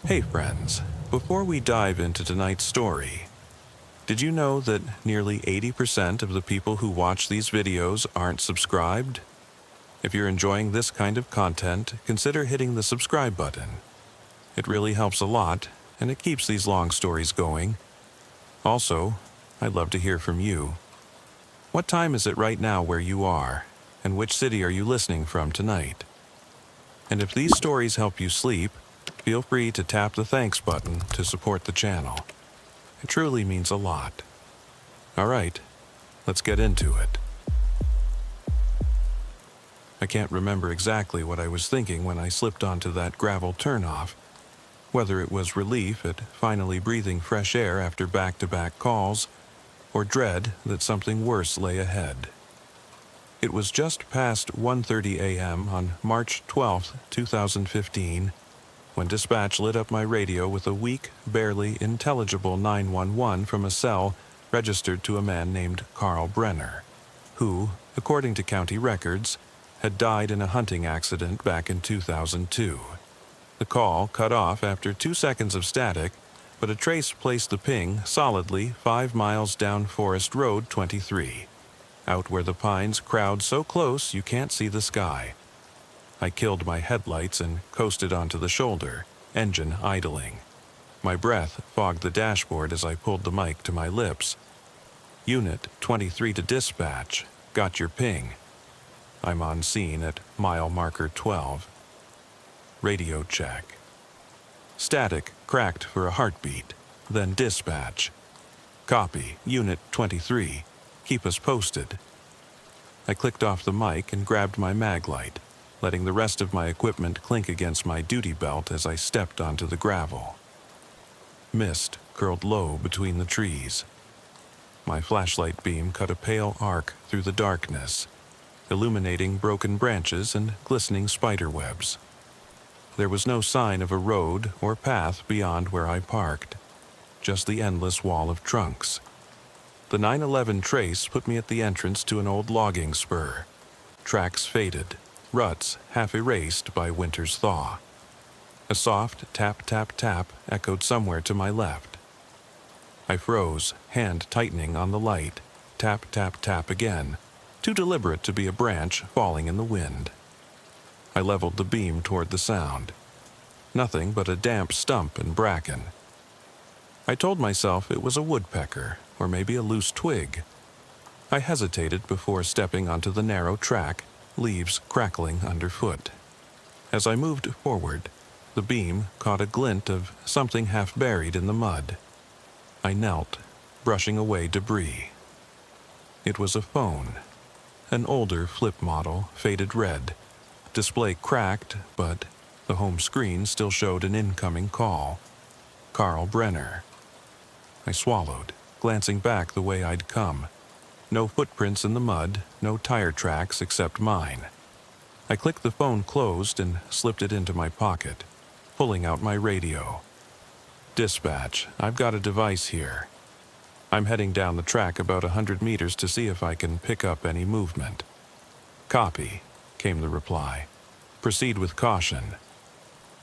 Hey friends, before we dive into tonight's story, did you know that nearly 80% of the people who watch these videos aren't subscribed? If you're enjoying this kind of content, consider hitting the subscribe button. It really helps a lot, and it keeps these long stories going. Also, I'd love to hear from you. What time is it right now where you are, and which city are you listening from tonight? And if these stories help you sleep, feel free to tap the thanks button to support the channel. It truly means a lot. All right, let's get into it. I can't remember exactly what I was thinking when I slipped onto that gravel turnoff, whether it was relief at finally breathing fresh air after back-to-back calls, or dread that something worse lay ahead. It was just past 1:30 a.m. on March 12, 2015, when dispatch lit up my radio with a weak, barely intelligible 911 from a cell registered to a man named Carl Brenner, who, according to county records, had died in a hunting accident back in 2002. The call cut off after 2 seconds of static, but a trace placed the ping solidly 5 miles down Forest Road 23, out where the pines crowd so close you can't see the sky. I killed my headlights and coasted onto the shoulder, engine idling. My breath fogged the dashboard as I pulled the mic to my lips. Unit 23 to dispatch. Got your ping. I'm on scene at mile marker 12. Radio check. Static cracked for a heartbeat, then dispatch. Copy, Unit 23. Keep us posted. I clicked off the mic and grabbed my mag light, letting the rest of my equipment clink against my duty belt as I stepped onto the gravel. Mist curled low between the trees. My flashlight beam cut a pale arc through the darkness, illuminating broken branches and glistening spider webs. There was no sign of a road or path beyond where I parked, just the endless wall of trunks. The 911 trace put me at the entrance to an old logging spur. Tracks faded, ruts half erased by winter's thaw. A soft tap-tap-tap echoed somewhere to my left. I froze, hand tightening on the light. Tap-tap-tap again, too deliberate to be a branch falling in the wind. I leveled the beam toward the sound. Nothing but a damp stump and bracken. I told myself it was a woodpecker, or maybe a loose twig. I hesitated before stepping onto the narrow track, leaves crackling underfoot. As I moved forward, the beam caught a glint of something half buried in the mud. I knelt, brushing away debris. It was a phone. An older flip model, faded red. Display cracked, but the home screen still showed an incoming call. Carl Brenner. I swallowed, glancing back the way I'd come. No footprints in the mud, no tire tracks except mine. I clicked the phone closed and slipped it into my pocket, pulling out my radio. Dispatch, I've got a device here. I'm heading down the track about 100 meters to see if I can pick up any movement. Copy, came the reply. Proceed with caution.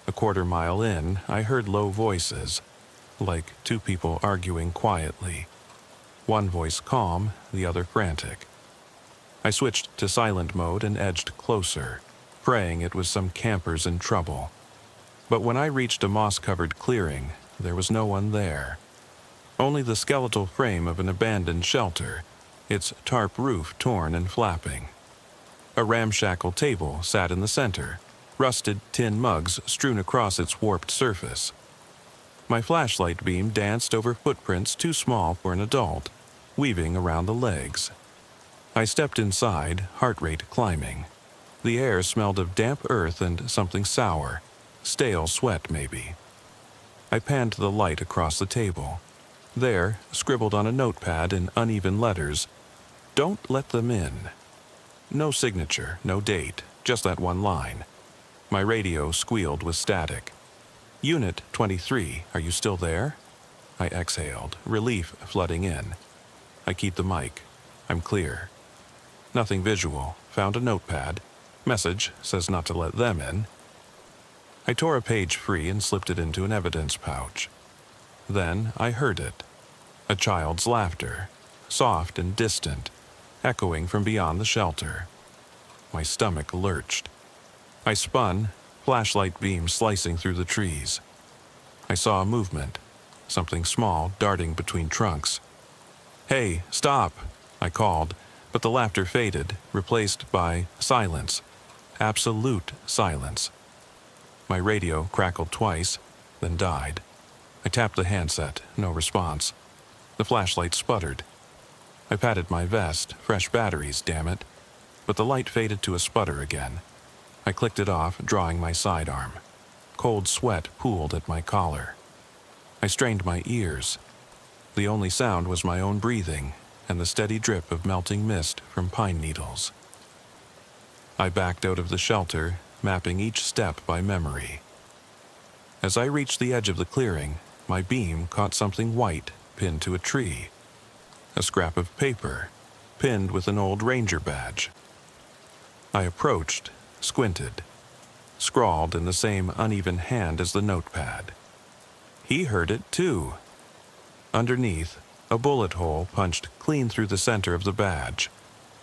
A quarter mile in, I heard low voices, like two people arguing quietly. One voice calm, the other frantic. I switched to silent mode and edged closer, praying it was some campers in trouble. But when I reached a moss-covered clearing, there was no one there. Only the skeletal frame of an abandoned shelter, its tarp roof torn and flapping. A ramshackle table sat in the center, rusted tin mugs strewn across its warped surface. My flashlight beam danced over footprints too small for an adult, weaving around the legs. I stepped inside, heart rate climbing. The air smelled of damp earth and something sour, stale sweat maybe. I panned the light across the table. There, scribbled on a notepad in uneven letters, "Don't let them in." No signature, no date, just that one line. My radio squealed with static. "Unit 23, are you still there?" I exhaled, relief flooding in. I keyed the mic. I'm clear. Nothing visual. Found a notepad. Message says not to let them in. I tore a page free and slipped it into an evidence pouch. Then I heard it. A child's laughter, soft and distant, echoing from beyond the shelter. My stomach lurched. I spun, flashlight beam slicing through the trees. I saw a movement, something small darting between trunks. "Hey, stop!" I called, but the laughter faded, replaced by silence. Absolute silence. My radio crackled twice, then died. I tapped the handset, no response. The flashlight sputtered. I patted my vest, fresh batteries, damn it. But the light faded to a sputter again. I clicked it off, drawing my sidearm. Cold sweat pooled at my collar. I strained my ears. The only sound was my own breathing and the steady drip of melting mist from pine needles. I backed out of the shelter, mapping each step by memory. As I reached the edge of the clearing, my beam caught something white pinned to a tree. A scrap of paper, pinned with an old ranger badge. I approached, squinted, scrawled in the same uneven hand as the notepad. He heard it too. Underneath, a bullet hole punched clean through the center of the badge.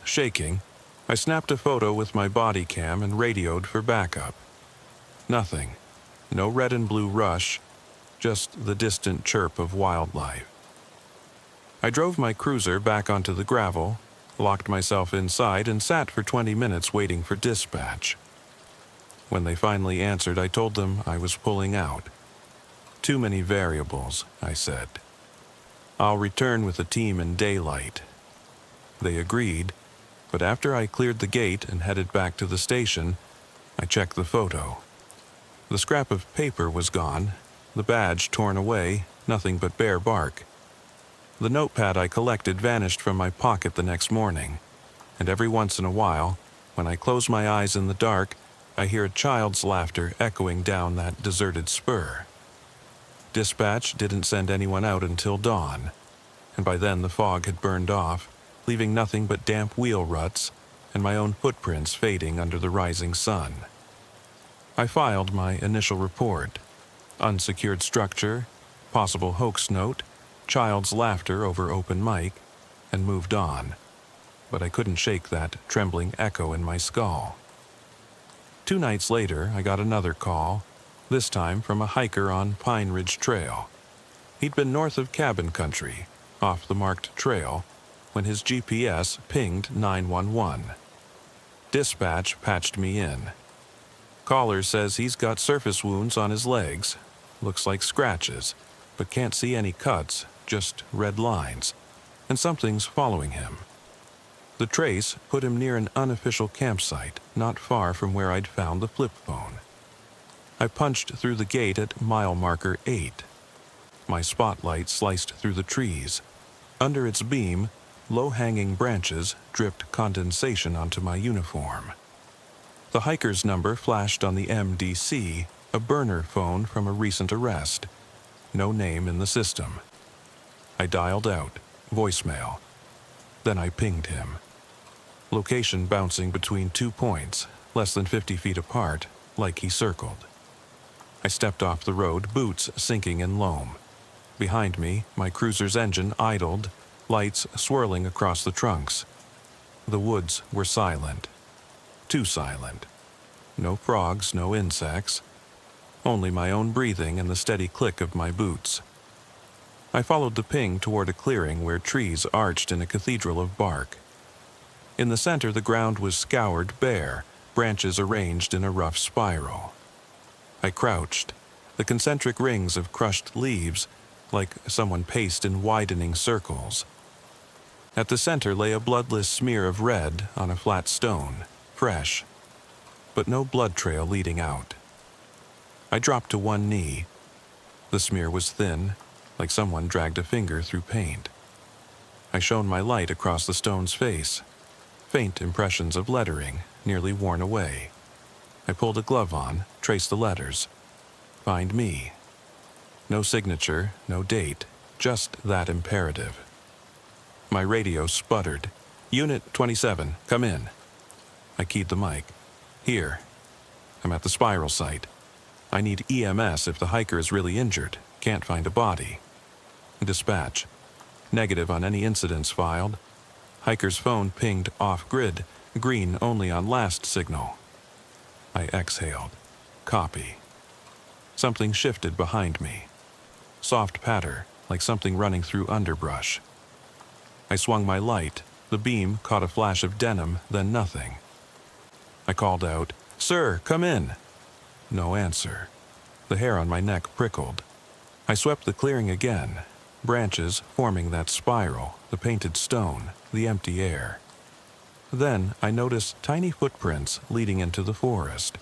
Shaking, I snapped a photo with my body cam and radioed for backup. Nothing. No red and blue rush, just the distant chirp of wildlife. I drove my cruiser back onto the gravel, locked myself inside, and sat for 20 minutes waiting for dispatch. When they finally answered, I told them I was pulling out. "Too many variables," I said. "I'll return with the team in daylight." They agreed, but after I cleared the gate and headed back to the station, I checked the photo. The scrap of paper was gone, the badge torn away, nothing but bare bark. The notepad I collected vanished from my pocket the next morning, and every once in a while, when I close my eyes in the dark, I hear a child's laughter echoing down that deserted spur. Dispatch didn't send anyone out until dawn, and by then the fog had burned off, leaving nothing but damp wheel ruts and my own footprints fading under the rising sun. I filed my initial report. Unsecured structure, possible hoax note, child's laughter over open mic, and moved on. But I couldn't shake that trembling echo in my skull. 2 nights later, I got another call, this time from a hiker on Pine Ridge Trail. He'd been north of Cabin Country, off the marked trail, when his GPS pinged 911. Dispatch patched me in. Caller says he's got surface wounds on his legs, looks like scratches, but can't see any cuts, just red lines, and something's following him. The trace put him near an unofficial campsite, not far from where I'd found the flip phone. I punched through the gate at mile marker 8. My spotlight sliced through the trees. Under its beam, low-hanging branches dripped condensation onto my uniform. The hiker's number flashed on the MDC, a burner phone from a recent arrest. No name in the system. I dialed out, voicemail. Then I pinged him. Location bouncing between 2 points, less than 50 feet apart, like he circled. I stepped off the road, boots sinking in loam. Behind me, my cruiser's engine idled, lights swirling across the trunks. The woods were silent. Too silent. No frogs, no insects. Only my own breathing and the steady click of my boots. I followed the ping toward a clearing where trees arched in a cathedral of bark. In the center, the ground was scoured bare, branches arranged in a rough spiral. I crouched, the concentric rings of crushed leaves, like someone paced in widening circles. At the center lay a bloodless smear of red on a flat stone, fresh, but no blood trail leading out. I dropped to one knee. The smear was thin, like someone dragged a finger through paint. I shone my light across the stone's face. Faint impressions of lettering, nearly worn away. I pulled a glove on, traced the letters. Find me. No signature, no date, just that imperative. My radio sputtered. Unit 27, come in. I keyed the mic. Here. I'm at the spiral site. I need EMS if the hiker is really injured. Can't find a body. Dispatch. Negative on any incidents filed. Hiker's phone pinged off-grid, green only on last signal. I exhaled. Copy. Something shifted behind me. Soft patter, like something running through underbrush. I swung my light. The beam caught a flash of denim, then nothing. I called out, "Sir, come in." No answer. The hair on my neck prickled. I swept the clearing again, branches forming that spiral, the painted stone, the empty air. Then I noticed tiny footprints leading into the forest.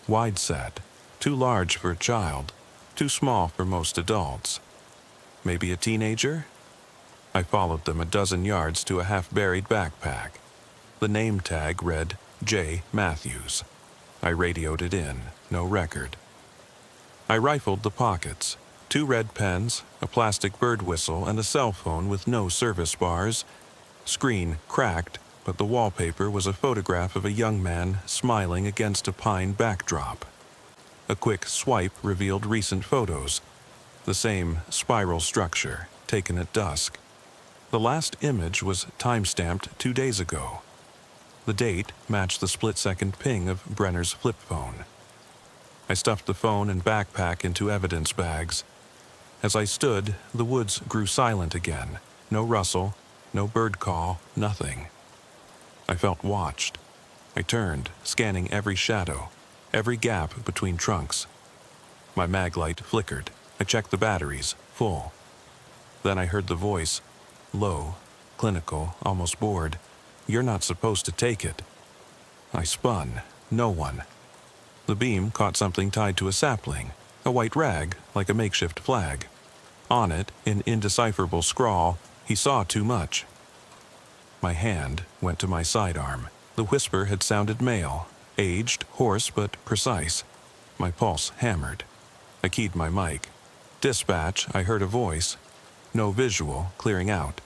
Wide set, too large for a child, too small for most adults. Maybe a teenager? I followed them a dozen yards to a half-buried backpack. The name tag read J. Matthews. I radioed it in, no record. I rifled the pockets. 2 red pens, a plastic bird whistle, and a cell phone with no service bars. Screen cracked, but the wallpaper was a photograph of a young man smiling against a pine backdrop. A quick swipe revealed recent photos. The same spiral structure, taken at dusk. The last image was time-stamped 2 days ago. The date matched the split-second ping of Brenner's flip phone. I stuffed the phone and backpack into evidence bags. As I stood, the woods grew silent again. No rustle, no bird call, nothing. I felt watched. I turned, scanning every shadow, every gap between trunks. My mag light flickered. I checked the batteries, full. Then I heard the voice, low, clinical, almost bored. "You're not supposed to take it." I spun. No one. The beam caught something tied to a sapling, a white rag, like a makeshift flag. On it, in indecipherable scrawl, "He saw too much." My hand went to my sidearm. The whisper had sounded male, aged, hoarse, but precise. My pulse hammered. I keyed my mic. "Dispatch," I heard a voice. No visual, clearing out.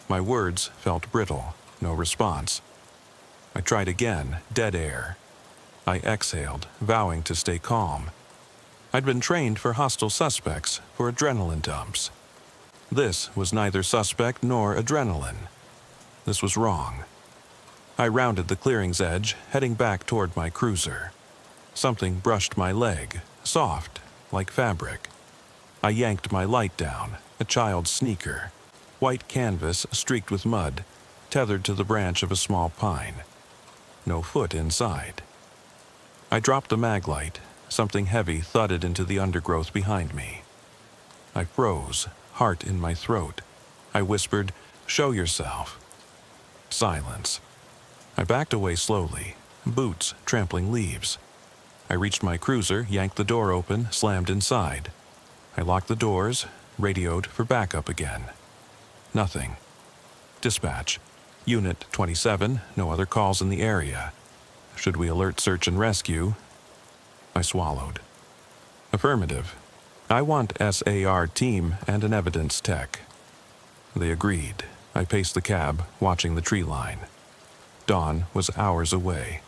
My words felt brittle. No response. I tried again, dead air. I exhaled, vowing to stay calm. I'd been trained for hostile suspects, for adrenaline dumps. This was neither suspect nor adrenaline. This was wrong. I rounded the clearing's edge, heading back toward my cruiser. Something brushed my leg, soft, like fabric. I yanked my light down, a child's sneaker. White canvas streaked with mud, tethered to the branch of a small pine. No foot inside. I dropped the mag light. Something heavy thudded into the undergrowth behind me. I froze, heart in my throat. I whispered, "Show yourself." Silence. I backed away slowly, boots trampling leaves. I reached my cruiser, yanked the door open, slammed inside. I locked the doors, radioed for backup again. Nothing. Dispatch. Unit 27, no other calls in the area. Should we alert search and rescue? I swallowed. Affirmative. I want SAR team and an evidence tech. They agreed. I paced the cab, watching the tree line. Dawn was hours away.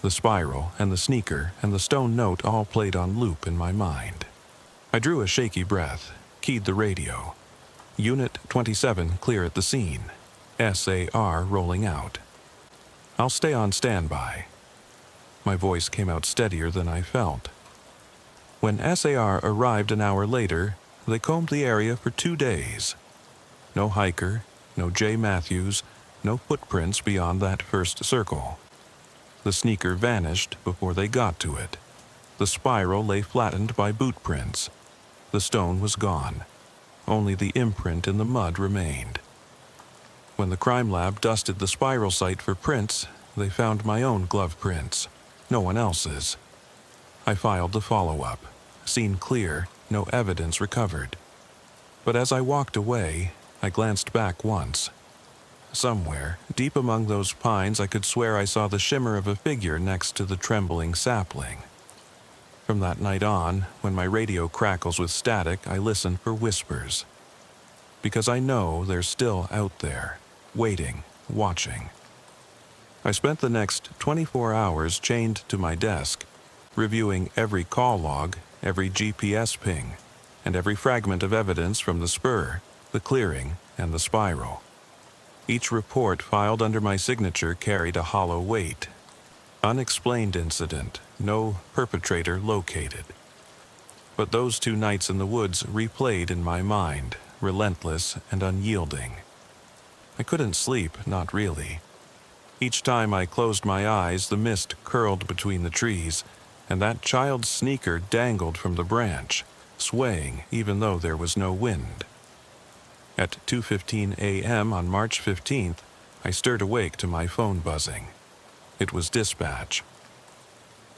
The spiral and the sneaker and the stone note all played on loop in my mind. I drew a shaky breath, keyed the radio. Unit 27 clear at the scene. SAR rolling out. I'll stay on standby. My voice came out steadier than I felt. When SAR arrived an hour later, they combed the area for 2 days. No hiker, no J. Matthews, no footprints beyond that first circle. The sneaker vanished before they got to it. The spiral lay flattened by boot prints. The stone was gone. Only the imprint in the mud remained. When the crime lab dusted the spiral site for prints, they found my own glove prints. No one else's. I filed the follow-up. Scene clear, no evidence recovered. But as I walked away, I glanced back once. Somewhere, deep among those pines, I could swear I saw the shimmer of a figure next to the trembling sapling. From that night on, when my radio crackles with static, I listen for whispers. Because I know they're still out there, waiting, watching. I spent the next 24 hours chained to my desk, reviewing every call log, every GPS ping, and every fragment of evidence from the spur, the clearing, and the spiral. Each report filed under my signature carried a hollow weight. Unexplained incident, no perpetrator located. But those 2 nights in the woods replayed in my mind, relentless and unyielding. I couldn't sleep, not really. Each time I closed my eyes, the mist curled between the trees, and that child's sneaker dangled from the branch, swaying even though there was no wind. At 2:15 a.m. on March 15th, I stirred awake to my phone buzzing. It was dispatch.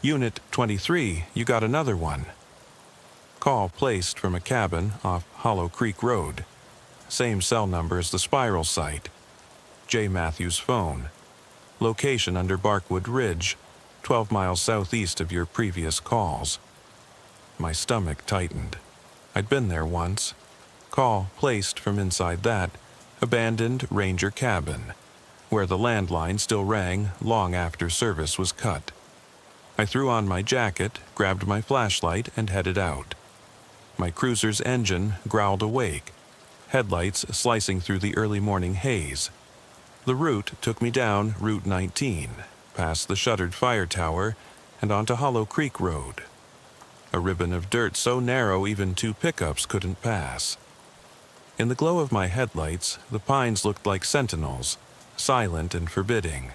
Unit 23, you got another one. Call placed from a cabin off Hollow Creek Road. Same cell number as the spiral site. J. Matthews phone. Location under Barkwood Ridge, 12 miles southeast of your previous calls. My stomach tightened. I'd been there once. Call placed from inside that abandoned ranger cabin, where the landline still rang long after service was cut. I threw on my jacket, grabbed my flashlight, and headed out. My cruiser's engine growled awake, headlights slicing through the early morning haze. The route took me down Route 19, past the shuttered fire tower, and onto Hollow Creek Road. A ribbon of dirt so narrow even 2 pickups couldn't pass. In the glow of my headlights, the pines looked like sentinels, silent and forbidding.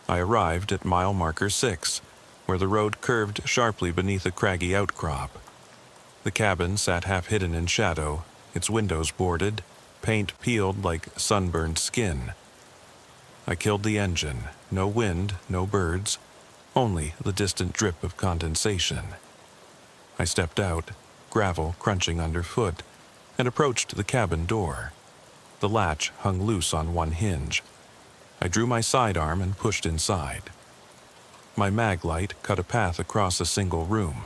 I arrived at mile marker 6, where the road curved sharply beneath a craggy outcrop. The cabin sat half hidden in shadow, its windows boarded, paint peeled like sunburned skin. I killed the engine. No wind, no birds, only the distant drip of condensation. I stepped out, gravel crunching underfoot, and approached the cabin door. The latch hung loose on one hinge. I drew my sidearm and pushed inside. My mag light cut a path across a single room.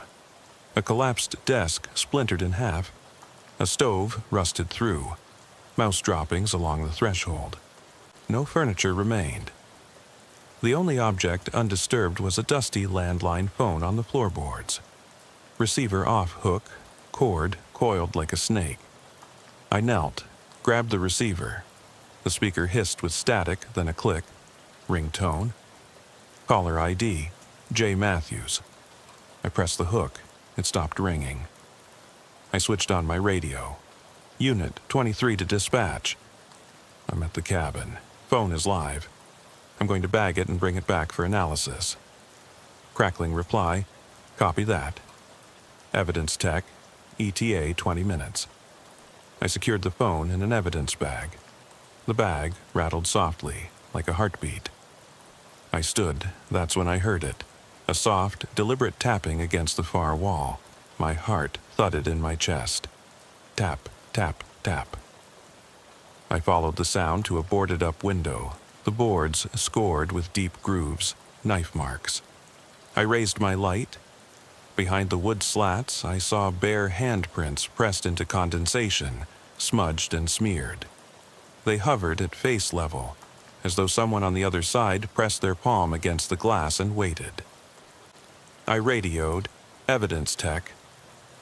A collapsed desk splintered in half. A stove rusted through. Mouse droppings along the threshold. No furniture remained. The only object undisturbed was a dusty landline phone on the floorboards. Receiver off hook, cord coiled like a snake. I knelt, grabbed the receiver. The speaker hissed with static, then a click. Ringtone. Caller ID, J. Matthews. I pressed the hook. It stopped ringing. I switched on my radio. Unit 23 to dispatch. I'm at the cabin. Phone is live. I'm going to bag it and bring it back for analysis. Crackling reply. Copy that. Evidence tech. ETA 20 minutes. I secured the phone in an evidence bag. The bag rattled softly, like a heartbeat. I stood. That's when I heard it. A soft, deliberate tapping against the far wall. My heart thudded in my chest. Tap, tap, tap. I followed the sound to a boarded-up window, the boards scored with deep grooves, knife marks. I raised my light. Behind the wood slats, I saw bare handprints pressed into condensation, smudged and smeared. They hovered at face level, as though someone on the other side pressed their palm against the glass and waited. I radioed, evidence tech.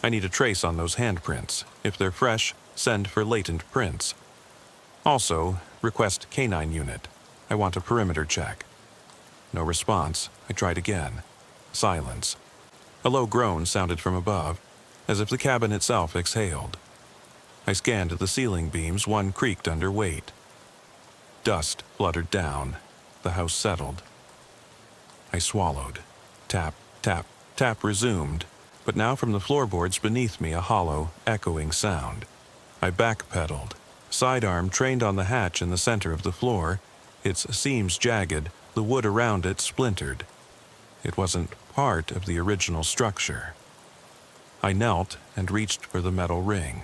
I need a trace on those handprints. If they're fresh, send for latent prints. Also, request canine unit. I want a perimeter check. No response. I tried again. Silence. A low groan sounded from above, as if the cabin itself exhaled. I scanned the ceiling beams, one creaked under weight. Dust fluttered down. The house settled. I swallowed. Tap, tap, tap resumed, but now from the floorboards beneath me a hollow, echoing sound. I backpedaled. Sidearm trained on the hatch in the center of the floor, its seams jagged, the wood around it splintered. It wasn't part of the original structure. I knelt and reached for the metal ring.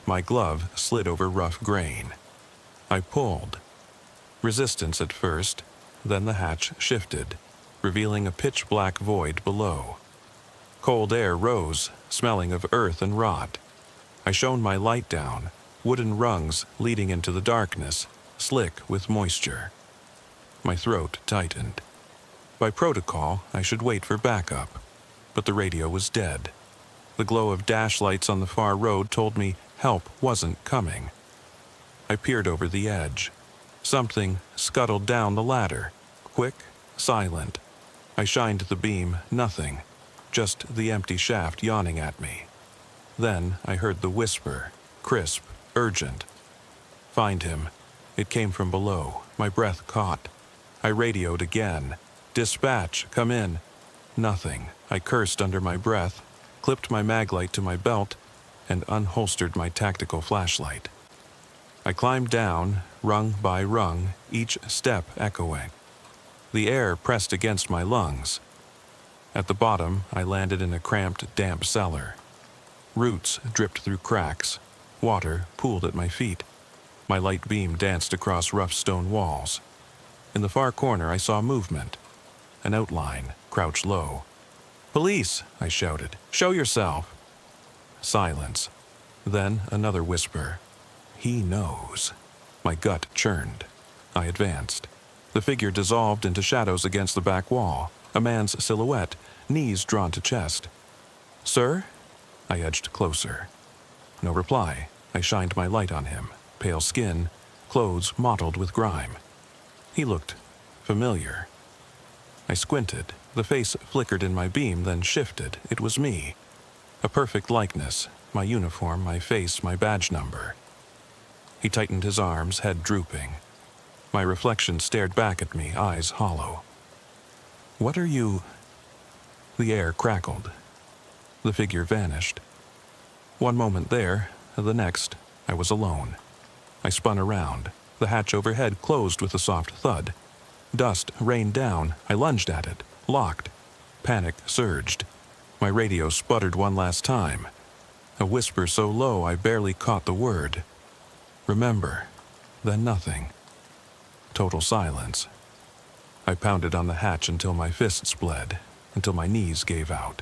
My glove slid over rough grain. I pulled. Resistance at first, then the hatch shifted, revealing a pitch-black void below. Cold air rose, smelling of earth and rot. I shone my light down, wooden rungs leading into the darkness, slick with moisture. My throat tightened. By protocol, I should wait for backup. but the radio was dead. The glow of dash lights on the far road told me help wasn't coming. I peered over the edge. Something scuttled down the ladder, quick, silent. I shined the beam, nothing, just the empty shaft yawning at me. Then I heard the whisper, crisp, urgent. "Find him." It came from below, my breath caught. I radioed again. "Dispatch, come in." Nothing. I cursed under my breath, clipped my maglite to my belt, and unholstered my tactical flashlight. I climbed down, rung by rung, each step echoing. The air pressed against my lungs. At the bottom, I landed in a cramped, damp cellar. Roots dripped through cracks. Water pooled at my feet. My light beam danced across rough stone walls. In the far corner, I saw movement. An outline, crouched low. "Police!" I shouted. "Show yourself!" Silence. Then another whisper. "He knows." My gut churned. I advanced. The figure dissolved into shadows against the back wall. A man's silhouette, knees drawn to chest. "Sir?" I edged closer. No reply. I shined my light on him. Pale skin, clothes mottled with grime. He looked familiar. I squinted. The face flickered in my beam, then shifted. It was me. A perfect likeness. My uniform, my face, my badge number. He tightened his arms, head drooping. My reflection stared back at me, eyes hollow. "What are you—" The air crackled. The figure vanished. One moment there, the next, I was alone. I spun around. The hatch overhead closed with a soft thud. Dust rained down. I lunged at it. Locked. Panic surged. My radio sputtered one last time. A whisper so low I barely caught the word. "Remember." Then nothing. Total silence. I pounded on the hatch until my fists bled, until my knees gave out.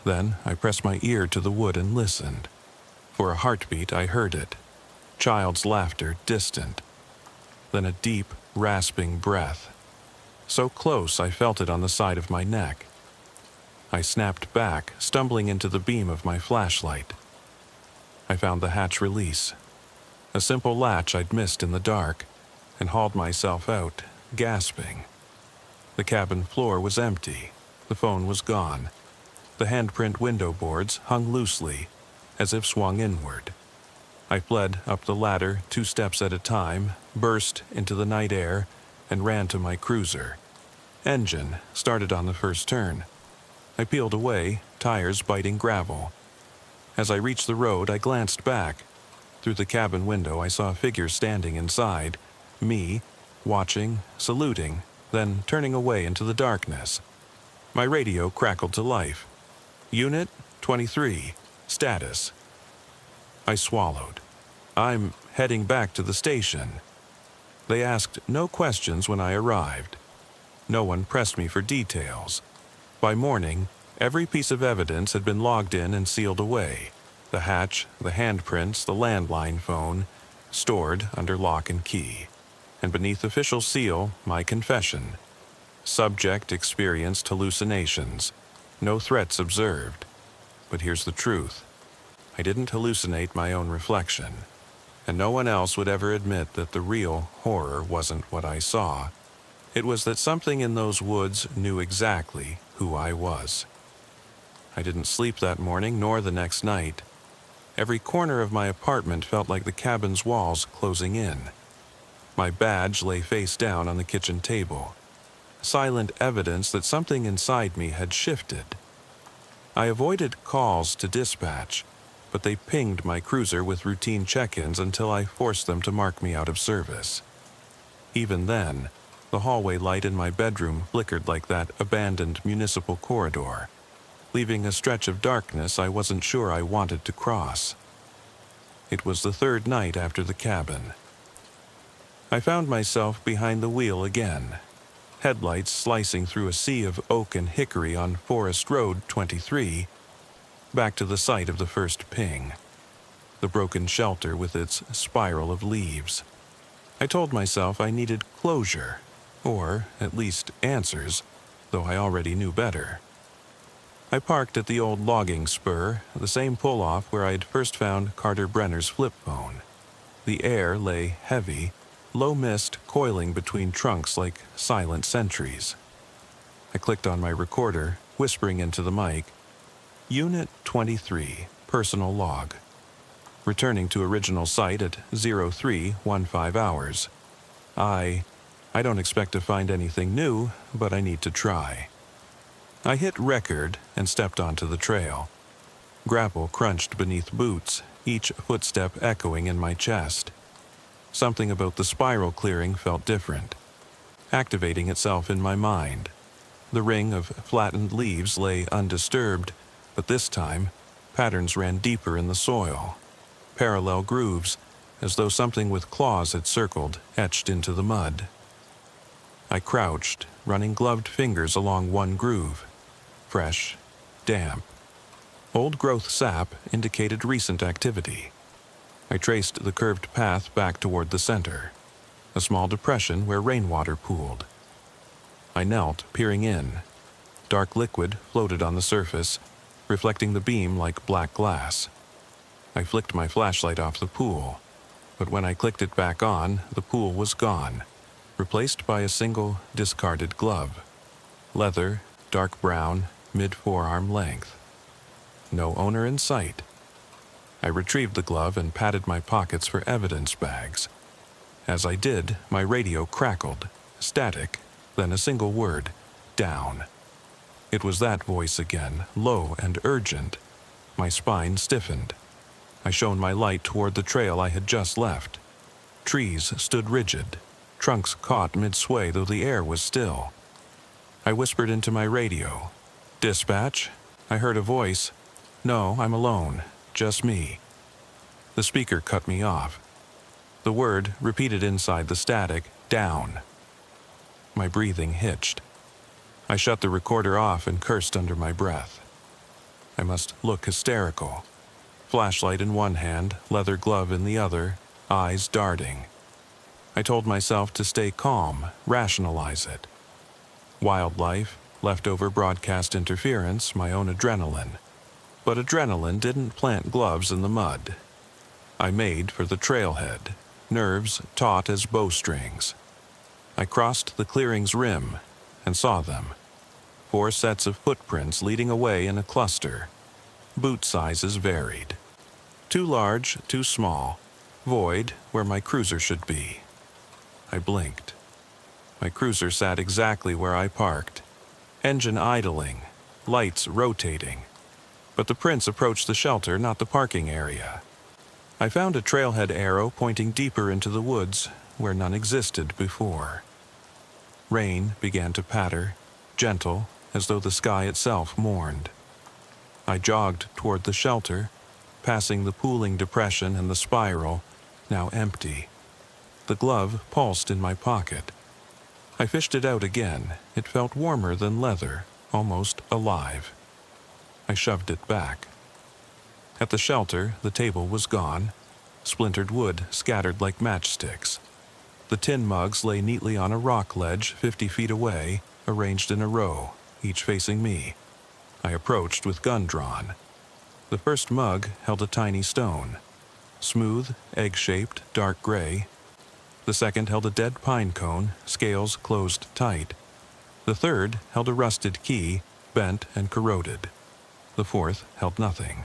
Then I pressed my ear to the wood and listened. For a heartbeat, I heard it. Child's laughter, distant. Then a deep, rasping breath. So close I felt it on the side of my neck. I snapped back, stumbling into the beam of my flashlight. I found the hatch release. A simple latch I'd missed in the dark, and hauled myself out, gasping. The cabin floor was empty. The phone was gone. The handprint window boards hung loosely, as if swung inward. I fled up the ladder 2 steps at a time, burst into the night air, and ran to my cruiser. Engine started on the first turn. I peeled away, tires biting gravel. As I reached the road, I glanced back. Through the cabin window, I saw a figure standing inside, me, watching, saluting, then turning away into the darkness. My radio crackled to life. "Unit 23, status." I swallowed. "I'm heading back to the station." They asked no questions when I arrived. No one pressed me for details. By morning, every piece of evidence had been logged in and sealed away. The hatch, the handprints, the landline phone, stored under lock and key. And beneath official seal, my confession. Subject experienced hallucinations. No threats observed. But here's the truth. I didn't hallucinate my own reflection. And no one else would ever admit that the real horror wasn't what I saw. It was that something in those woods knew exactly who I was. I didn't sleep that morning nor the next night. Every corner of my apartment felt like the cabin's walls closing in. My badge lay face down on the kitchen table. Silent evidence that something inside me had shifted. I avoided calls to dispatch, but they pinged my cruiser with routine check-ins until I forced them to mark me out of service. Even then, the hallway light in my bedroom flickered like that abandoned municipal corridor, leaving a stretch of darkness I wasn't sure I wanted to cross. It was the third night after the cabin. I found myself behind the wheel again, headlights slicing through a sea of oak and hickory on Forest Road 23, back to the site of the first ping, the broken shelter with its spiral of leaves. I told myself I needed closure, or at least answers, though I already knew better. I parked at the old logging spur, the same pull-off where I'd first found Carter Brenner's flip phone. The air lay heavy, low mist coiling between trunks like silent sentries. I clicked on my recorder, whispering into the mic, Unit 23, personal log. Returning to original site at 0315 hours. I don't expect to find anything new, but I need to try. I hit record and stepped onto the trail. Gravel crunched beneath boots, each footstep echoing in my chest. Something about the spiral clearing felt different, activating itself in my mind. The ring of flattened leaves lay undisturbed, but this time, patterns ran deeper in the soil. Parallel grooves, as though something with claws had circled, etched into the mud. I crouched, running gloved fingers along one groove. Fresh, damp. Old-growth sap indicated recent activity. I traced the curved path back toward the center, a small depression where rainwater pooled. I knelt, peering in. Dark liquid floated on the surface, reflecting the beam like black glass. I flicked my flashlight off the pool, but when I clicked it back on, the pool was gone, replaced by a single discarded glove. Leather, dark brown, mid-forearm length. No owner in sight. I retrieved the glove and patted my pockets for evidence bags. As I did, my radio crackled, static, then a single word, down. It was that voice again, low and urgent. My spine stiffened. I shone my light toward the trail I had just left. Trees stood rigid, trunks caught mid-sway though the air was still. I whispered into my radio. Dispatch? I heard a voice. No, I'm alone. Just me. The speaker cut me off. The word repeated inside the static, down. My breathing hitched. I shut the recorder off and cursed under my breath. I must look hysterical. Flashlight in one hand, leather glove in the other, eyes darting. I told myself to stay calm, rationalize it. Wildlife, leftover broadcast interference, my own adrenaline. But adrenaline didn't plant gloves in the mud. I made for the trailhead, nerves taut as bowstrings. I crossed the clearing's rim and saw them. 4 sets of footprints leading away in a cluster. Boot sizes varied. Too large, too small. Void where my cruiser should be. I blinked. My cruiser sat exactly where I parked. Engine idling, lights rotating. But the prints approached the shelter, not the parking area. I found a trailhead arrow pointing deeper into the woods where none existed before. Rain began to patter, gentle, as though the sky itself mourned. I jogged toward the shelter, passing the pooling depression and the spiral, now empty. The glove pulsed in my pocket. I fished it out again. It felt warmer than leather, almost alive. I shoved it back. At the shelter, the table was gone, splintered wood scattered like matchsticks. The tin mugs lay neatly on a rock ledge 50 feet away, arranged in a row, each facing me. I approached with gun drawn. The first mug held a tiny stone, smooth, egg-shaped, dark gray. The second held a dead pine cone, scales closed tight. The third held a rusted key, bent and corroded. The fourth held nothing.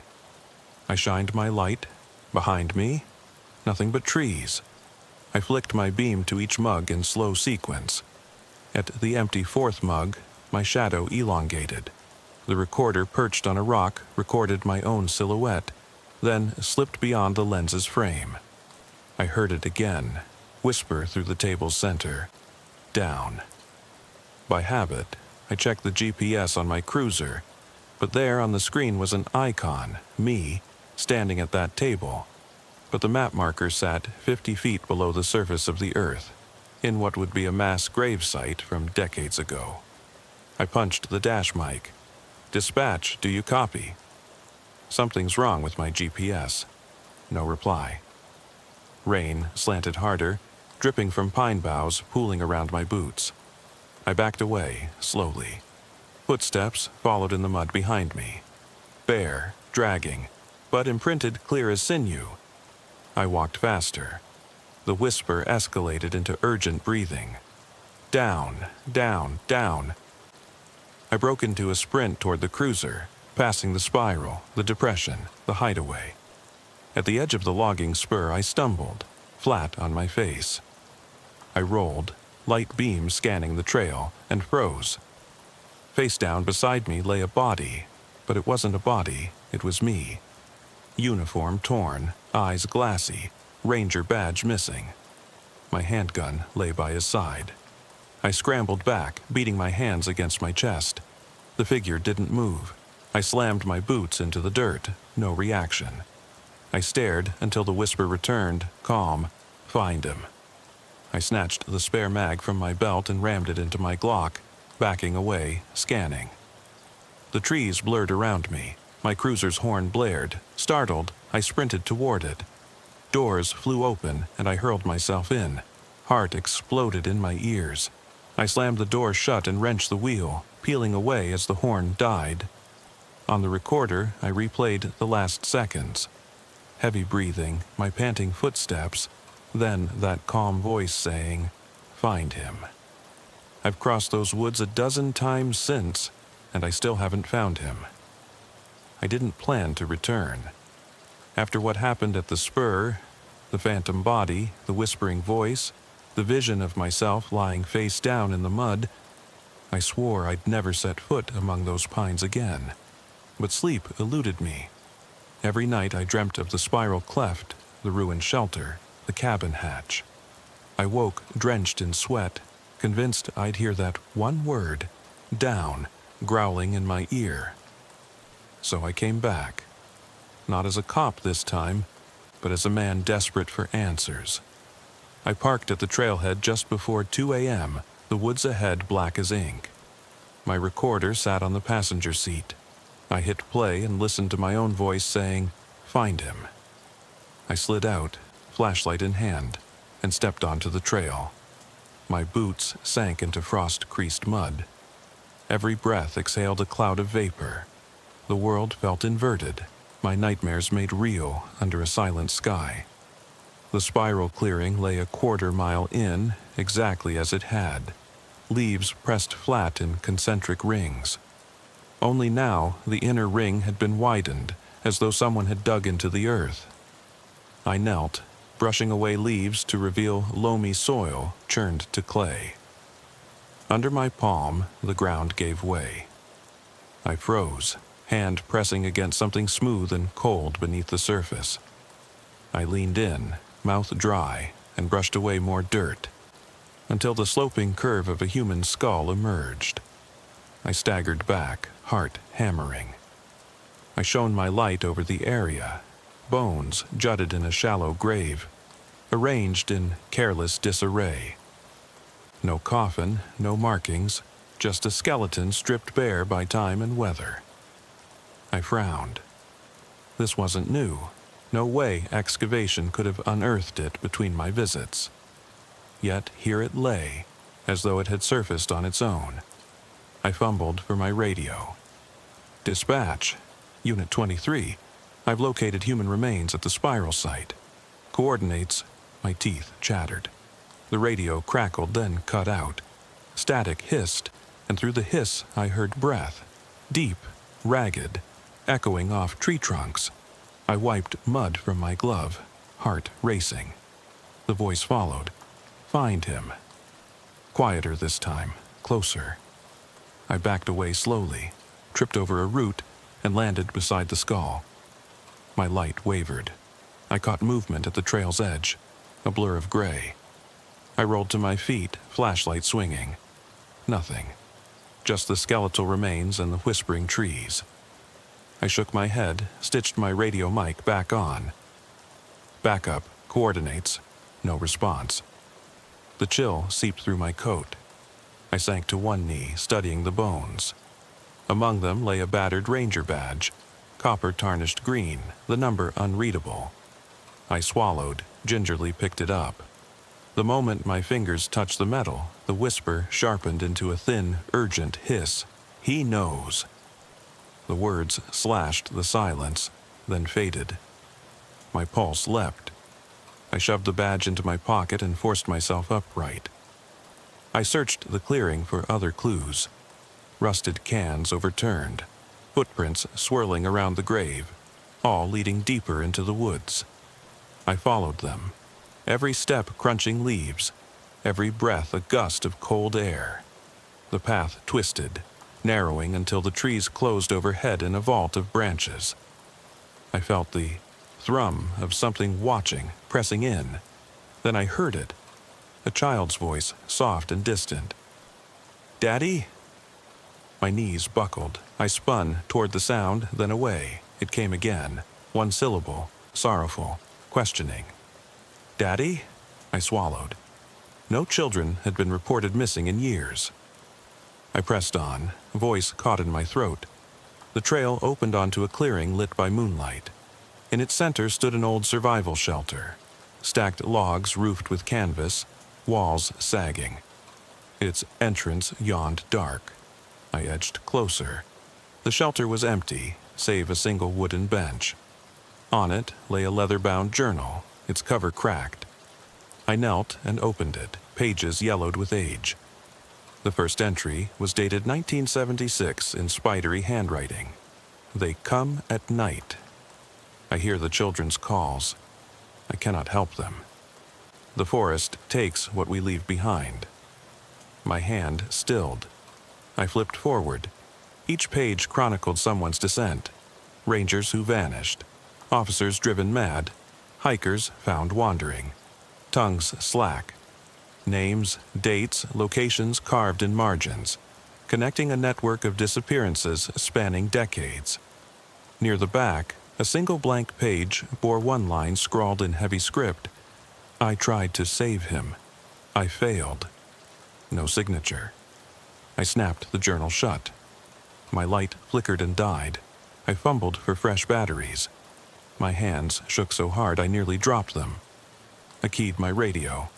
I shined my light. Behind me, nothing but trees. I flicked my beam to each mug in slow sequence. At the empty fourth mug, my shadow elongated. The recorder perched on a rock recorded my own silhouette, then slipped beyond the lens's frame. I heard it again, whisper through the table's center. Down. By habit, I checked the GPS on my cruiser, but there on the screen was an icon, me, standing at that table. But the map marker sat 50 feet below the surface of the earth, in what would be a mass grave site from decades ago. I punched the dash mic. Dispatch, do you copy? Something's wrong with my GPS. No reply. Rain slanted harder, dripping from pine boughs pooling around my boots. I backed away, slowly. Footsteps followed in the mud behind me. Bare, dragging, but imprinted clear as sinew. I walked faster. The whisper escalated into urgent breathing. Down, down, down. I broke into a sprint toward the cruiser, passing the spiral, the depression, the hideaway. At the edge of the logging spur, I stumbled, flat on my face. I rolled, light beams scanning the trail, and froze. Face down beside me lay a body, but it wasn't a body, it was me. Uniform torn, eyes glassy, ranger badge missing. My handgun lay by his side. I scrambled back, beating my hands against my chest. The figure didn't move. I slammed my boots into the dirt, no reaction. I stared until the whisper returned, calm, "Find him." I snatched the spare mag from my belt and rammed it into my Glock, backing away, scanning. The trees blurred around me. My cruiser's horn blared. Startled, I sprinted toward it. Doors flew open, and I hurled myself in. Heart exploded in my ears. I slammed the door shut and wrenched the wheel, peeling away as the horn died. On the recorder, I replayed the last seconds. Heavy breathing, my panting footsteps, then that calm voice saying, "Find him." I've crossed those woods a dozen times since, and I still haven't found him. I didn't plan to return. After what happened at the spur, the phantom body, the whispering voice, the vision of myself lying face down in the mud, I swore I'd never set foot among those pines again. But sleep eluded me. Every night I dreamt of the spiral cleft, the ruined shelter, the cabin hatch. I woke drenched in sweat, convinced I'd hear that one word, "down," growling in my ear. So I came back. Not as a cop this time, but as a man desperate for answers. I parked at the trailhead just before 2 a.m., the woods ahead black as ink. My recorder sat on the passenger seat. I hit play and listened to my own voice saying, "Find him." I slid out, flashlight in hand, and stepped onto the trail. My boots sank into frost-creased mud. Every breath exhaled a cloud of vapor. The world felt inverted, my nightmares made real under a silent sky. The spiral clearing lay a quarter-mile in, exactly as it had, leaves pressed flat in concentric rings. Only now the inner ring had been widened, as though someone had dug into the earth. I knelt, brushing away leaves to reveal loamy soil churned to clay. Under my palm, the ground gave way. I froze, hand pressing against something smooth and cold beneath the surface. I leaned in, mouth dry, and brushed away more dirt, until the sloping curve of a human skull emerged. I staggered back, heart hammering. I shone my light over the area. Bones jutted in a shallow grave, arranged in careless disarray. No coffin, no markings, just a skeleton stripped bare by time and weather. I frowned. This wasn't new. No way excavation could have unearthed it between my visits. Yet here it lay, as though it had surfaced on its own. I fumbled for my radio. "Dispatch, Unit 23. I've located human remains at the spiral site. Coordinates." My teeth chattered. The radio crackled, then cut out. Static hissed, and through the hiss I heard breath, deep, ragged, echoing off tree trunks. I wiped mud from my glove, heart racing. The voice followed. "Find him." Quieter this time, closer. I backed away slowly, tripped over a root, and landed beside the skull. My light wavered. I caught movement at the trail's edge, a blur of gray. I rolled to my feet, flashlight swinging. Nothing. Just the skeletal remains and the whispering trees. I shook my head, stitched my radio mic back on. Backup, coordinates, no response. The chill seeped through my coat. I sank to one knee, studying the bones. Among them lay a battered ranger badge, copper-tarnished green, the number unreadable. I swallowed, gingerly picked it up. The moment my fingers touched the metal, the whisper sharpened into a thin, urgent hiss. He knows. The words slashed the silence, then faded. My pulse leapt. I shoved the badge into my pocket and forced myself upright. I searched the clearing for other clues. Rusted cans overturned, footprints swirling around the grave, all leading deeper into the woods. I followed them, every step crunching leaves, every breath a gust of cold air. The path twisted, narrowing until the trees closed overhead in a vault of branches. I felt the thrum of something watching, pressing in. Then I heard it, a child's voice, soft and distant. "Daddy?" My knees buckled. I spun toward the sound, then away. It came again, one syllable, sorrowful, questioning. "Daddy?" I swallowed. No children had been reported missing in years. I pressed on, a voice caught in my throat. The trail opened onto a clearing lit by moonlight. In its center stood an old survival shelter, stacked logs roofed with canvas, walls sagging. Its entrance yawned dark. I edged closer. The shelter was empty, save a single wooden bench. On it lay a leather-bound journal, its cover cracked. I knelt and opened it, pages yellowed with age. The first entry was dated 1976 in spidery handwriting. "They come at night." I hear the children's calls. I cannot help them. The forest takes what we leave behind. My hand stilled. I flipped forward. Each page chronicled someone's descent. Rangers who vanished. Officers driven mad. Hikers found wandering. Tongues slack. Names, dates, locations carved in margins, connecting a network of disappearances spanning decades. Near the back, a single blank page bore one line scrawled in heavy script. "I tried to save him. I failed." No signature. I snapped the journal shut. My light flickered and died. I fumbled for fresh batteries. My hands shook so hard I nearly dropped them. I keyed my radio.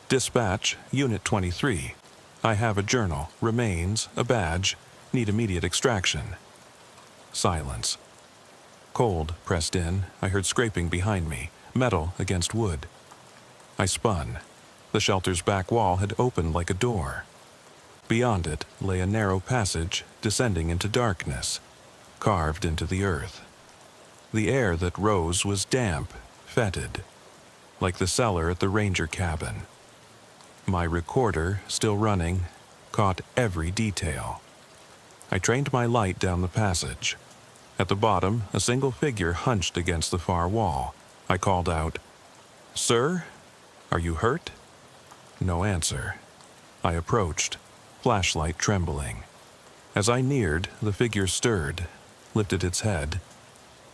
"Dispatch, Unit 23. I have a journal, remains, a badge, need immediate extraction." Silence. Cold pressed in. I heard scraping behind me, metal against wood. I spun. The shelter's back wall had opened like a door. Beyond it lay a narrow passage descending into darkness, carved into the earth. The air that rose was damp, fetid, like the cellar at the ranger cabin. My recorder, still running, caught every detail. I trained my light down the passage. At the bottom, a single figure hunched against the far wall. I called out, "Sir, are you hurt?" No answer. I approached, flashlight trembling. As I neared, the figure stirred, lifted its head,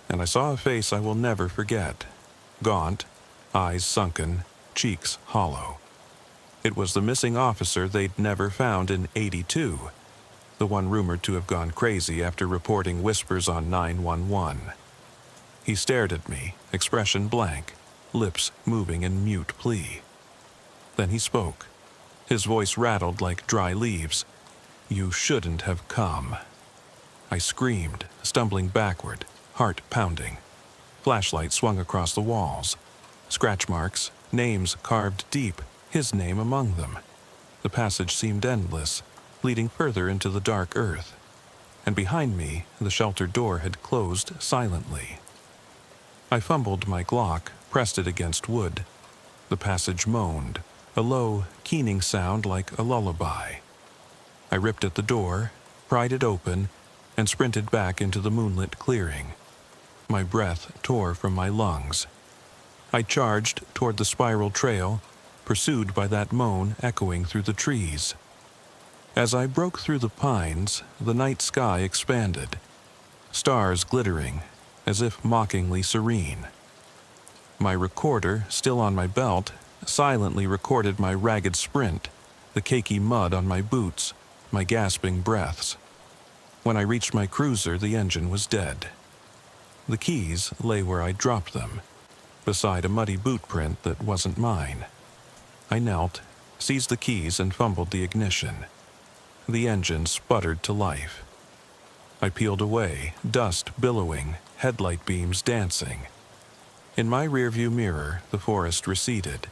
and I saw a face I will never forget. Gaunt, eyes sunken, cheeks hollow. It was the missing officer they'd never found in '82, the one rumored to have gone crazy after reporting whispers on 911. He stared at me, expression blank, lips moving in mute plea. Then he spoke. His voice rattled like dry leaves. "You shouldn't have come." I screamed, stumbling backward, heart pounding. Flashlight swung across the walls. Scratch marks, names carved deep, his name among them. The passage seemed endless, leading further into the dark earth. And behind me, the shelter door had closed silently. I fumbled my Glock, pressed it against wood. The passage moaned, a low, keening sound like a lullaby. I ripped at the door, pried it open, and sprinted back into the moonlit clearing. My breath tore from my lungs. I charged toward the spiral trail, pursued by that moan echoing through the trees. As I broke through the pines, the night sky expanded, stars glittering, as if mockingly serene. My recorder, still on my belt, silently recorded my ragged sprint, the cakey mud on my boots, my gasping breaths. When I reached my cruiser, the engine was dead. The keys lay where I dropped them, beside a muddy boot print that wasn't mine. I knelt, seized the keys, and fumbled the ignition. The engine sputtered to life. I peeled away, dust billowing, headlight beams dancing. In my rearview mirror, the forest receded,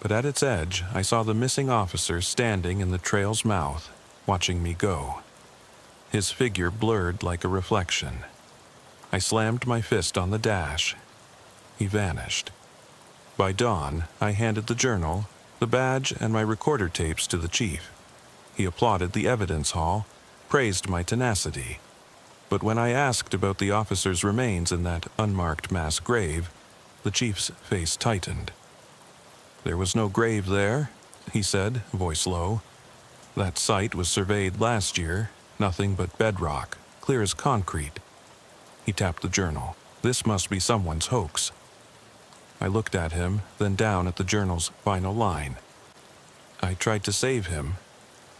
but at its edge I saw the missing officer standing in the trail's mouth, watching me go. His figure blurred like a reflection. I slammed my fist on the dash. He vanished. By dawn, I handed the journal, the badge, and my recorder tapes to the chief. He applauded the evidence haul, praised my tenacity. But when I asked about the officer's remains in that unmarked mass grave, the chief's face tightened. "There was no grave there," he said, voice low. "That site was surveyed last year, nothing but bedrock, clear as concrete." He tapped the journal. "This must be someone's hoax." I looked at him, then down at the journal's final line. "I tried to save him.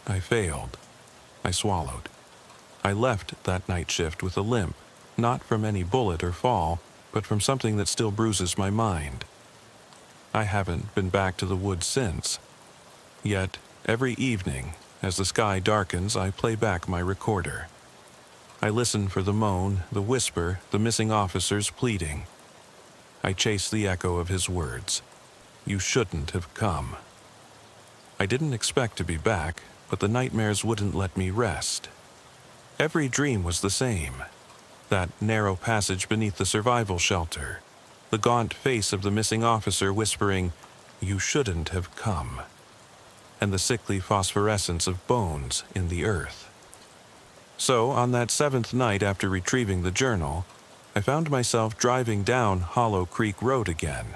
I failed." I swallowed. I left that night shift with a limp, not from any bullet or fall, but from something that still bruises my mind. I haven't been back to the woods since. Yet, every evening, as the sky darkens, I play back my recorder. I listen for the moan, the whisper, the missing officer's pleading. I chase the echo of his words. "You shouldn't have come." I didn't expect to be back, but the nightmares wouldn't let me rest. Every dream was the same. That narrow passage beneath the survival shelter. The gaunt face of the missing officer whispering, "You shouldn't have come." And the sickly phosphorescence of bones in the earth. So, on that 7th night after retrieving the journal, I found myself driving down Hollow Creek Road again.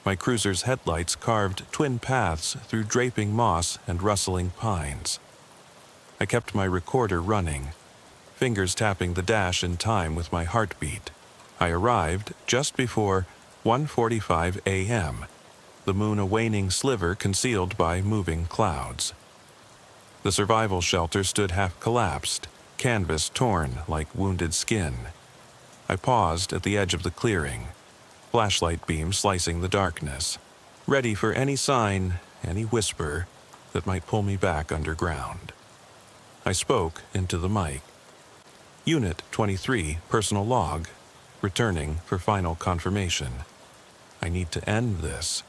My cruiser's headlights carved twin paths through draping moss and rustling pines. I kept my recorder running, fingers tapping the dash in time with my heartbeat. I arrived just before 1:45 a.m., the moon a waning sliver concealed by moving clouds. The survival shelter stood half collapsed, canvas torn like wounded skin. I paused at the edge of the clearing, flashlight beam slicing the darkness, ready for any sign, any whisper that might pull me back underground. I spoke into the mic. "Unit 23, personal log, returning for final confirmation. I need to end this."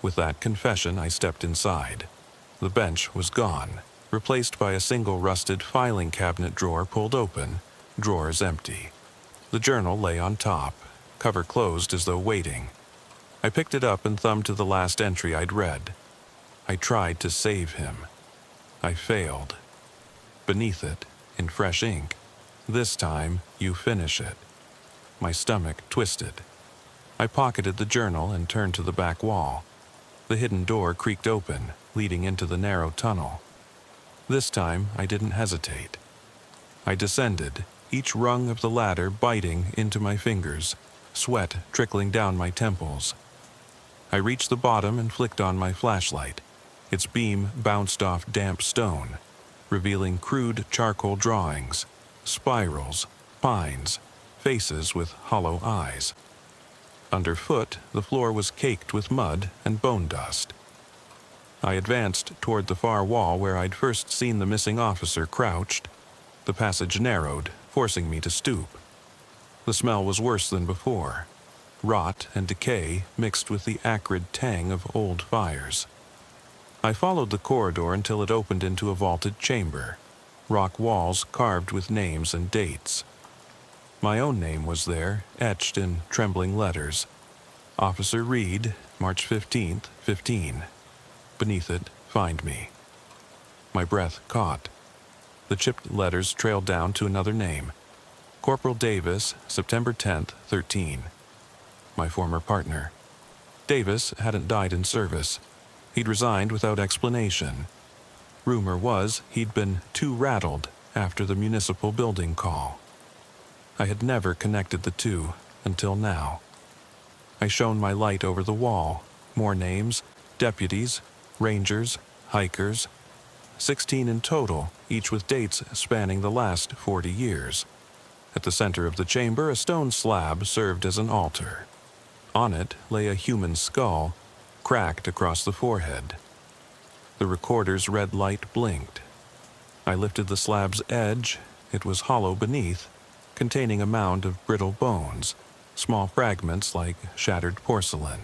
With that confession, I stepped inside. The bench was gone, replaced by a single rusted filing cabinet drawer pulled open, drawers empty. The journal lay on top, cover closed as though waiting. I picked it up and thumbed to the last entry I'd read. I tried to save him. I failed. Beneath it, in fresh ink, "This time, you finish it." My stomach twisted. I pocketed the journal and turned to the back wall. The hidden door creaked open, leading into the narrow tunnel. This time, I didn't hesitate. I descended, each rung of the ladder biting into my fingers, sweat trickling down my temples. I reached the bottom and flicked on my flashlight. Its beam bounced off damp stone, revealing crude charcoal drawings, spirals, pines, faces with hollow eyes. Underfoot, the floor was caked with mud and bone dust. I advanced toward the far wall where I'd first seen the missing officer crouched. The passage narrowed, forcing me to stoop. The smell was worse than before. Rot and decay mixed with the acrid tang of old fires. I followed the corridor until it opened into a vaulted chamber, rock walls carved with names and dates. My own name was there, etched in trembling letters. Officer Reed, March 15th, 15. Beneath it, find me. My breath caught. The chipped letters trailed down to another name. Corporal Davis, September 10th, 13. My former partner. Davis hadn't died in service. He'd resigned without explanation. Rumor was he'd been too rattled after the municipal building call. I had never connected the two until now. I shone my light over the wall. More names, deputies, rangers, hikers. 16 in total, each with dates spanning the last 40 years. At the center of the chamber, a stone slab served as an altar. On it lay a human skull, cracked across the forehead. The recorder's red light blinked. I lifted the slab's edge it was hollow beneath, containing a mound of brittle bones, small fragments like shattered porcelain.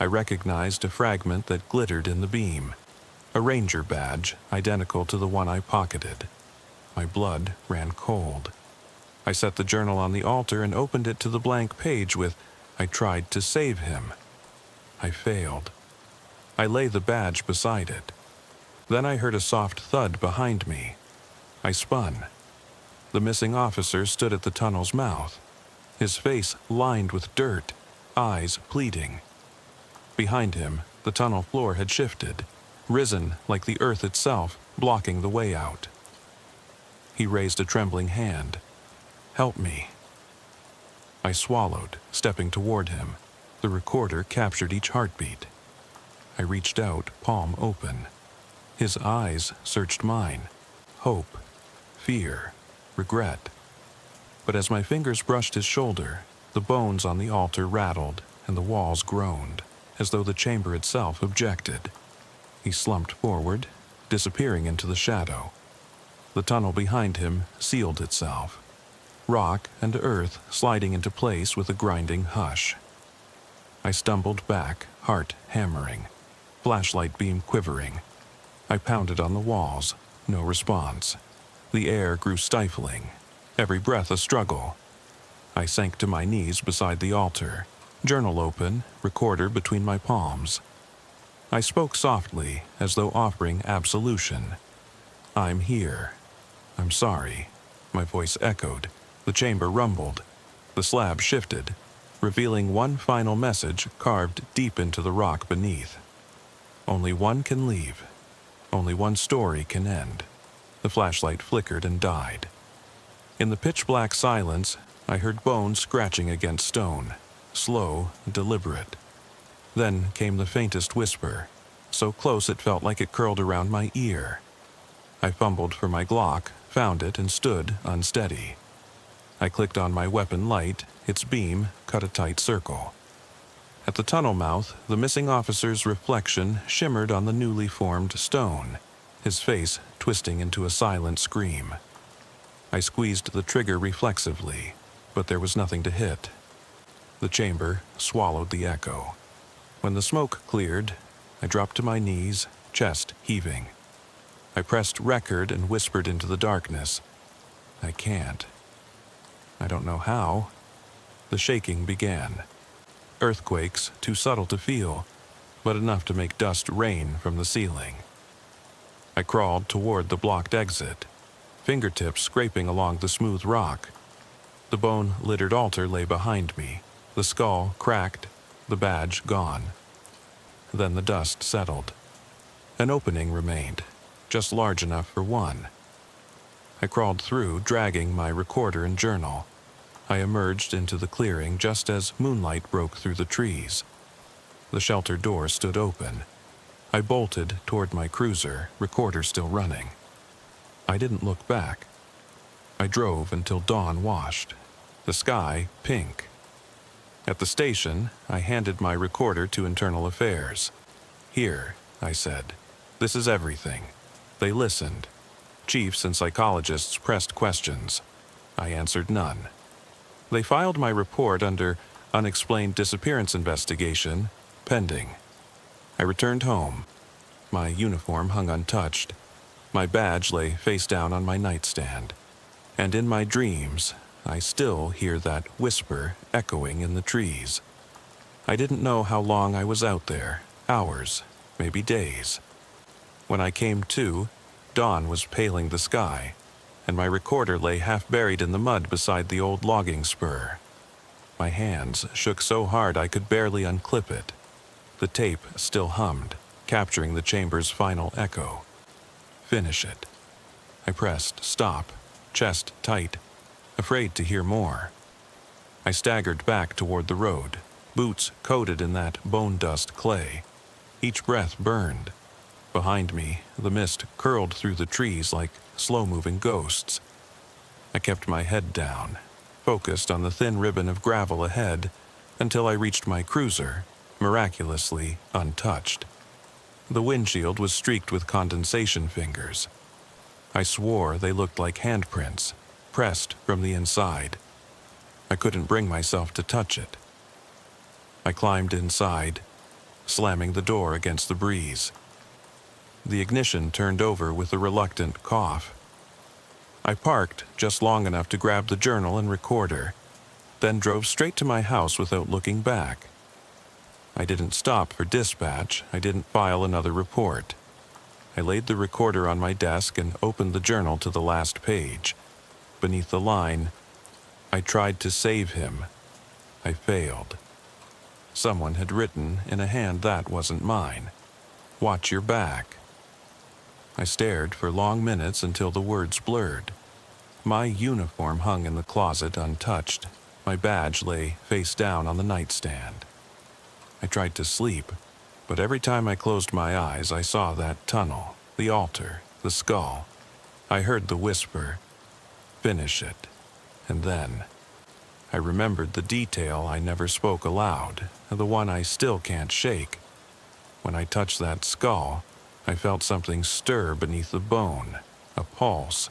I recognized a fragment that glittered in the beam, a ranger badge identical to the one I pocketed. My blood ran cold. I set the journal on the altar and opened it to the blank page with, "I tried to save him." I failed. I lay the badge beside it. Then I heard a soft thud behind me. I spun. The missing officer stood at the tunnel's mouth, his face lined with dirt, eyes pleading. Behind him, the tunnel floor had shifted, risen like the earth itself, blocking the way out. He raised a trembling hand. "Help me." I swallowed, stepping toward him. The recorder captured each heartbeat. I reached out, palm open. His eyes searched mine. Hope, fear, regret. But as my fingers brushed his shoulder, the bones on the altar rattled and the walls groaned, as though the chamber itself objected. He slumped forward, disappearing into the shadow. The tunnel behind him sealed itself, rock and earth sliding into place with a grinding hush. I stumbled back, heart hammering, flashlight beam quivering. I pounded on the walls, no response. The air grew stifling, every breath a struggle. I sank to my knees beside the altar, journal open, recorder between my palms. I spoke softly, as though offering absolution. "I'm here. I'm sorry." My voice echoed. The chamber rumbled. The slab shifted, revealing one final message carved deep into the rock beneath. Only one can leave. Only one story can end. The flashlight flickered and died. In the pitch-black silence, I heard bones scratching against stone, slow, deliberate. Then came the faintest whisper, so close it felt like it curled around my ear. I fumbled for my Glock, found it, and stood unsteady. I clicked on my weapon light, its beam cut a tight circle. At the tunnel mouth, the missing officer's reflection shimmered on the newly formed stone, his face twisting into a silent scream. I squeezed the trigger reflexively, but there was nothing to hit. The chamber swallowed the echo. When the smoke cleared, I dropped to my knees, chest heaving. I pressed record and whispered into the darkness. "I can't. I don't know how." The shaking began. Earthquakes, too subtle to feel, but enough to make dust rain from the ceiling. I crawled toward the blocked exit, fingertips scraping along the smooth rock. The bone-littered altar lay behind me, the skull cracked, the badge gone. Then the dust settled. An opening remained, just large enough for one. I crawled through, dragging my recorder and journal. I emerged into the clearing just as moonlight broke through the trees. The shelter door stood open. I bolted toward my cruiser, recorder still running. I didn't look back. I drove until dawn washed, the sky pink. At the station, I handed my recorder to Internal Affairs. "Here," I said. "This is everything." They listened. Chiefs and psychologists pressed questions. I answered none. They filed my report under unexplained disappearance investigation, pending. I returned home. My uniform hung untouched. My badge lay face down on my nightstand. And in my dreams, I still hear that whisper echoing in the trees. I didn't know how long I was out there, hours, maybe days. When I came to, dawn was paling the sky, and my recorder lay half buried in the mud beside the old logging spur. My hands shook so hard I could barely unclip it. The tape still hummed, capturing the chamber's final echo. Finish it. I pressed stop, chest tight, afraid to hear more. I staggered back toward the road, boots coated in that bone dust clay. Each breath burned. Behind me, the mist curled through the trees like slow-moving ghosts. I kept my head down, focused on the thin ribbon of gravel ahead, until I reached my cruiser, miraculously untouched. The windshield was streaked with condensation fingers. I swore they looked like handprints, pressed from the inside. I couldn't bring myself to touch it. I climbed inside, slamming the door against the breeze. The ignition turned over with a reluctant cough. I parked just long enough to grab the journal and recorder, then drove straight to my house without looking back. I didn't stop for dispatch. I didn't file another report. I laid the recorder on my desk and opened the journal to the last page. Beneath the line, "I tried to save him. I failed." Someone had written in a hand that wasn't mine, "Watch your back." I stared for long minutes until the words blurred. My uniform hung in the closet untouched. My badge lay face down on the nightstand. I tried to sleep, but every time I closed my eyes, I saw that tunnel, the altar, the skull. I heard the whisper, "Finish it." And then I remembered the detail I never spoke aloud, the one I still can't shake. When I touched that skull, I felt something stir beneath the bone, a pulse.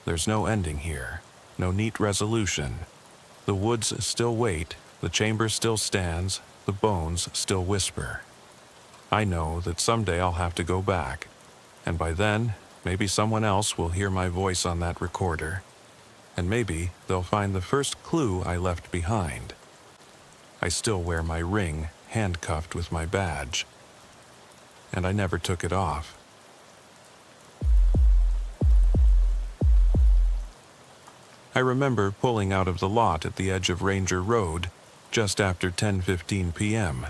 There's no ending here, no neat resolution. The woods still wait, the chamber still stands, the bones still whisper. I know that someday I'll have to go back, and by then, maybe someone else will hear my voice on that recorder, and maybe they'll find the first clue I left behind. I still wear my ring, handcuffed with my badge, and I never took it off. I remember pulling out of the lot at the edge of Ranger Road just after 10:15 p.m.,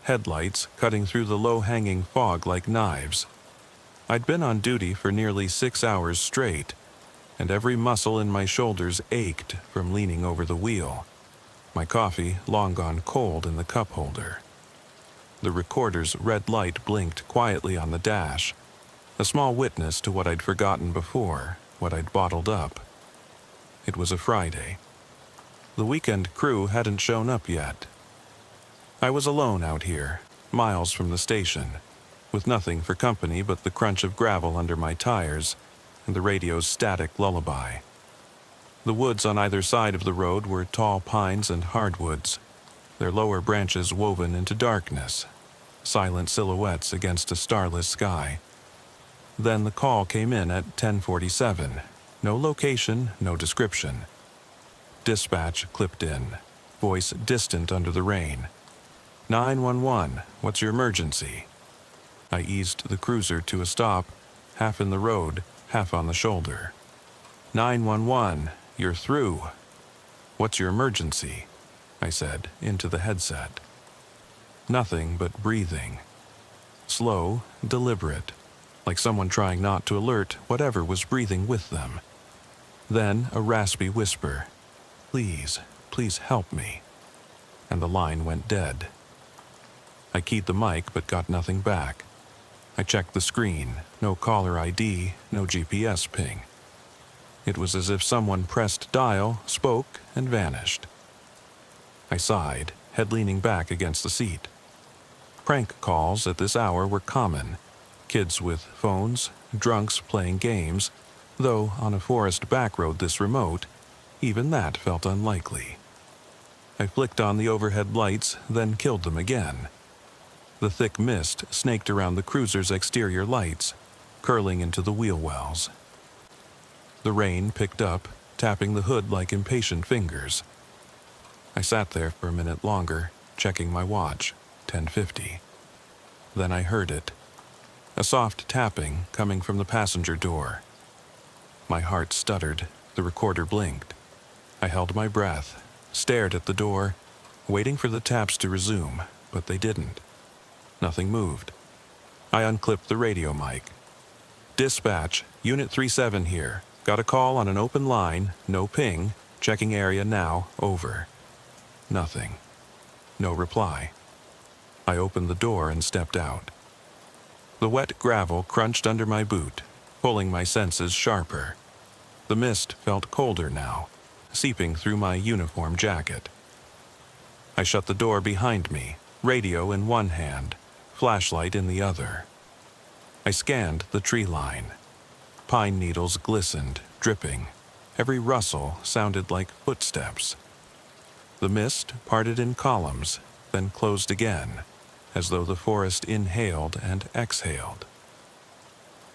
headlights cutting through the low-hanging fog like knives. I'd been on duty for nearly 6 hours straight, and every muscle in my shoulders ached from leaning over the wheel. My coffee long gone cold in the cup holder. The recorder's red light blinked quietly on the dash, a small witness to what I'd forgotten before, what I'd bottled up. It was a Friday. The weekend crew hadn't shown up yet. I was alone out here, miles from the station, with nothing for company but the crunch of gravel under my tires and the radio's static lullaby. The woods on either side of the road were tall pines and hardwoods, their lower branches woven into darkness, silent silhouettes against a starless sky. Then the call came in at 10:47. No location, no description. Dispatch clipped in, voice distant under the rain. 911, what's your emergency? I eased the cruiser to a stop, half in the road, half on the shoulder. 911, you're through. What's your emergency? I said, into the headset. Nothing but breathing. Slow, deliberate, like someone trying not to alert whatever was breathing with them. Then a raspy whisper, "Please, please help me." And the line went dead. I keyed the mic but got nothing back. I checked the screen, no caller ID, no GPS ping. It was as if someone pressed dial, spoke, and vanished. I sighed, head leaning back against the seat. Prank calls at this hour were common. Kids with phones, drunks playing games, though on a forest back road this remote, even that felt unlikely. I flicked on the overhead lights, then killed them again. The thick mist snaked around the cruiser's exterior lights, curling into the wheel wells. The rain picked up, tapping the hood like impatient fingers. I sat there for a minute longer, checking my watch, 10:50. Then I heard it. A soft tapping coming from the passenger door. My heart stuttered, the recorder blinked. I held my breath, stared at the door, waiting for the taps to resume, but they didn't. Nothing moved. I unclipped the radio mic. "Dispatch, Unit 37 here. Got a call on an open line, no ping, checking area now, over." Nothing. No reply. I opened the door and stepped out. The wet gravel crunched under my boot, pulling my senses sharper. The mist felt colder now, seeping through my uniform jacket. I shut the door behind me, radio in one hand, flashlight in the other. I scanned the tree line. Pine needles glistened, dripping. Every rustle sounded like footsteps. The mist parted in columns, then closed again, as though the forest inhaled and exhaled.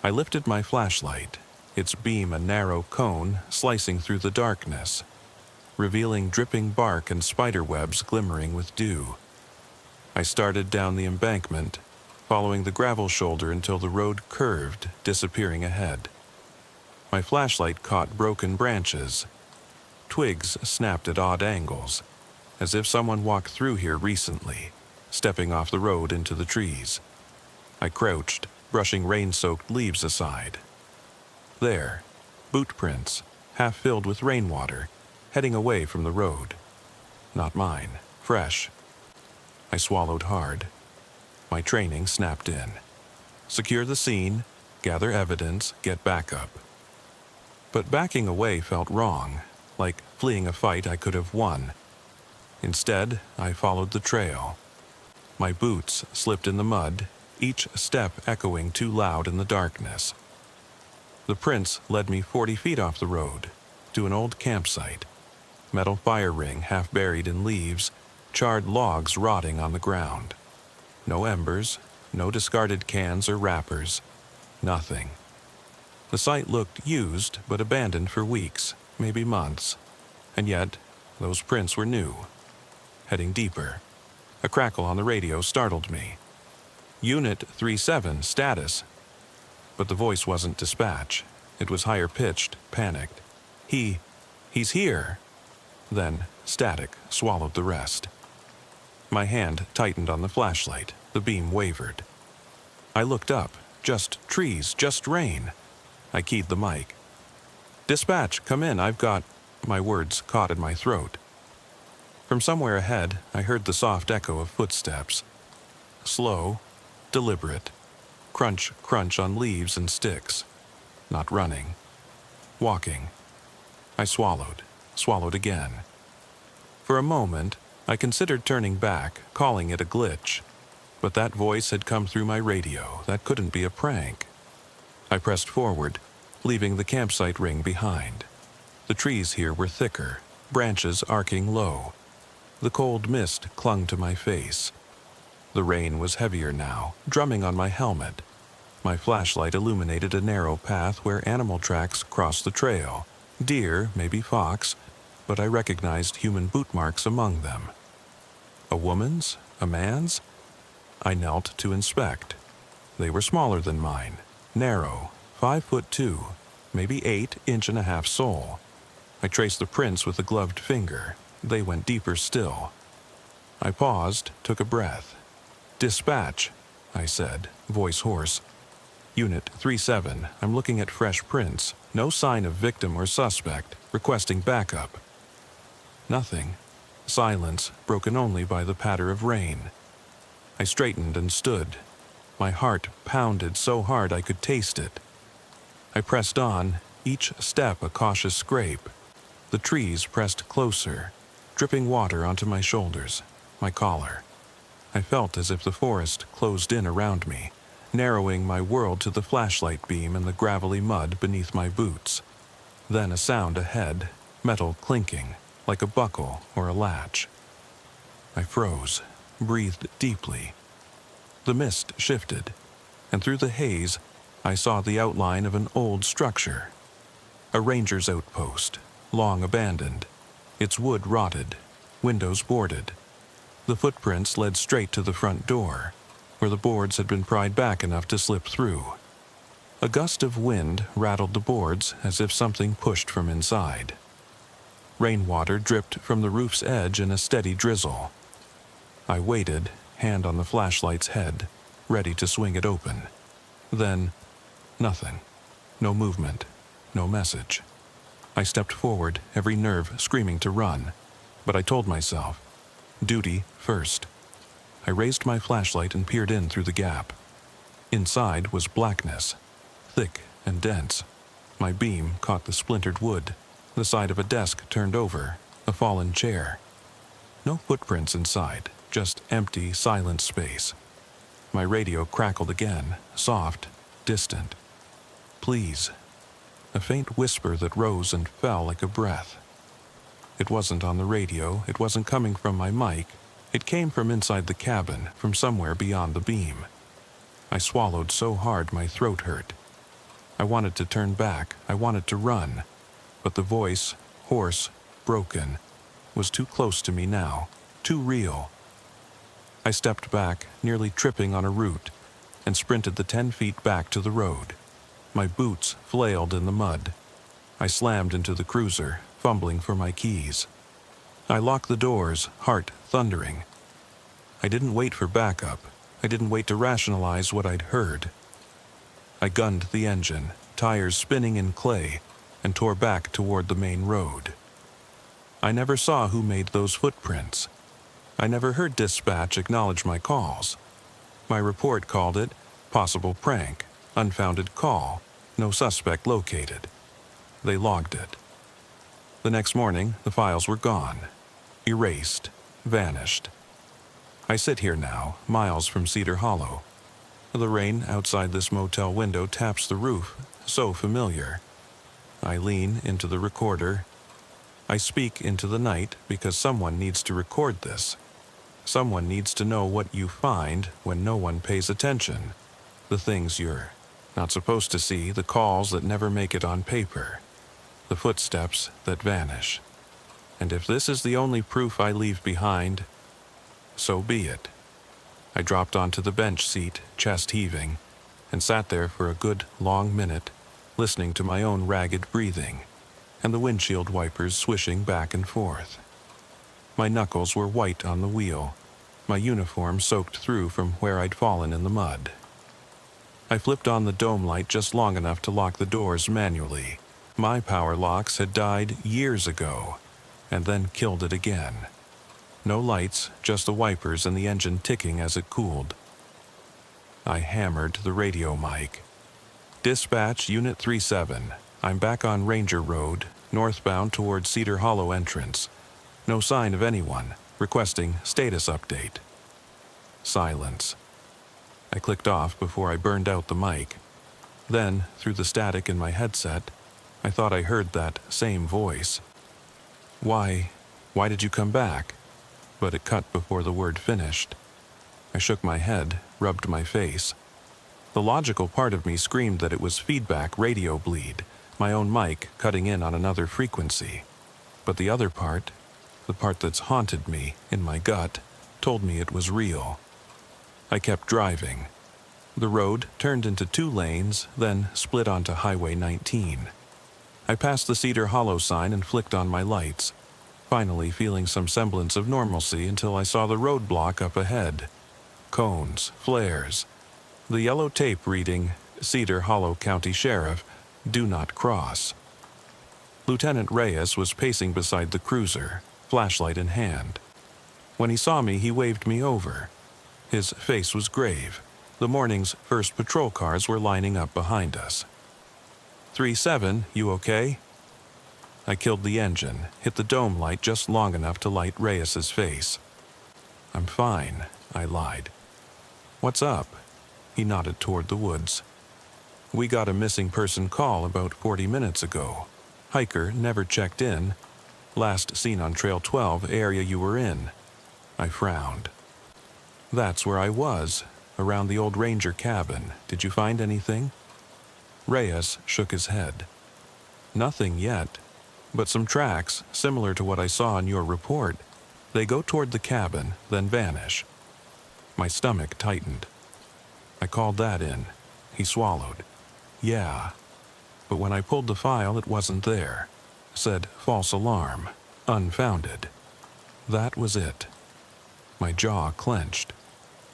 I lifted my flashlight, its beam a narrow cone slicing through the darkness, revealing dripping bark and spider webs glimmering with dew. I started down the embankment, following the gravel shoulder until the road curved, disappearing ahead. My flashlight caught broken branches. Twigs snapped at odd angles, as if someone walked through here recently, stepping off the road into the trees. I crouched, brushing rain-soaked leaves aside. There, boot prints, half filled with rainwater, heading away from the road. Not mine, fresh. I swallowed hard. My training snapped in. Secure the scene, gather evidence, get backup. But backing away felt wrong, like fleeing a fight I could have won. Instead, I followed the trail. My boots slipped in the mud, each step echoing too loud in the darkness. The prints led me 40 feet off the road, to an old campsite. Metal fire ring half buried in leaves, charred logs rotting on the ground. No embers, no discarded cans or wrappers, nothing. The site looked used but abandoned for weeks, maybe months. And yet, those prints were new. Heading deeper. A crackle on the radio startled me. Unit 37, status. But the voice wasn't dispatch. It was higher-pitched, panicked. He's here. Then, static swallowed the rest. My hand tightened on the flashlight. The beam wavered. I looked up. Just trees, just rain. I keyed the mic. Dispatch, come in, I've got... My words caught in my throat. From somewhere ahead, I heard the soft echo of footsteps. Slow, deliberate. Crunch, crunch on leaves and sticks. Not running. Walking. I swallowed again. For a moment, I considered turning back, calling it a glitch. But that voice had come through my radio. That couldn't be a prank. I pressed forward, leaving the campsite ring behind. The trees here were thicker, branches arcing low. The cold mist clung to my face. The rain was heavier now, drumming on my helmet. My flashlight illuminated a narrow path where animal tracks crossed the trail. Deer, maybe fox, but I recognized human boot marks among them. A woman's? A man's? I knelt to inspect. They were smaller than mine, narrow, 5'2", maybe 8.5-inch sole. I traced the prints with a gloved finger. They went deeper still. I paused, took a breath. Dispatch, I said, voice hoarse. Unit 37, I'm looking at fresh prints. No sign of victim or suspect. Requesting backup. Nothing. Silence, broken only by the patter of rain. I straightened and stood. My heart pounded so hard I could taste it. I pressed on, each step a cautious scrape. The trees pressed closer, dripping water onto my shoulders, my collar. I felt as if the forest closed in around me, narrowing my world to the flashlight beam and the gravelly mud beneath my boots. Then a sound ahead, metal clinking, like a buckle or a latch. I froze, breathed deeply. The mist shifted, and through the haze, I saw the outline of an old structure. A ranger's outpost, long abandoned, its wood rotted, windows boarded. The footprints led straight to the front door, where the boards had been pried back enough to slip through. A gust of wind rattled the boards as if something pushed from inside. Rainwater dripped from the roof's edge in a steady drizzle. I waited, hand on the flashlight's head, ready to swing it open. Then, nothing. No movement, no message. I stepped forward, every nerve screaming to run, but I told myself, duty first. I raised my flashlight and peered in through the gap. Inside was blackness, thick and dense. My beam caught the splintered wood, the side of a desk turned over, a fallen chair. No footprints inside, just empty, silent space. My radio crackled again, soft, distant. Please, a faint whisper that rose and fell like a breath. It wasn't on the radio, it wasn't coming from my mic. It came from inside the cabin, from somewhere beyond the beam. I swallowed so hard my throat hurt. I wanted to turn back, I wanted to run, but the voice, hoarse, broken, was too close to me now, too real. I stepped back, nearly tripping on a root, and sprinted the 10 feet back to the road. My boots flailed in the mud. I slammed into the cruiser, fumbling for my keys. I locked the doors, heart thundering. I didn't wait for backup. I didn't wait to rationalize what I'd heard. I gunned the engine, tires spinning in clay, and tore back toward the main road. I never saw who made those footprints. I never heard dispatch acknowledge my calls. My report called it possible prank, unfounded call, no suspect located. They logged it. The next morning, the files were gone, erased, vanished. I sit here now, miles from Cedar Hollow. The rain outside this motel window taps the roof, so familiar. I lean into the recorder. I speak into the night because someone needs to record this. Someone needs to know what you find when no one pays attention. The things you're not supposed to see, the calls that never make it on paper, the footsteps that vanish. And if this is the only proof I leave behind, so be it. I dropped onto the bench seat, chest heaving, and sat there for a good long minute, listening to my own ragged breathing, and the windshield wipers swishing back and forth. My knuckles were white on the wheel, my uniform soaked through from where I'd fallen in the mud. I flipped on the dome light just long enough to lock the doors manually. My power locks had died years ago, and then killed it again. No lights, just the wipers and the engine ticking as it cooled. I hammered the radio mic. Dispatch Unit 37. I'm back on Ranger Road, northbound toward Cedar Hollow entrance. No sign of anyone. Requesting status update. Silence. I clicked off before I burned out the mic. Then, through the static in my headset, I thought I heard that same voice. Why did you come back? But it cut before the word finished. I shook my head, rubbed my face. The logical part of me screamed that it was feedback radio bleed, my own mic cutting in on another frequency. But the other part, the part that's haunted me in my gut, told me it was real. I kept driving. The road turned into 2 lanes, then split onto Highway 19. I passed the Cedar Hollow sign and flicked on my lights, finally feeling some semblance of normalcy until I saw the roadblock up ahead. Cones, flares. The yellow tape reading, Cedar Hollow County Sheriff, do not cross. Lieutenant Reyes was pacing beside the cruiser, flashlight in hand. When he saw me, he waved me over. His face was grave. The morning's first patrol cars were lining up behind us. 3-7, you okay? I killed the engine, hit the dome light just long enough to light Reyes's face. I'm fine, I lied. What's up? He nodded toward the woods. We got a missing person call about 40 minutes ago. Hiker never checked in. Last seen on Trail 12, area you were in. I frowned. That's where I was, around the old ranger cabin. Did you find anything? Reyes shook his head. Nothing yet, but some tracks, similar to what I saw in your report. They go toward the cabin, then vanish. My stomach tightened. I called that in. He swallowed. Yeah, but when I pulled the file, it wasn't there. Said false alarm, unfounded. That was it. My jaw clenched.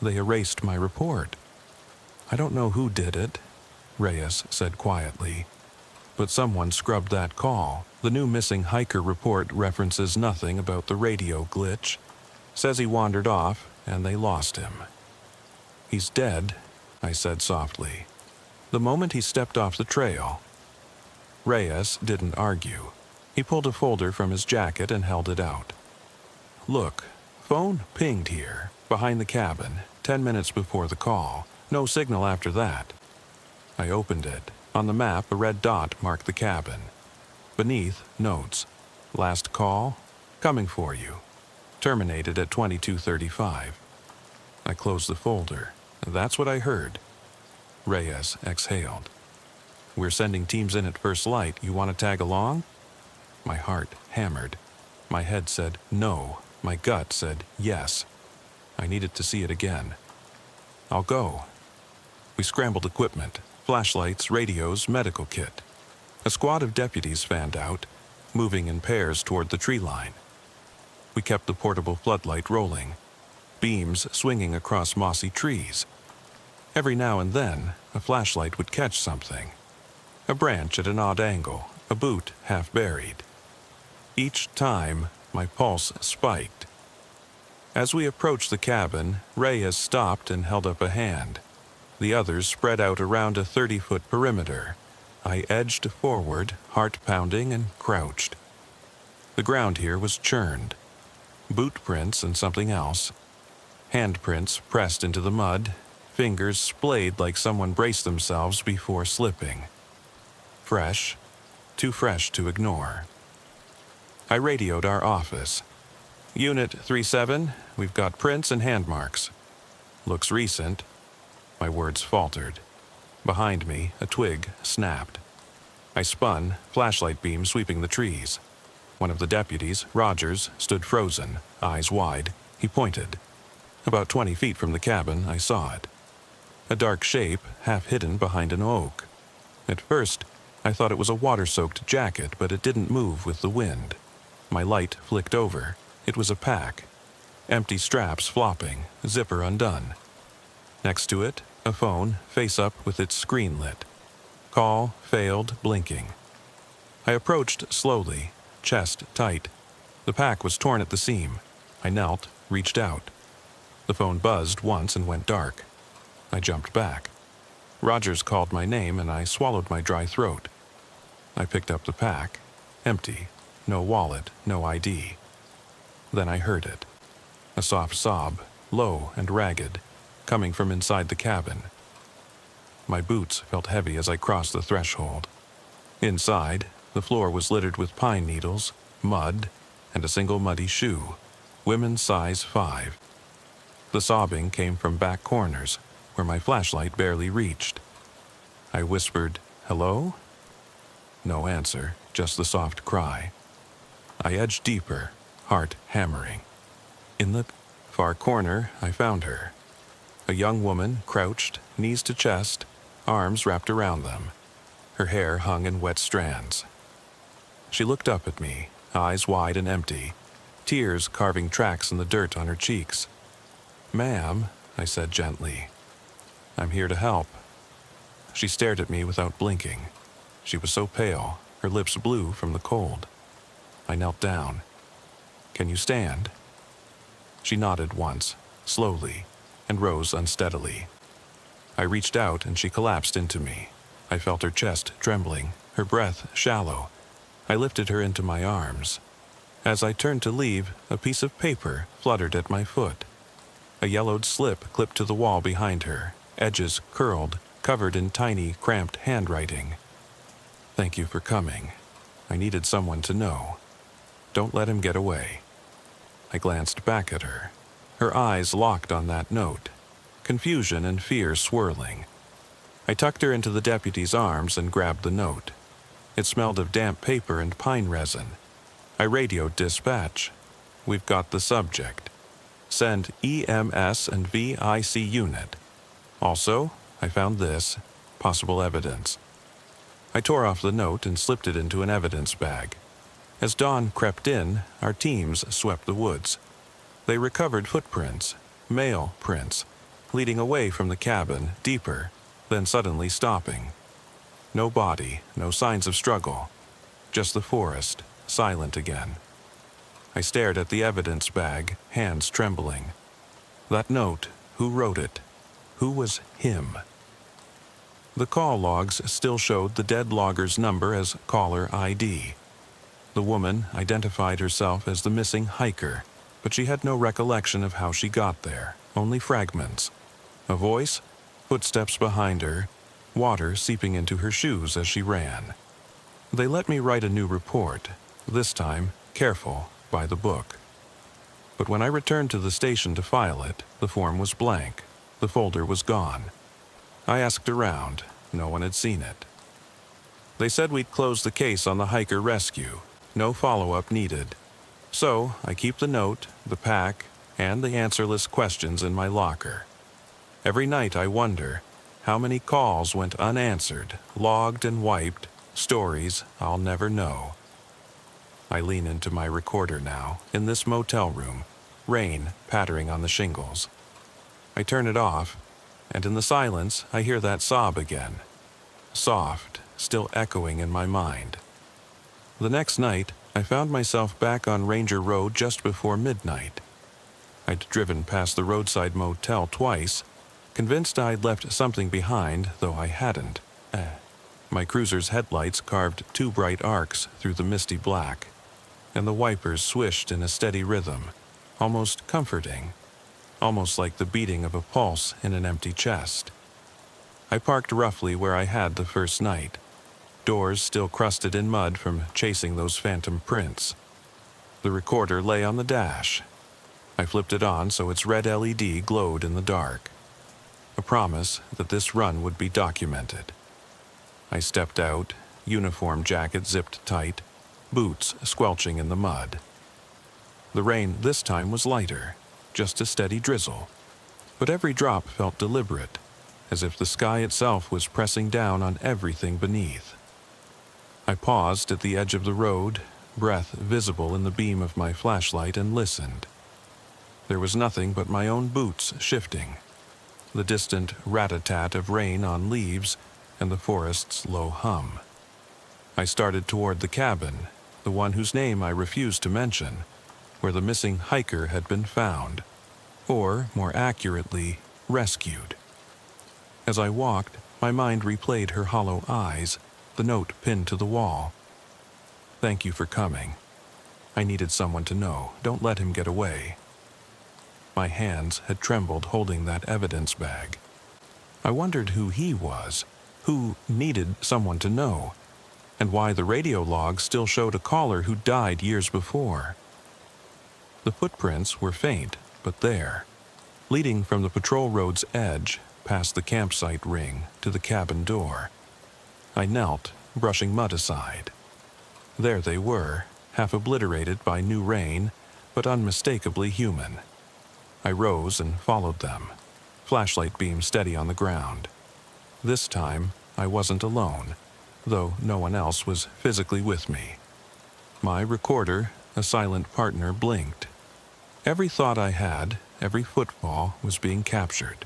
They erased my report. I don't know who did it, Reyes said quietly, but someone scrubbed that call. The new missing hiker report references nothing about the radio glitch. Says he wandered off and they lost him. He's dead, I said softly. The moment he stepped off the trail. Reyes didn't argue. He pulled a folder from his jacket and held it out. Look, phone pinged here, behind the cabin, 10 minutes before the call. No signal after that. I opened it. On the map, a red dot marked the cabin. Beneath, notes. Last call, coming for you. Terminated at 22:35. I closed the folder. That's what I heard. Reyes exhaled. We're sending teams in at first light. You want to tag along? My heart hammered. My head said no. My gut said yes. I needed to see it again. I'll go. We scrambled equipment, flashlights, radios, medical kit. A squad of deputies fanned out, moving in pairs toward the tree line. We kept the portable floodlight rolling, beams swinging across mossy trees. Every now and then, a flashlight would catch something. A branch at an odd angle, a boot half buried. Each time, my pulse spiked. As we approached the cabin, Reyes stopped and held up a hand. The others spread out around a 30-foot perimeter. I edged forward, heart pounding, and crouched. The ground here was churned. Boot prints and something else. Handprints pressed into the mud, fingers splayed like someone braced themselves before slipping. Fresh, too fresh to ignore. I radioed our office. Unit 37, we've got prints and hand marks. Looks recent. My words faltered. Behind me, a twig snapped. I spun, flashlight beam sweeping the trees. One of the deputies, Rogers, stood frozen, eyes wide. He pointed. About 20 feet from the cabin, I saw it. A dark shape, half hidden behind an oak. At first, I thought it was a water-soaked jacket, but it didn't move with the wind. My light flicked over. It was a pack. Empty straps flopping, zipper undone. Next to it, a phone, face up with its screen lit. Call failed, blinking. I approached slowly, chest tight. The pack was torn at the seam. I knelt, reached out. The phone buzzed once and went dark. I jumped back. Rogers called my name and I swallowed my dry throat. I picked up the pack. Empty. No wallet, no ID. Then I heard it. A soft sob, low and ragged, coming from inside the cabin. My boots felt heavy as I crossed the threshold. Inside, the floor was littered with pine needles, mud, and a single muddy shoe, women's size 5. The sobbing came from back corners, where my flashlight barely reached. I whispered, "Hello?" No answer, just the soft cry. I edged deeper, heart hammering. In the far corner, I found her. A young woman, crouched, knees to chest, arms wrapped around them. Her hair hung in wet strands. She looked up at me, eyes wide and empty, tears carving tracks in the dirt on her cheeks. "Ma'am," I said gently, "I'm here to help." She stared at me without blinking. She was so pale, her lips blue from the cold. I knelt down. "Can you stand?" She nodded once, slowly, and rose unsteadily. I reached out and she collapsed into me. I felt her chest trembling, her breath shallow. I lifted her into my arms. As I turned to leave, a piece of paper fluttered at my foot. A yellowed slip clipped to the wall behind her, edges curled, covered in tiny, cramped handwriting. "Thank you for coming. I needed someone to know. Don't let him get away." I glanced back at her. Her eyes locked on that note, confusion and fear swirling. I tucked her into the deputy's arms and grabbed the note. It smelled of damp paper and pine resin. I radioed dispatch. "We've got the subject. Send EMS and VIC unit. Also, I found this, possible evidence." I tore off the note and slipped it into an evidence bag. As dawn crept in, our teams swept the woods. They recovered footprints, male prints, leading away from the cabin, deeper, then suddenly stopping. No body, no signs of struggle. Just the forest, silent again. I stared at the evidence bag, hands trembling. That note, who wrote it? Who was him? The call logs still showed the dead logger's number as caller ID. The woman identified herself as the missing hiker, but she had no recollection of how she got there, only fragments. A voice, footsteps behind her, water seeping into her shoes as she ran. They let me write a new report, this time careful, by the book. But when I returned to the station to file it, the form was blank. The folder was gone. I asked around. No one had seen it. They said we'd close the case on the hiker rescue. No follow-up needed. So I keep the note, the pack, and the answerless questions in my locker. Every night I wonder how many calls went unanswered, logged and wiped, stories I'll never know. I lean into my recorder now, in this motel room, rain pattering on the shingles. I turn it off, and in the silence I hear that sob again. Soft, still echoing in my mind. The next night, I found myself back on Ranger Road just before midnight. I'd driven past the roadside motel twice, convinced I'd left something behind, though I hadn't. My cruiser's headlights carved two bright arcs through the misty black, and the wipers swished in a steady rhythm, almost comforting, almost like the beating of a pulse in an empty chest. I parked roughly where I had the first night, doors still crusted in mud from chasing those phantom prints. The recorder lay on the dash. I flipped it on so its red LED glowed in the dark, a promise that this run would be documented. I stepped out, uniform jacket zipped tight, boots squelching in the mud. The rain this time was lighter, just a steady drizzle, but every drop felt deliberate, as if the sky itself was pressing down on everything beneath. I paused at the edge of the road, breath visible in the beam of my flashlight, and listened. There was nothing but my own boots shifting, the distant rat-a-tat of rain on leaves, and the forest's low hum. I started toward the cabin, the one whose name I refused to mention, where the missing hiker had been found, or, more accurately, rescued. As I walked, my mind replayed her hollow eyes, the note pinned to the wall. "Thank you for coming. I needed someone to know. Don't let him get away." My hands had trembled holding that evidence bag. I wondered who he was, who needed someone to know, and why the radio log still showed a caller who died years before. The footprints were faint, but there, leading from the patrol road's edge, past the campsite ring, to the cabin door. I knelt, brushing mud aside. There they were, half obliterated by new rain, but unmistakably human. I rose and followed them, flashlight beam steady on the ground. This time, I wasn't alone, though no one else was physically with me. My recorder, a silent partner, blinked. Every thought I had, every footfall, was being captured.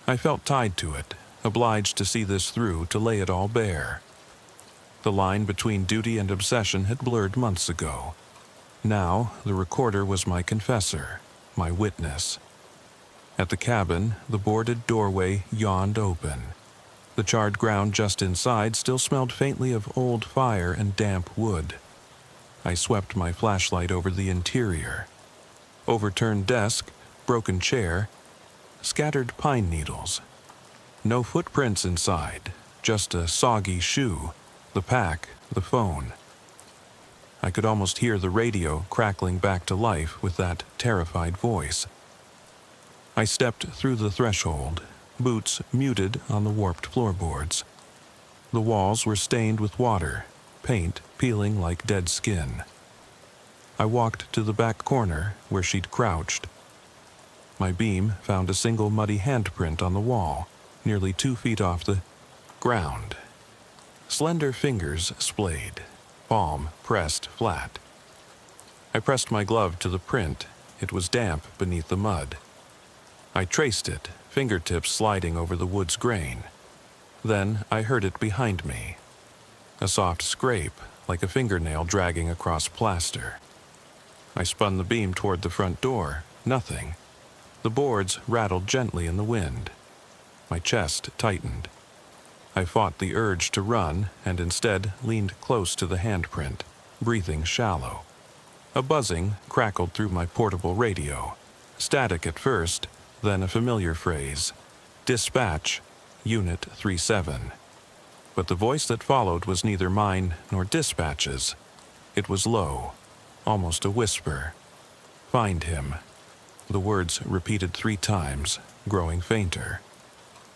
I felt tied to it, obliged to see this through, to lay it all bare. The line between duty and obsession had blurred months ago. Now, the recorder was my confessor, my witness. At the cabin, the boarded doorway yawned open. The charred ground just inside still smelled faintly of old fire and damp wood. I swept my flashlight over the interior. Overturned desk, broken chair, scattered pine needles. No footprints inside, just a soggy shoe, the pack, the phone. I could almost hear the radio crackling back to life with that terrified voice. I stepped through the threshold, boots muted on the warped floorboards. The walls were stained with water, paint peeling like dead skin. I walked to the back corner where she'd crouched. My beam found a single muddy handprint on the wall, nearly 2 feet off the ground. Slender fingers splayed, palm pressed flat. I pressed my glove to the print. It was damp beneath the mud. I traced it, fingertips sliding over the wood's grain. Then I heard it behind me. A soft scrape, like a fingernail dragging across plaster. I spun the beam toward the front door. Nothing. The boards rattled gently in the wind. My chest tightened. I fought the urge to run and instead leaned close to the handprint, breathing shallow. A buzzing crackled through my portable radio. Static at first, then a familiar phrase. "Dispatch, Unit 37. But the voice that followed was neither mine nor dispatch's. It was low, almost a whisper. Find him. The words repeated 3 times, growing fainter.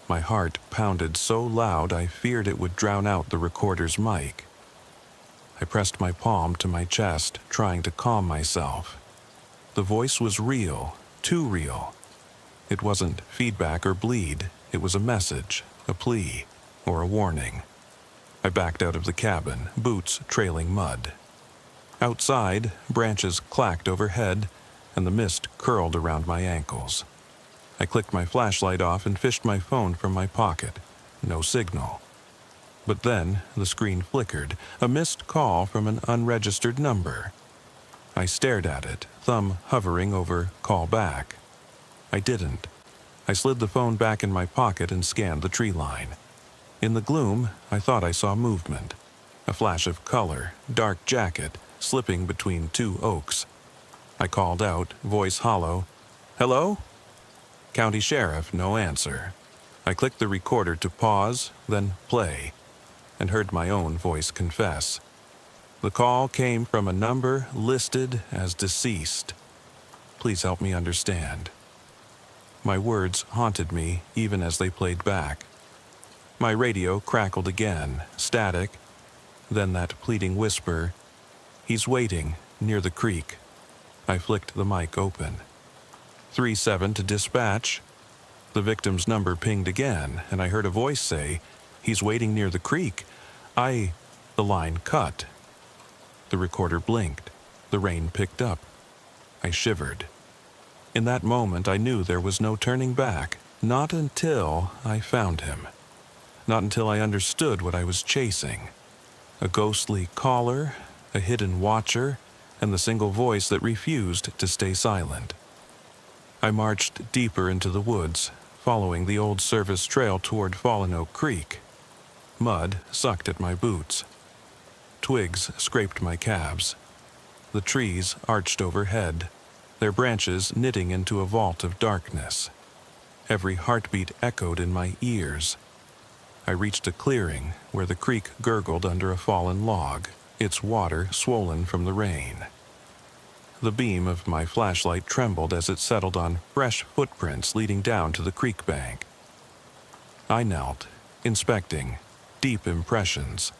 My heart pounded so loud I feared it would drown out the recorder's mic. I pressed my palm to my chest, trying to calm myself. The voice was real, too real. It wasn't feedback or bleed. It was a message, a plea, or a warning. I backed out of the cabin, boots trailing mud. Outside, branches clacked overhead, and the mist curled around my ankles. I clicked my flashlight off and fished my phone from my pocket. No signal. But then the screen flickered, a missed call from an unregistered number. I stared at it, thumb hovering over call back. I didn't. I slid the phone back in my pocket and scanned the tree line. In the gloom, I thought I saw movement. A flash of color, dark jacket, slipping between 2 oaks. I called out, voice hollow, "Hello?" County Sheriff, no answer. I clicked the recorder to pause, then play, and heard my own voice confess. The call came from a number listed as deceased. Please help me understand. My words haunted me even as they played back. My radio crackled again, static, then that pleading whisper, "He's waiting, near the creek." I flicked the mic open. 37 to dispatch. The victim's number pinged again, and I heard a voice say, "He's waiting near the creek." The line cut. The recorder blinked. The rain picked up. I shivered. In that moment, I knew there was no turning back. Not until I found him. Not until I understood what I was chasing. A ghostly caller, a hidden watcher, and the single voice that refused to stay silent. I marched deeper into the woods, following the old service trail toward Fallen Oak Creek. Mud sucked at my boots. Twigs scraped my calves. The trees arched overhead, their branches knitting into a vault of darkness. Every heartbeat echoed in my ears. I reached a clearing where the creek gurgled under a fallen log, its water swollen from the rain. The beam of my flashlight trembled as it settled on fresh footprints leading down to the creek bank. I knelt, inspecting, deep impressions,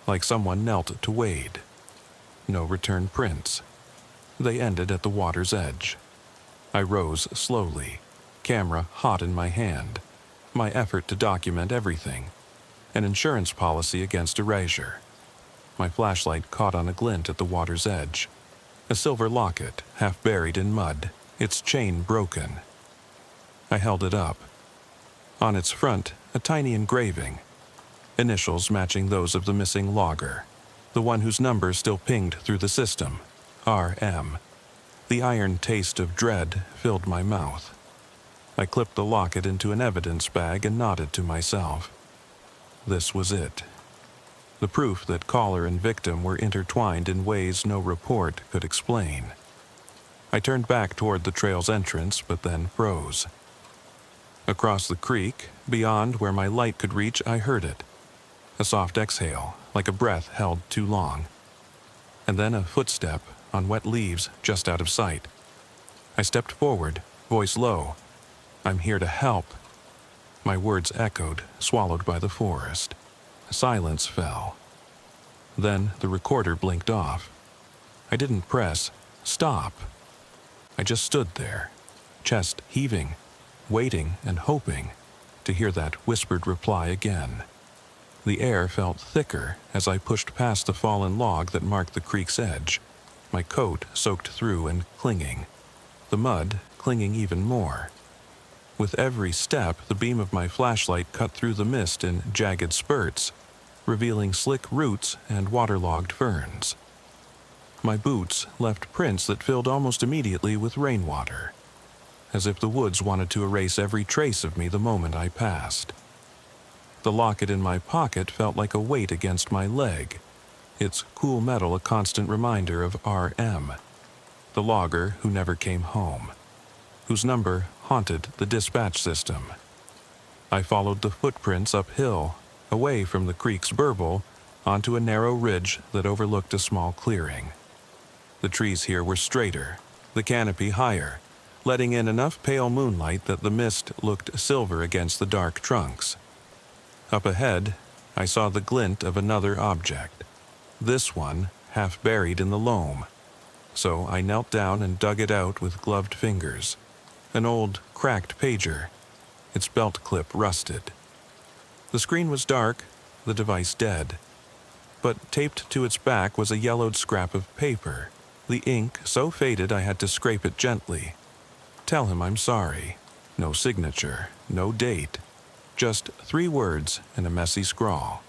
like someone knelt to wade. No return prints. They ended at the water's edge. I rose slowly, camera hot in my hand, my effort to document everything, an insurance policy against erasure. My flashlight caught on a glint at the water's edge. A silver locket, half buried in mud, its chain broken. I held it up. On its front, a tiny engraving. Initials matching those of the missing logger, the one whose number still pinged through the system, RM. The iron taste of dread filled my mouth. I clipped the locket into an evidence bag and nodded to myself. This was it. The proof that caller and victim were intertwined in ways no report could explain. I turned back toward the trail's entrance, but then froze. Across the creek, beyond where my light could reach, I heard it. A soft exhale, like a breath held too long. And then a footstep on wet leaves just out of sight. I stepped forward, voice low. "I'm here to help." My words echoed, swallowed by the forest. Silence fell. Then the recorder blinked off. I didn't press stop. I just stood there, chest heaving, waiting and hoping to hear that whispered reply again. The air felt thicker as I pushed past the fallen log that marked the creek's edge, my coat soaked through and clinging, the mud clinging even more. With every step, the beam of my flashlight cut through the mist in jagged spurts, revealing slick roots and waterlogged ferns. My boots left prints that filled almost immediately with rainwater, as if the woods wanted to erase every trace of me the moment I passed. The locket in my pocket felt like a weight against my leg, its cool metal a constant reminder of RM, the logger who never came home, whose number haunted the dispatch system. I followed the footprints uphill, away from the creek's burble, onto a narrow ridge that overlooked a small clearing. The trees here were straighter, the canopy higher, letting in enough pale moonlight that the mist looked silver against the dark trunks. Up ahead, I saw the glint of another object, this one half buried in the loam. So I knelt down and dug it out with gloved fingers. An old, cracked pager, its belt clip rusted. The screen was dark, the device dead. But taped to its back was a yellowed scrap of paper, the ink so faded I had to scrape it gently. Tell him I'm sorry. No signature, no date. Just 3 words in a messy scrawl.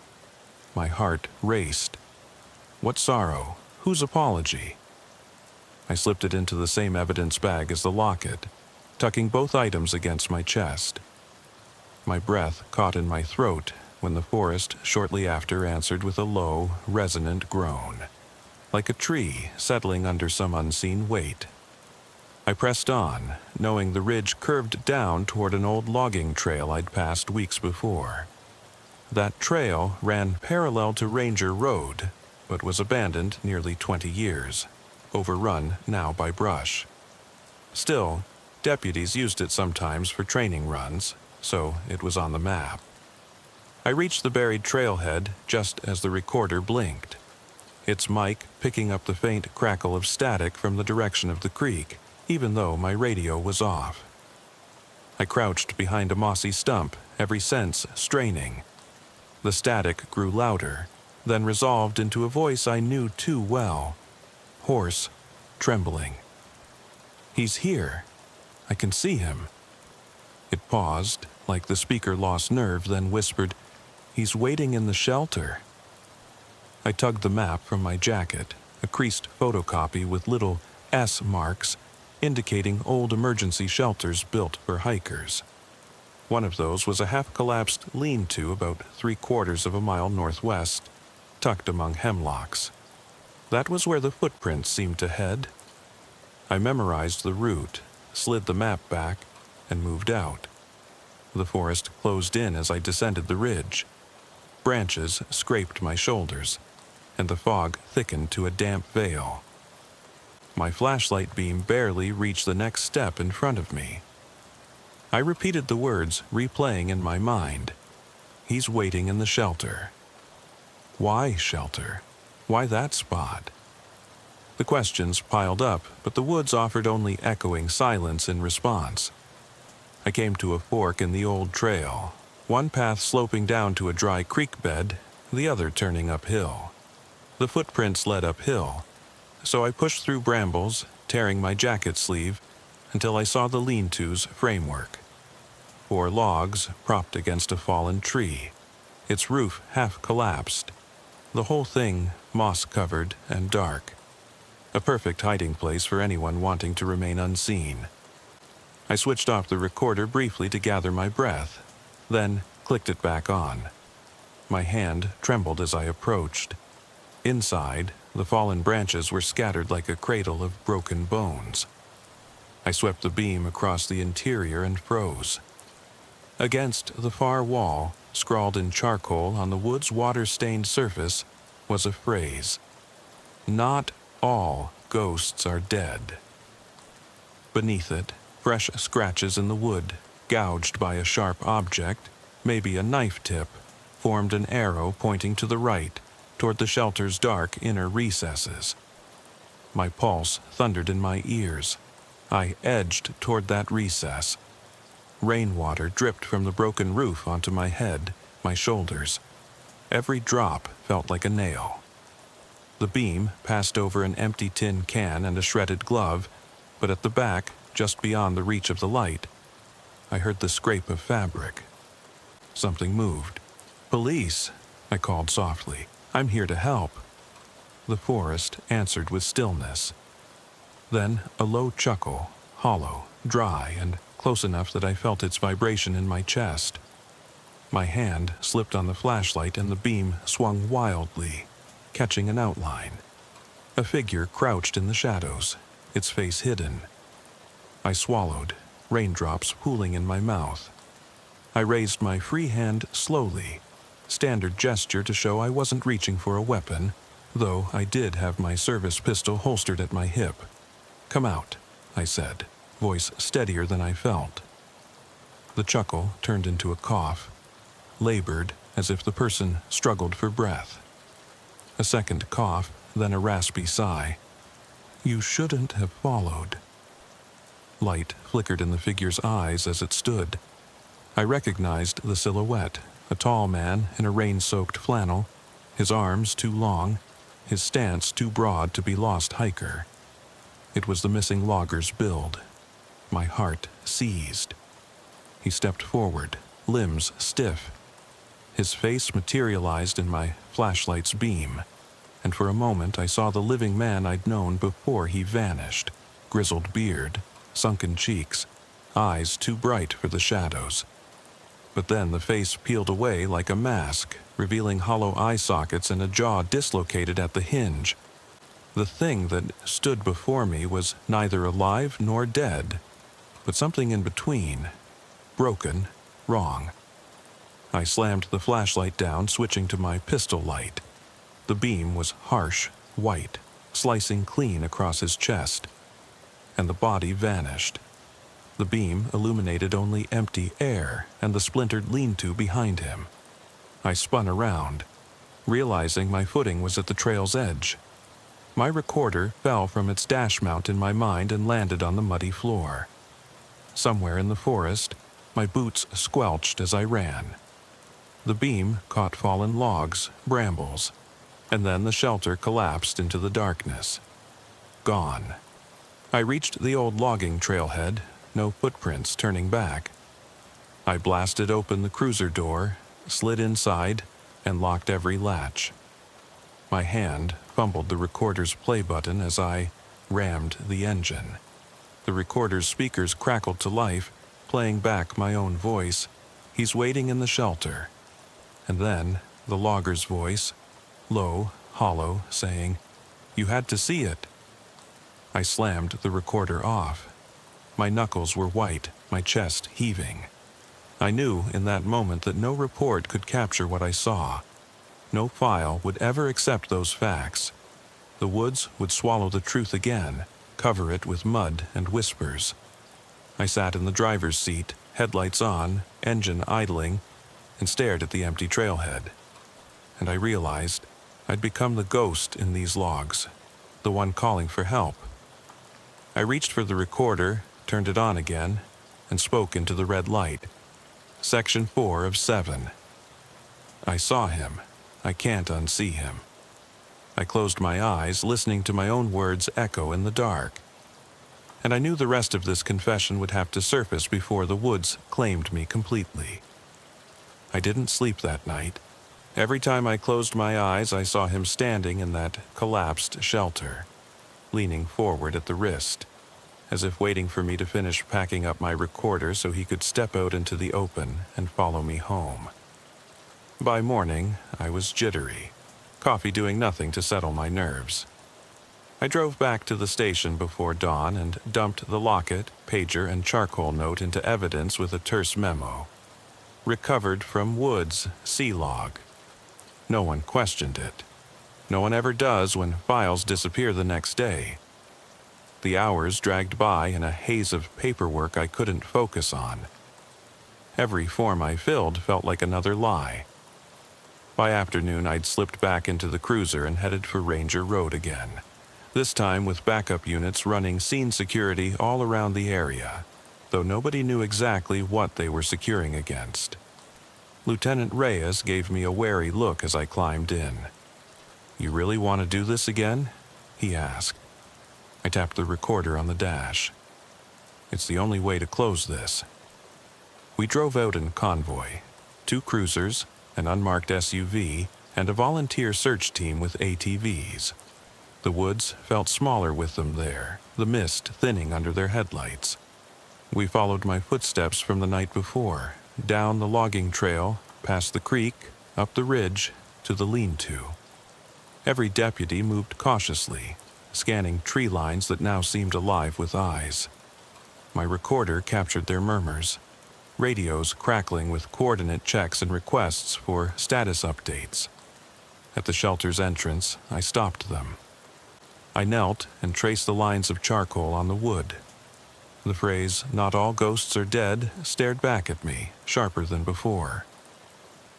My heart raced. What sorrow? Whose apology? I slipped it into the same evidence bag as the locket, tucking both items against my chest. My breath caught in my throat when the forest shortly after answered with a low, resonant groan, like a tree settling under some unseen weight. I pressed on, knowing the ridge curved down toward an old logging trail I'd passed weeks before. That trail ran parallel to Ranger Road, but was abandoned nearly 20 years, overrun now by brush. Still, deputies used it sometimes for training runs, so it was on the map. I reached the buried trailhead just as the recorder blinked, its mic picking up the faint crackle of static from the direction of the creek, even though my radio was off. I crouched behind a mossy stump, every sense straining. The static grew louder, then resolved into a voice I knew too well, hoarse, trembling. He's here. I can see him. It paused, like the speaker lost nerve, then whispered, "He's waiting in the shelter." I tugged the map from my jacket, a creased photocopy with little S marks indicating old emergency shelters built for hikers. One of those was a half-collapsed lean-to about 3/4 of a mile northwest, tucked among hemlocks. That was where the footprints seemed to head. I memorized the route, slid the map back, and moved out. The forest closed in as I descended the ridge. Branches scraped my shoulders, and the fog thickened to a damp veil. My flashlight beam barely reached the next step in front of me. I repeated the words, replaying in my mind. He's waiting in the shelter. Why shelter? Why that spot? The questions piled up, but the woods offered only echoing silence in response. I came to a fork in the old trail, one path sloping down to a dry creek bed, the other turning uphill. The footprints led uphill, so I pushed through brambles, tearing my jacket sleeve, until I saw the lean-to's framework. 4 logs propped against a fallen tree, its roof half collapsed, the whole thing moss-covered and dark. A perfect hiding place for anyone wanting to remain unseen. I switched off the recorder briefly to gather my breath, then clicked it back on. My hand trembled as I approached. Inside, the fallen branches were scattered like a cradle of broken bones. I swept the beam across the interior and froze. Against the far wall, scrawled in charcoal on the wood's water-stained surface, was a phrase. Not all ghosts are dead. Beneath it, fresh scratches in the wood, gouged by a sharp object, maybe a knife tip, formed an arrow pointing to the right, toward the shelter's dark inner recesses. My pulse thundered in my ears. I edged toward that recess. Rainwater dripped from the broken roof onto my head, my shoulders. Every drop felt like a nail. The beam passed over an empty tin can and a shredded glove, but at the back, just beyond the reach of the light, I heard the scrape of fabric. Something moved. "Police," I called softly. "I'm here to help." The forest answered with stillness. Then a low chuckle, hollow, dry, and close enough that I felt its vibration in my chest. My hand slipped on the flashlight and the beam swung wildly, catching an outline. A figure crouched in the shadows, its face hidden. I swallowed, raindrops pooling in my mouth. I raised my free hand slowly, standard gesture to show I wasn't reaching for a weapon, though I did have my service pistol holstered at my hip. "Come out," I said, voice steadier than I felt. The chuckle turned into a cough, labored as if the person struggled for breath. A second cough, then a raspy sigh. "You shouldn't have followed." Light flickered in the figure's eyes as it stood. I recognized the silhouette, a tall man in a rain-soaked flannel, his arms too long, his stance too broad to be lost hiker. It was the missing logger's build. My heart seized. He stepped forward, limbs stiff. His face materialized in my flashlight's beam, and for a moment I saw the living man I'd known before he vanished. Grizzled beard, sunken cheeks, eyes too bright for the shadows. But then the face peeled away like a mask, revealing hollow eye sockets and a jaw dislocated at the hinge. The thing that stood before me was neither alive nor dead, but something in between. Broken, wrong. I slammed the flashlight down, switching to my pistol light. The beam was harsh, white, slicing clean across his chest. And the body vanished. The beam illuminated only empty air and the splintered lean-to behind him. I spun around, realizing my footing was at the trail's edge. My recorder fell from its dash mount in my mind and landed on the muddy floor. Somewhere in the forest, my boots squelched as I ran. The beam caught fallen logs, brambles, and then the shelter collapsed into the darkness. Gone. I reached the old logging trailhead, no footprints turning back. I blasted open the cruiser door, slid inside, and locked every latch. My hand fumbled the recorder's play button as I rammed the engine. The recorder's speakers crackled to life, playing back my own voice. "He's waiting in the shelter." And then the logger's voice, low, hollow, saying, "You had to see it." I slammed the recorder off. My knuckles were white, my chest heaving. I knew in that moment that no report could capture what I saw. No file would ever accept those facts. The woods would swallow the truth again, cover it with mud and whispers. I sat in the driver's seat, headlights on, engine idling, and stared at the empty trailhead. And I realized I'd become the ghost in these logs, the one calling for help. I reached for the recorder, turned it on again, and spoke into the red light. Section 4 of 7. I saw him. I can't unsee him. I closed my eyes, listening to my own words echo in the dark. And I knew the rest of this confession would have to surface before the woods claimed me completely. I didn't sleep that night. Every time I closed my eyes, I saw him standing in that collapsed shelter, leaning forward at the wrist, as if waiting for me to finish packing up my recorder so he could step out into the open and follow me home. By morning, I was jittery, coffee doing nothing to settle my nerves. I drove back to the station before dawn and dumped the locket, pager, and charcoal note into evidence with a terse memo. Recovered from Woods, sea log. No one questioned it. No one ever does when files disappear the next day. The hours dragged by in a haze of paperwork I couldn't focus on. Every form I filled felt like another lie. By afternoon, I'd slipped back into the cruiser and headed for Ranger Road again, this time with backup units running scene security all around the area, though nobody knew exactly what they were securing against. Lieutenant Reyes gave me a wary look as I climbed in. "You really want to do this again?" he asked. I tapped the recorder on the dash. "It's the only way to close this." We drove out in convoy, 2 cruisers, an unmarked SUV, and a volunteer search team with ATVs. The woods felt smaller with them there, the mist thinning under their headlights. We followed my footsteps from the night before, down the logging trail, past the creek, up the ridge, to the lean-to. Every deputy moved cautiously, scanning tree lines that now seemed alive with eyes. My recorder captured their murmurs. radios crackling with coordinate checks and requests for status updates. At the shelter's entrance, I stopped them. I knelt and traced the lines of charcoal on the wood. The phrase, "Not all ghosts are dead," stared back at me, sharper than before.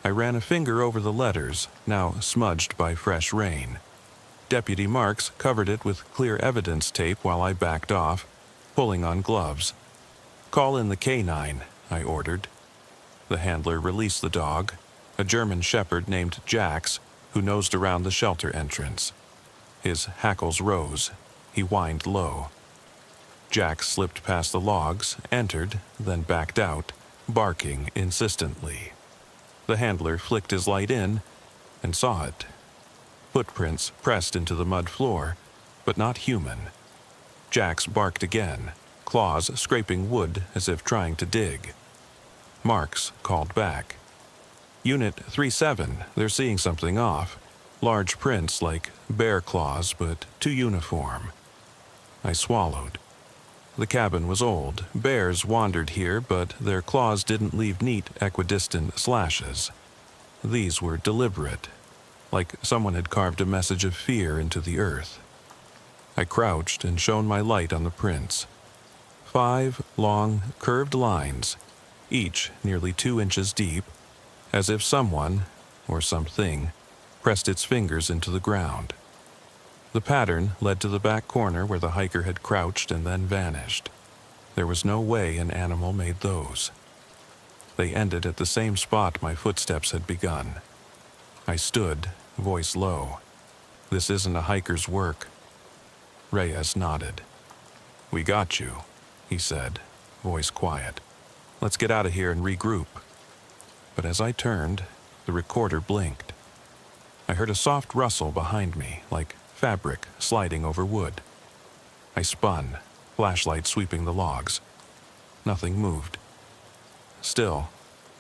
I ran a finger over the letters, now smudged by fresh rain. Deputy Marks covered it with clear evidence tape while I backed off, pulling on gloves. "Call in the canine," I ordered. The handler released the dog, a German shepherd named Jax, who nosed around the shelter entrance. His hackles rose. He whined low. Jax slipped past the logs, entered, then backed out, barking insistently. The handler flicked his light in and saw it. Footprints pressed into the mud floor, but not human. Jax barked again, claws scraping wood as if trying to dig. Marks called back. "Unit 3-7, they're seeing something off. Large prints like bear claws, but too uniform." I swallowed. The cabin was old. Bears wandered here, but their claws didn't leave neat, equidistant slashes. These were deliberate, like someone had carved a message of fear into the earth. I crouched and shone my light on the prints. 5 long, curved lines, each nearly 2 inches deep, as if someone, or something, pressed its fingers into the ground. The pattern led to the back corner where the hiker had crouched and then vanished. There was no way an animal made those. They ended at the same spot my footsteps had begun. I stood, voice low. "This isn't a hiker's work." Reyes nodded. "We got you," he said, voice quiet. "Let's get out of here and regroup." But as I turned, the recorder blinked. I heard a soft rustle behind me, like fabric sliding over wood. I spun, flashlight sweeping the logs. Nothing moved. Still,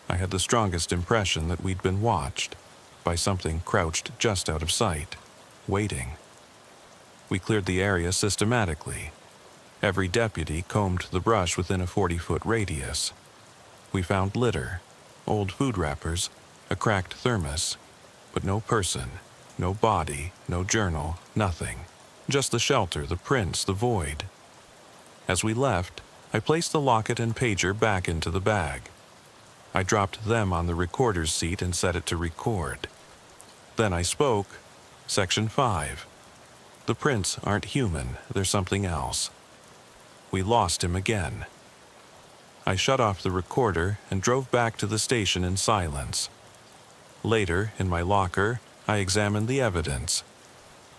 I had the strongest impression that we'd been watched by something crouched just out of sight, waiting. We cleared the area systematically. Every deputy combed the brush within a 40-foot radius. We found litter, old food wrappers, a cracked thermos, but no person, no body, no journal, nothing. Just the shelter, the prints, the void. As we left, I placed the locket and pager back into the bag. I dropped them on the recorder's seat and set it to record. Then I spoke. Section 5. "The prints aren't human, they're something else." We lost him again. I shut off the recorder and drove back to the station in silence. Later, in my locker, I examined the evidence.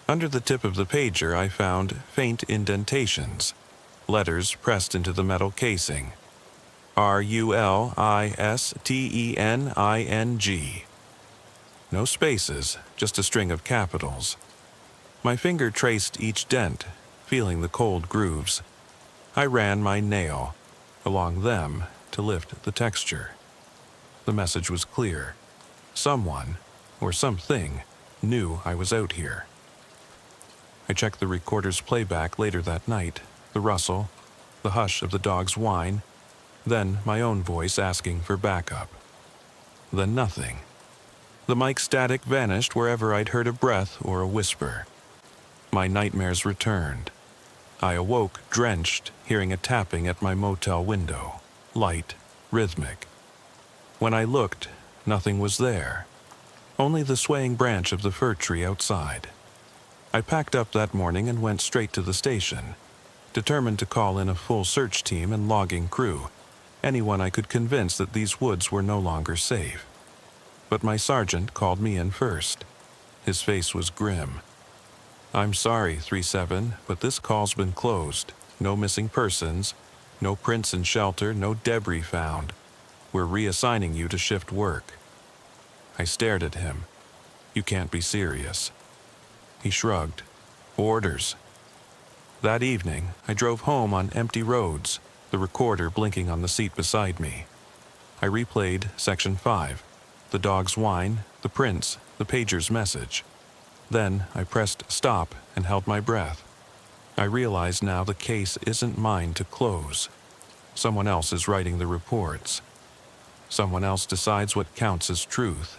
Under the tip of the pager, I found faint indentations, letters pressed into the metal casing. RULISTENING. No spaces, just a string of capitals. My finger traced each dent, feeling the cold grooves. I ran my nail along them to lift the texture. The message was clear. Someone, or something, knew I was out here. I checked the recorder's playback later that night, the rustle, the hush of the dog's whine, then my own voice asking for backup. Then nothing. The mic static vanished wherever I'd heard a breath or a whisper. My nightmares returned. I awoke drenched, hearing a tapping at my motel window, light, rhythmic. When I looked, nothing was there, only the swaying branch of the fir tree outside. I packed up that morning and went straight to the station, determined to call in a full search team and logging crew, anyone I could convince that these woods were no longer safe. But my sergeant called me in first. His face was grim. "I'm sorry, 3-7, but this call's been closed. No missing persons, no prints in shelter, no debris found. We're reassigning you to shift work." I stared at him. "You can't be serious." He shrugged. "Orders." That evening, I drove home on empty roads, the recorder blinking on the seat beside me. I replayed Section 5, the dog's whine, the prints, the pager's message. Then I pressed stop and held my breath. I realize now the case isn't mine to close. Someone else is writing the reports. Someone else decides what counts as truth.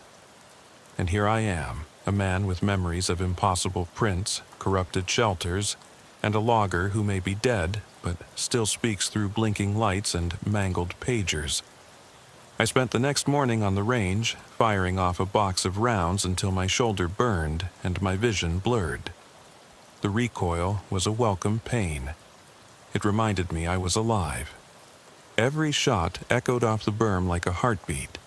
And here I am, a man with memories of impossible prints, corrupted shelters, and a logger who may be dead, but still speaks through blinking lights and mangled pagers. I spent the next morning on the range, firing off a box of rounds until my shoulder burned and my vision blurred. The recoil was a welcome pain. It reminded me I was alive. Every shot echoed off the berm like a heartbeat.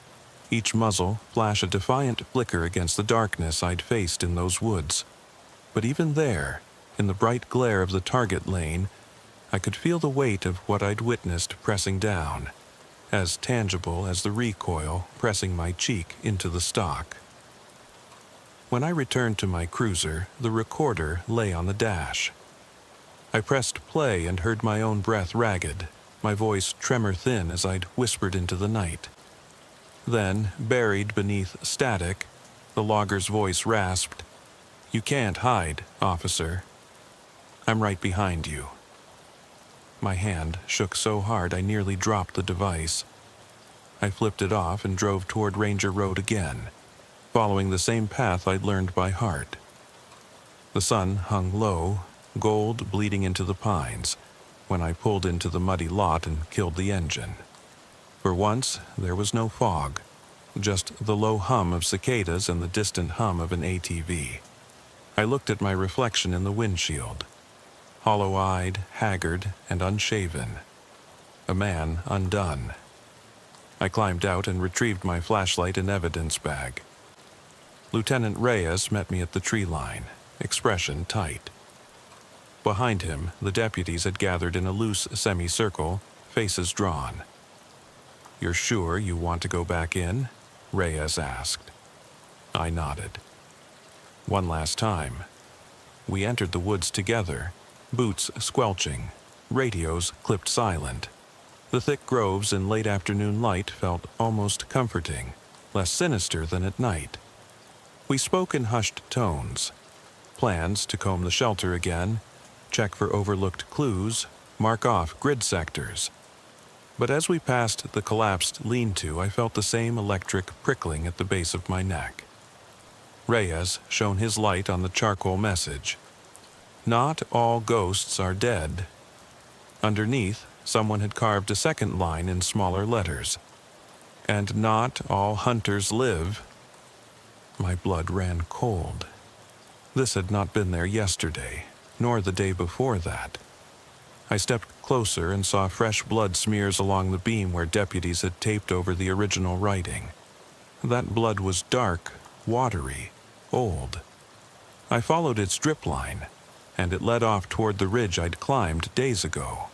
Each muzzle flashed a defiant flicker against the darkness I'd faced in those woods. But even there, in the bright glare of the target lane, I could feel the weight of what I'd witnessed pressing down, as tangible as the recoil pressing my cheek into the stock. When I returned to my cruiser, the recorder lay on the dash. I pressed play and heard my own breath ragged, my voice tremor thin as I'd whispered into the night. Then, buried beneath static, the logger's voice rasped, "You can't hide, officer. I'm right behind you." My hand shook so hard I nearly dropped the device. I flipped it off and drove toward Ranger Road again, following the same path I'd learned by heart. The sun hung low, gold bleeding into the pines, when I pulled into the muddy lot and killed the engine. For once, there was no fog, just the low hum of cicadas and the distant hum of an ATV. I looked at my reflection in the windshield, hollow-eyed, haggard, and unshaven. A man undone. I climbed out and retrieved my flashlight and evidence bag. Lieutenant Reyes met me at the tree line, expression tight. Behind him, the deputies had gathered in a loose semicircle, faces drawn. "You're sure you want to go back in?" Reyes asked. I nodded. One last time. We entered the woods together, boots squelching, radios clipped silent. The thick groves in late afternoon light felt almost comforting, less sinister than at night. We spoke in hushed tones. Plans to comb the shelter again, check for overlooked clues, mark off grid sectors. But as we passed the collapsed lean-to, I felt the same electric prickling at the base of my neck. Reyes shone his light on the charcoal message. "Not all ghosts are dead." Underneath, someone had carved a second line in smaller letters. "And not all hunters live." My blood ran cold. This had not been there yesterday, nor the day before that. I stepped closer and saw fresh blood smears along the beam where deputies had taped over the original writing. That blood was dark, watery, old. I followed its drip line, and it led off toward the ridge I'd climbed days ago.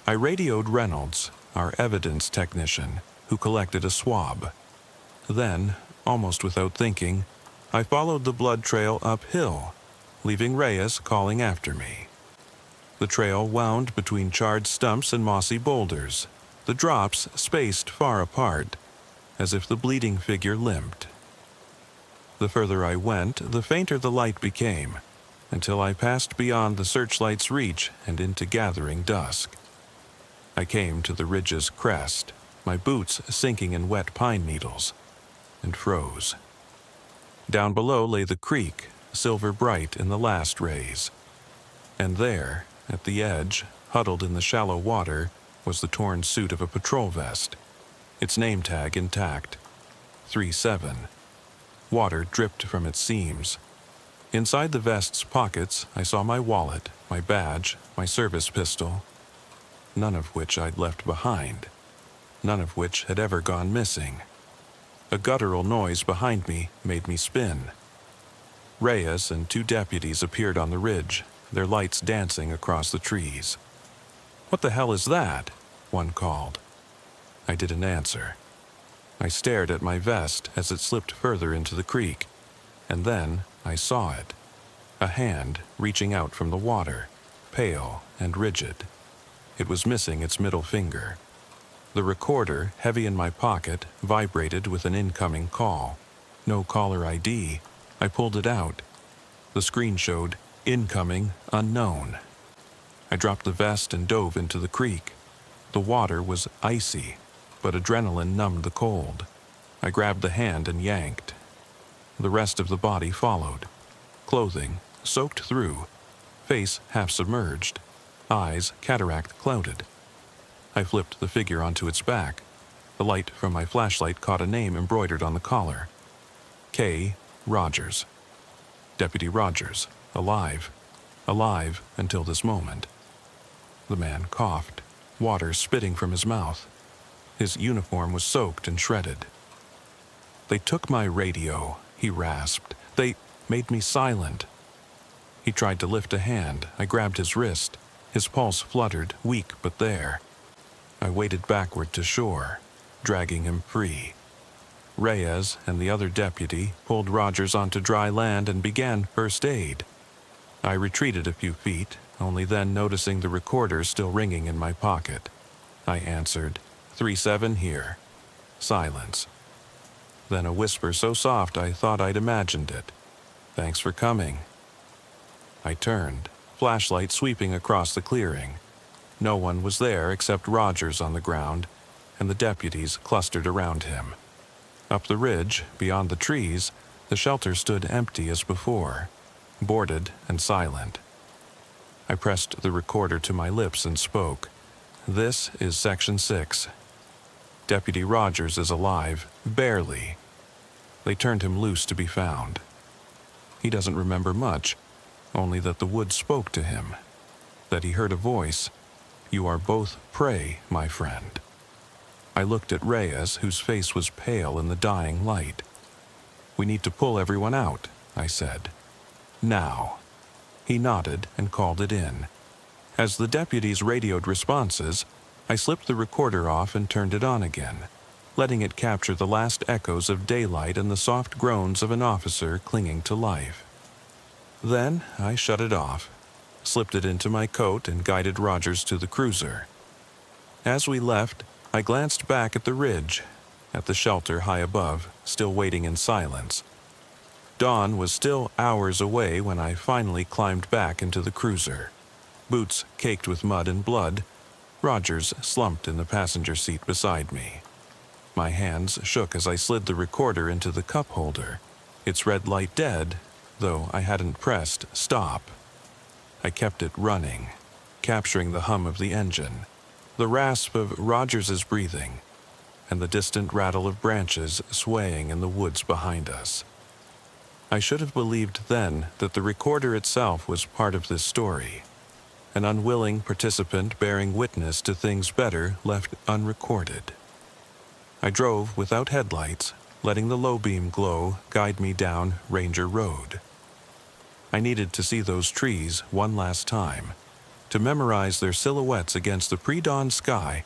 I radioed Reynolds, our evidence technician, who collected a swab. Then, almost without thinking, I followed the blood trail uphill, leaving Reyes calling after me. The trail wound between charred stumps and mossy boulders, the drops spaced far apart, as if the bleeding figure limped. The further I went, the fainter the light became, until I passed beyond the searchlight's reach and into gathering dusk. I came to the ridge's crest, my boots sinking in wet pine needles, and froze. Down below lay the creek, silver bright in the last rays. And there, at the edge, huddled in the shallow water, was the torn suit of a patrol vest, its name tag intact, 3-7. Water dripped from its seams. Inside the vest's pockets, I saw my wallet, my badge, my service pistol, none of which I'd left behind, none of which had ever gone missing. A guttural noise behind me made me spin. Reyes and 2 deputies appeared on the ridge, their lights dancing across the trees. "What the hell is that?" one called. I didn't answer. I stared at my vest as it slipped further into the creek, and then I saw it. A hand reaching out from the water, pale and rigid. It was missing its middle finger. The recorder, heavy in my pocket, vibrated with an incoming call. No caller ID. I pulled it out. The screen showed, "Incoming, unknown." I dropped the vest and dove into the creek. The water was icy. but adrenaline numbed the cold. I grabbed the hand and yanked. The rest of the body followed. Clothing soaked through, face half submerged, eyes cataract clouded. I flipped the figure onto its back. The light from my flashlight caught a name embroidered on the collar. K. Rogers. Deputy Rogers, alive. Alive until this moment. The man coughed, water spitting from his mouth. His uniform was soaked and shredded. "They took my radio," he rasped. "They made me silent." He tried to lift a hand. I grabbed his wrist. His pulse fluttered, weak but there. I waded backward to shore, dragging him free. Reyes and the other deputy pulled Rogers onto dry land and began first aid. I retreated a few feet, only then noticing the recorder still ringing in my pocket. I answered, 3-7 here. Silence. Then a whisper so soft I thought I'd imagined it. "Thanks for coming." I turned, flashlight sweeping across the clearing. No one was there except Rogers on the ground, and the deputies clustered around him. Up the ridge, beyond the trees, the shelter stood empty as before, boarded and silent. I pressed the recorder to my lips and spoke. "This is Section 6. Deputy Rogers is alive, barely. They turned him loose to be found. He doesn't remember much, only that the woods spoke to him, that he heard a voice. 'You are both prey, my friend.'" I looked at Reyes, whose face was pale in the dying light. "We need to pull everyone out," I said. "Now." He nodded and called it in. As the deputies radioed responses, I slipped the recorder off and turned it on again, letting it capture the last echoes of daylight and the soft groans of an officer clinging to life. Then I shut it off, slipped it into my coat and guided Rogers to the cruiser. As we left, I glanced back at the ridge, at the shelter high above, still waiting in silence. Dawn was still hours away when I finally climbed back into the cruiser. Boots caked with mud and blood, Rogers slumped in the passenger seat beside me. My hands shook as I slid the recorder into the cup holder, its red light dead, though I hadn't pressed stop. I kept it running, capturing the hum of the engine, the rasp of Rogers's breathing, and the distant rattle of branches swaying in the woods behind us. I should have believed then that the recorder itself was part of this story, an unwilling participant bearing witness to things better left unrecorded. I drove without headlights, letting the low beam glow guide me down Ranger Road. I needed to see those trees one last time, to memorize their silhouettes against the pre-dawn sky,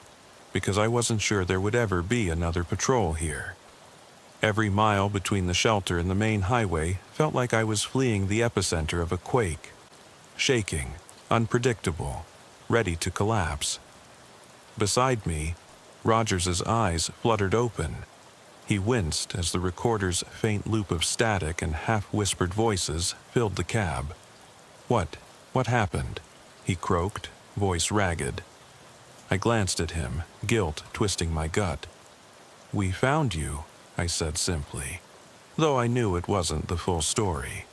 because I wasn't sure there would ever be another patrol here. Every mile between the shelter and the main highway felt like I was fleeing the epicenter of a quake, shaking, unpredictable, ready to collapse. Beside me, Rogers's eyes fluttered open. He winced as the recorder's faint loop of static and half-whispered voices filled the cab. What happened?" he croaked, voice ragged. I glanced at him, guilt twisting my gut. "We found you," I said simply, though I knew it wasn't the full story.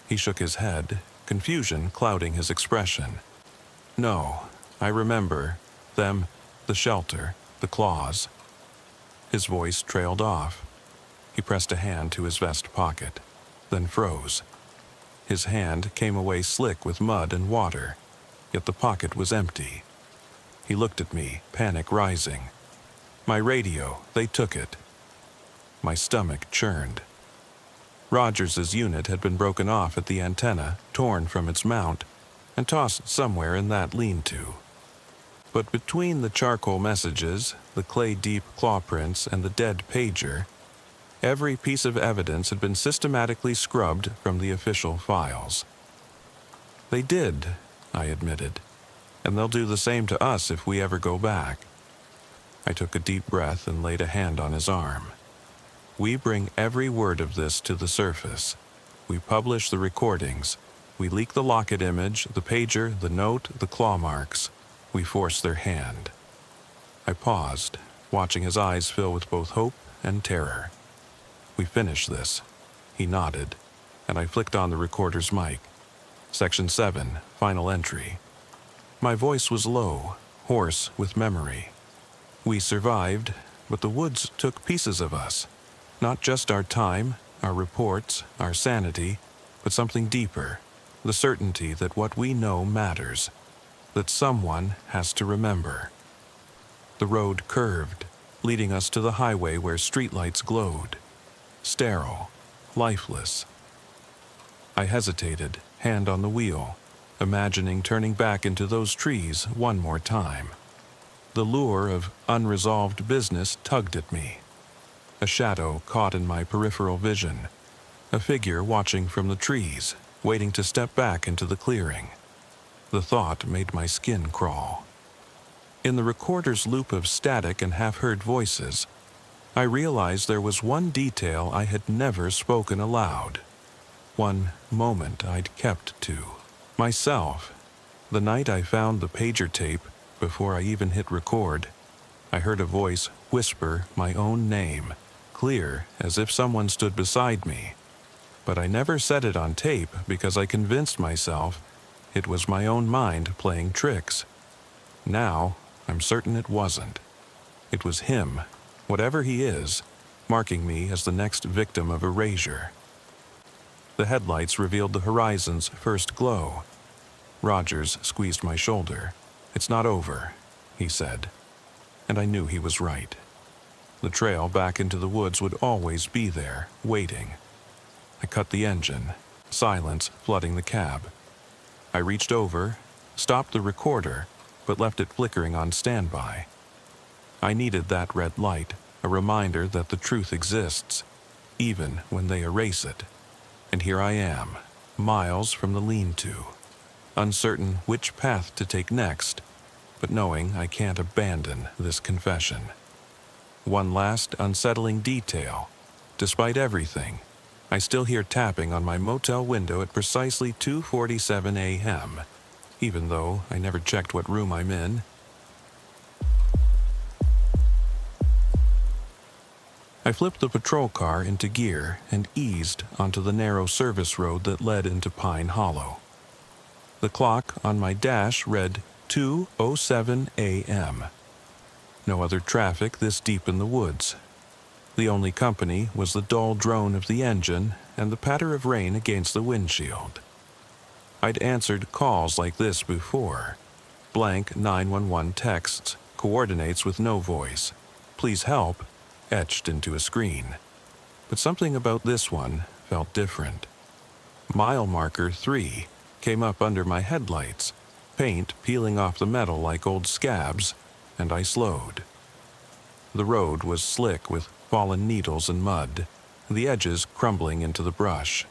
He shook his head, confusion clouding his expression. "No, I remember. Them, the shelter, the claws." His voice trailed off. He pressed a hand to his vest pocket, then froze. His hand came away slick with mud and water, yet the pocket was empty. He looked at me, panic rising. "My radio, they took it." My stomach churned. Rogers's unit had been broken off at the antenna, torn from its mount, and tossed somewhere in that lean-to. But between the charcoal messages, the clay-deep claw prints, and the dead pager, every piece of evidence had been systematically scrubbed from the official files. "They did," I admitted, "and they'll do the same to us if we ever go back." I took a deep breath and laid a hand on his arm. "We bring every word of this to the surface. We publish the recordings. We leak the locket image, the pager, the note, the claw marks. We force their hand." I paused, watching his eyes fill with both hope and terror. "We finished this." He nodded, and I flicked on the recorder's mic. Section 7, final entry. My voice was low, hoarse with memory. "We survived, but the woods took pieces of us. Not just our time, our reports, our sanity, but something deeper. The certainty that what we know matters. That someone has to remember." The road curved, leading us to the highway where streetlights glowed. Sterile, lifeless. I hesitated, hand on the wheel, imagining turning back into those trees one more time. The lure of unresolved business tugged at me. A shadow caught in my peripheral vision, a figure watching from the trees, waiting to step back into the clearing. The thought made my skin crawl. In the recorder's loop of static and half-heard voices, I realized there was one detail I had never spoken aloud. One moment I'd kept to. Myself. The night I found the pager tape, before I even hit record, I heard a voice whisper my own name, clear as if someone stood beside me. But I never said it on tape because I convinced myself it was my own mind playing tricks. Now, I'm certain it wasn't. It was him, whatever he is, marking me as the next victim of erasure. The headlights revealed the horizon's first glow. Rogers squeezed my shoulder. "It's not over," he said. And I knew he was right. The trail back into the woods would always be there, waiting. I cut the engine, silence flooding the cab. I reached over, stopped the recorder, but left it flickering on standby. I needed that red light, a reminder that the truth exists, even when they erase it. And here I am, miles from the lean-to, uncertain which path to take next, but knowing I can't abandon this confession. One last unsettling detail. Despite everything, I still hear tapping on my motel window at precisely 2:47 a.m., even though I never checked what room I'm in. I flipped the patrol car into gear and eased onto the narrow service road that led into Pine Hollow. The clock on my dash read 2:07 a.m. No other traffic this deep in the woods. The only company was the dull drone of the engine and the patter of rain against the windshield. I'd answered calls like this before. Blank 911 texts, coordinates with no voice. "Please help," etched into a screen. But something about this one felt different. Mile marker 3 came up under my headlights, paint peeling off the metal like old scabs, and I slowed. The road was slick with fallen needles and mud, the edges crumbling into the brush.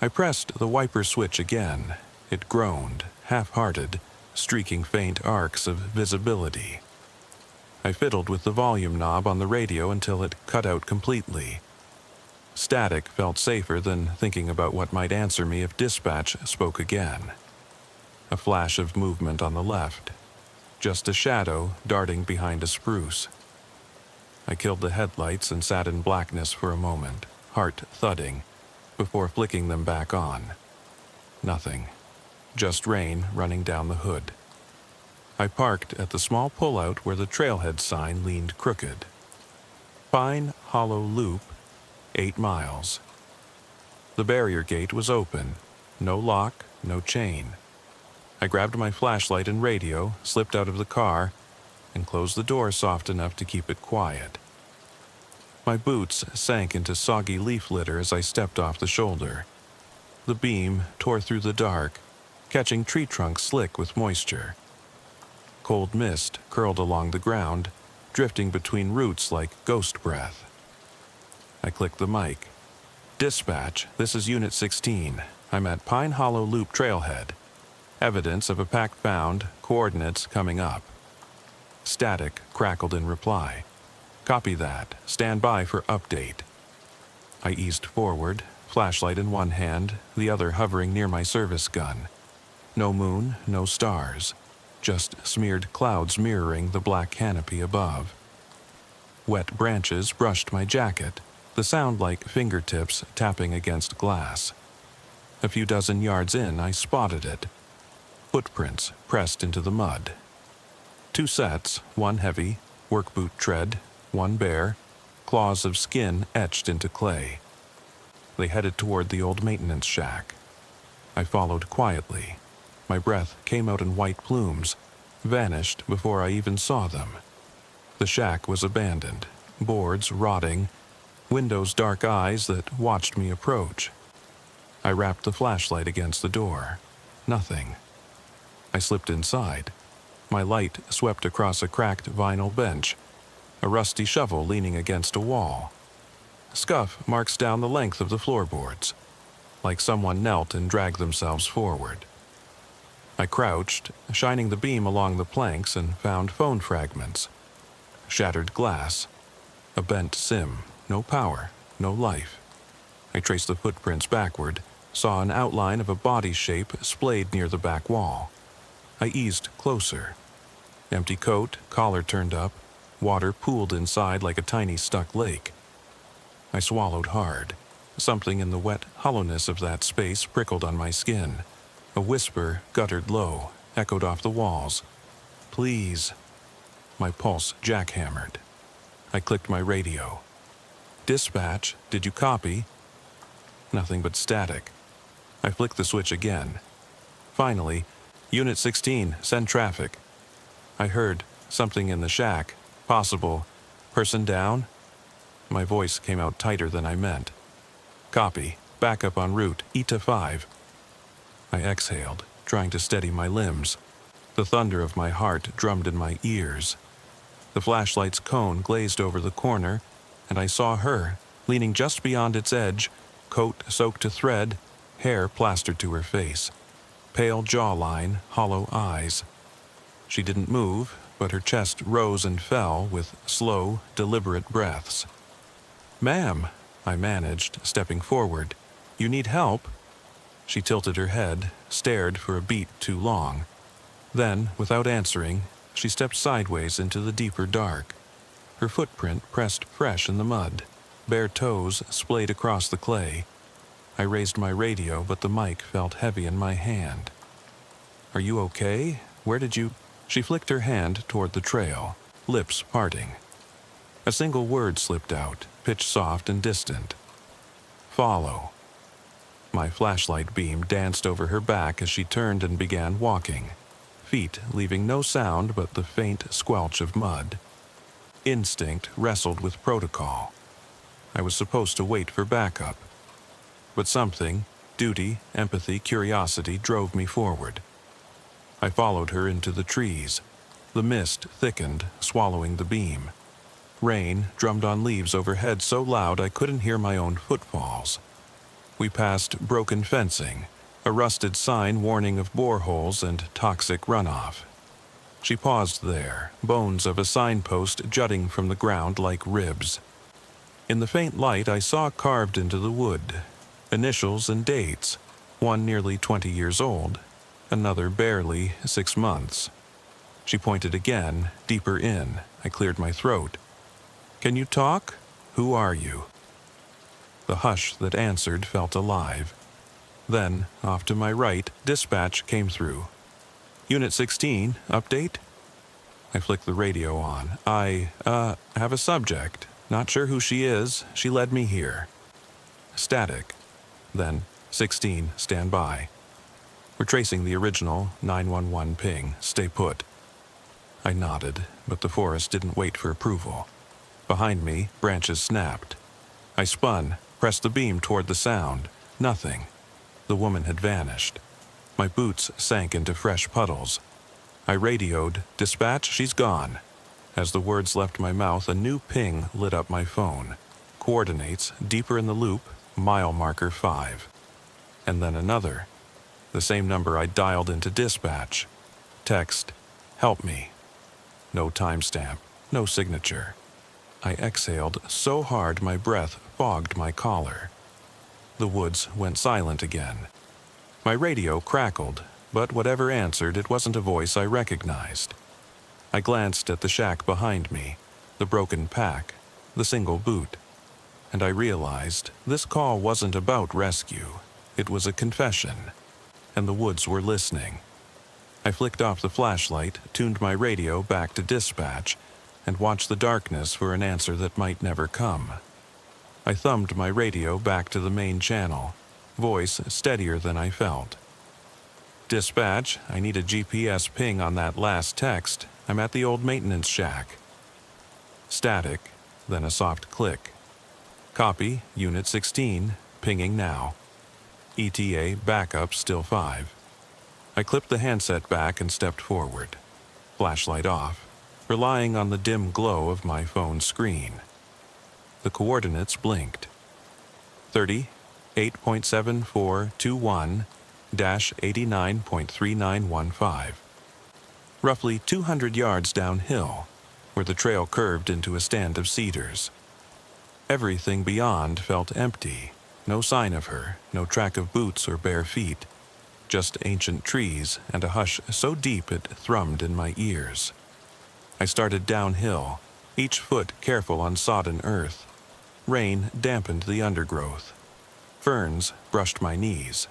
I pressed the wiper switch again. It groaned, half-hearted, streaking faint arcs of visibility. I fiddled with the volume knob on the radio until it cut out completely. Static felt safer than thinking about what might answer me if dispatch spoke again. A flash of movement on the left. Just a shadow darting behind a spruce. I killed the headlights and sat in blackness for a moment, heart thudding, before flicking them back on. Nothing. Just rain running down the hood. I parked at the small pullout where the trailhead sign leaned crooked. Pine Hollow Loop, 8 miles. The barrier gate was open. No lock, no chain. I grabbed my flashlight and radio, slipped out of the car, and closed the door soft enough to keep it quiet. My boots sank into soggy leaf litter as I stepped off the shoulder. The beam tore through the dark, catching tree trunks slick with moisture. Cold mist curled along the ground, drifting between roots like ghost breath. I clicked the mic. "Dispatch, this is Unit 16. I'm at Pine Hollow Loop Trailhead. Evidence of a pack found, coordinates coming up." Static crackled in reply. "Copy that. Stand by for update." I eased forward, flashlight in one hand, the other hovering near my service gun. No moon, no stars. Just smeared clouds mirroring the black canopy above. Wet branches brushed my jacket, the sound like fingertips tapping against glass. A few dozen yards in, I spotted it. Footprints pressed into the mud. 2 sets, one heavy, work boot tread, one bare, claws of skin etched into clay. They headed toward the old maintenance shack. I followed quietly. My breath came out in white plumes, vanished before I even saw them. The shack was abandoned, boards rotting, windows dark eyes that watched me approach. I rapped the flashlight against the door. Nothing. I slipped inside. My light swept across a cracked vinyl bench, a rusty shovel leaning against a wall. Scuff marks down the length of the floorboards, like someone knelt and dragged themselves forward. I crouched, shining the beam along the planks, and found phone fragments. Shattered glass. A bent SIM. No power. No life. I traced the footprints backward, saw an outline of a body shape splayed near the back wall. I eased closer. Empty coat, collar turned up, water pooled inside like a tiny stuck lake. I swallowed hard. Something in the wet hollowness of that space prickled on my skin. A whisper guttered low, echoed off the walls. Please. My pulse jackhammered. I clicked my radio. Dispatch, did you copy? Nothing but static. I flicked the switch again. Finally, Unit 16, send traffic. I heard something in the shack. Possible. Person down? My voice came out tighter than I meant. Copy. Backup en route. ETA 5. I exhaled, trying to steady my limbs. The thunder of my heart drummed in my ears. The flashlight's cone glazed over the corner, and I saw her, leaning just beyond its edge, coat soaked to thread, hair plastered to her face. Pale jawline, hollow eyes. She didn't move, but her chest rose and fell with slow, deliberate breaths. Ma'am, I managed, stepping forward. You need help? She tilted her head, stared for a beat too long. Then, without answering, she stepped sideways into the deeper dark. Her footprint pressed fresh in the mud. Bare toes splayed across the clay. I raised my radio, but the mic felt heavy in my hand. Are you okay? Where did you... She flicked her hand toward the trail, lips parting. A single word slipped out, pitch soft and distant. Follow. My flashlight beam danced over her back as she turned and began walking, feet leaving no sound but the faint squelch of mud. Instinct wrestled with protocol. I was supposed to wait for backup. But something, duty, empathy, curiosity, drove me forward. I followed her into the trees. The mist thickened, swallowing the beam. Rain drummed on leaves overhead so loud I couldn't hear my own footfalls. We passed broken fencing, a rusted sign warning of boreholes and toxic runoff. She paused there, bones of a signpost jutting from the ground like ribs. In the faint light I saw carved into the wood, initials and dates, one nearly 20 years old, another barely 6 months. She pointed again, deeper in. I cleared my throat. Can you talk? Who are you? The hush that answered felt alive. Then, off to my right, dispatch came through. Unit 16, update? I flicked the radio on. I have a subject. Not sure who she is. She led me here. Static. Then, 16, stand by. We're tracing the original 911 ping. Stay put. I nodded, but the forest didn't wait for approval. Behind me, branches snapped. I spun, pressed the beam toward the sound. Nothing. The woman had vanished. My boots sank into fresh puddles. I radioed, "Dispatch, she's gone." As the words left my mouth, a new ping lit up my phone. Coordinates, deeper in the loop, mile marker 5. And then another. The same number I dialed into dispatch. Text, "Help me." No timestamp, no signature. I exhaled so hard my breath fogged my collar. The woods went silent again. My radio crackled, but whatever answered, it wasn't a voice I recognized. I glanced at the shack behind me, the broken pack, the single boot, and I realized this call wasn't about rescue. It was a confession, and the woods were listening. I flicked off the flashlight, tuned my radio back to dispatch, and watched the darkness for an answer that might never come. I thumbed my radio back to the main channel, voice steadier than I felt. Dispatch, I need a GPS ping on that last text. I'm at the old maintenance shack. Static, then a soft click. Copy, Unit 16, pinging now. ETA backup still 5. I clipped the handset back and stepped forward, flashlight off, relying on the dim glow of my phone screen. The coordinates blinked. 30, 8.7421-89.3915. Roughly 200 yards downhill, where the trail curved into a stand of cedars. Everything beyond felt empty. No sign of her, no track of boots or bare feet. Just ancient trees and a hush so deep it thrummed in my ears. I started downhill, each foot careful on sodden earth. Rain dampened the undergrowth. Ferns brushed my knees.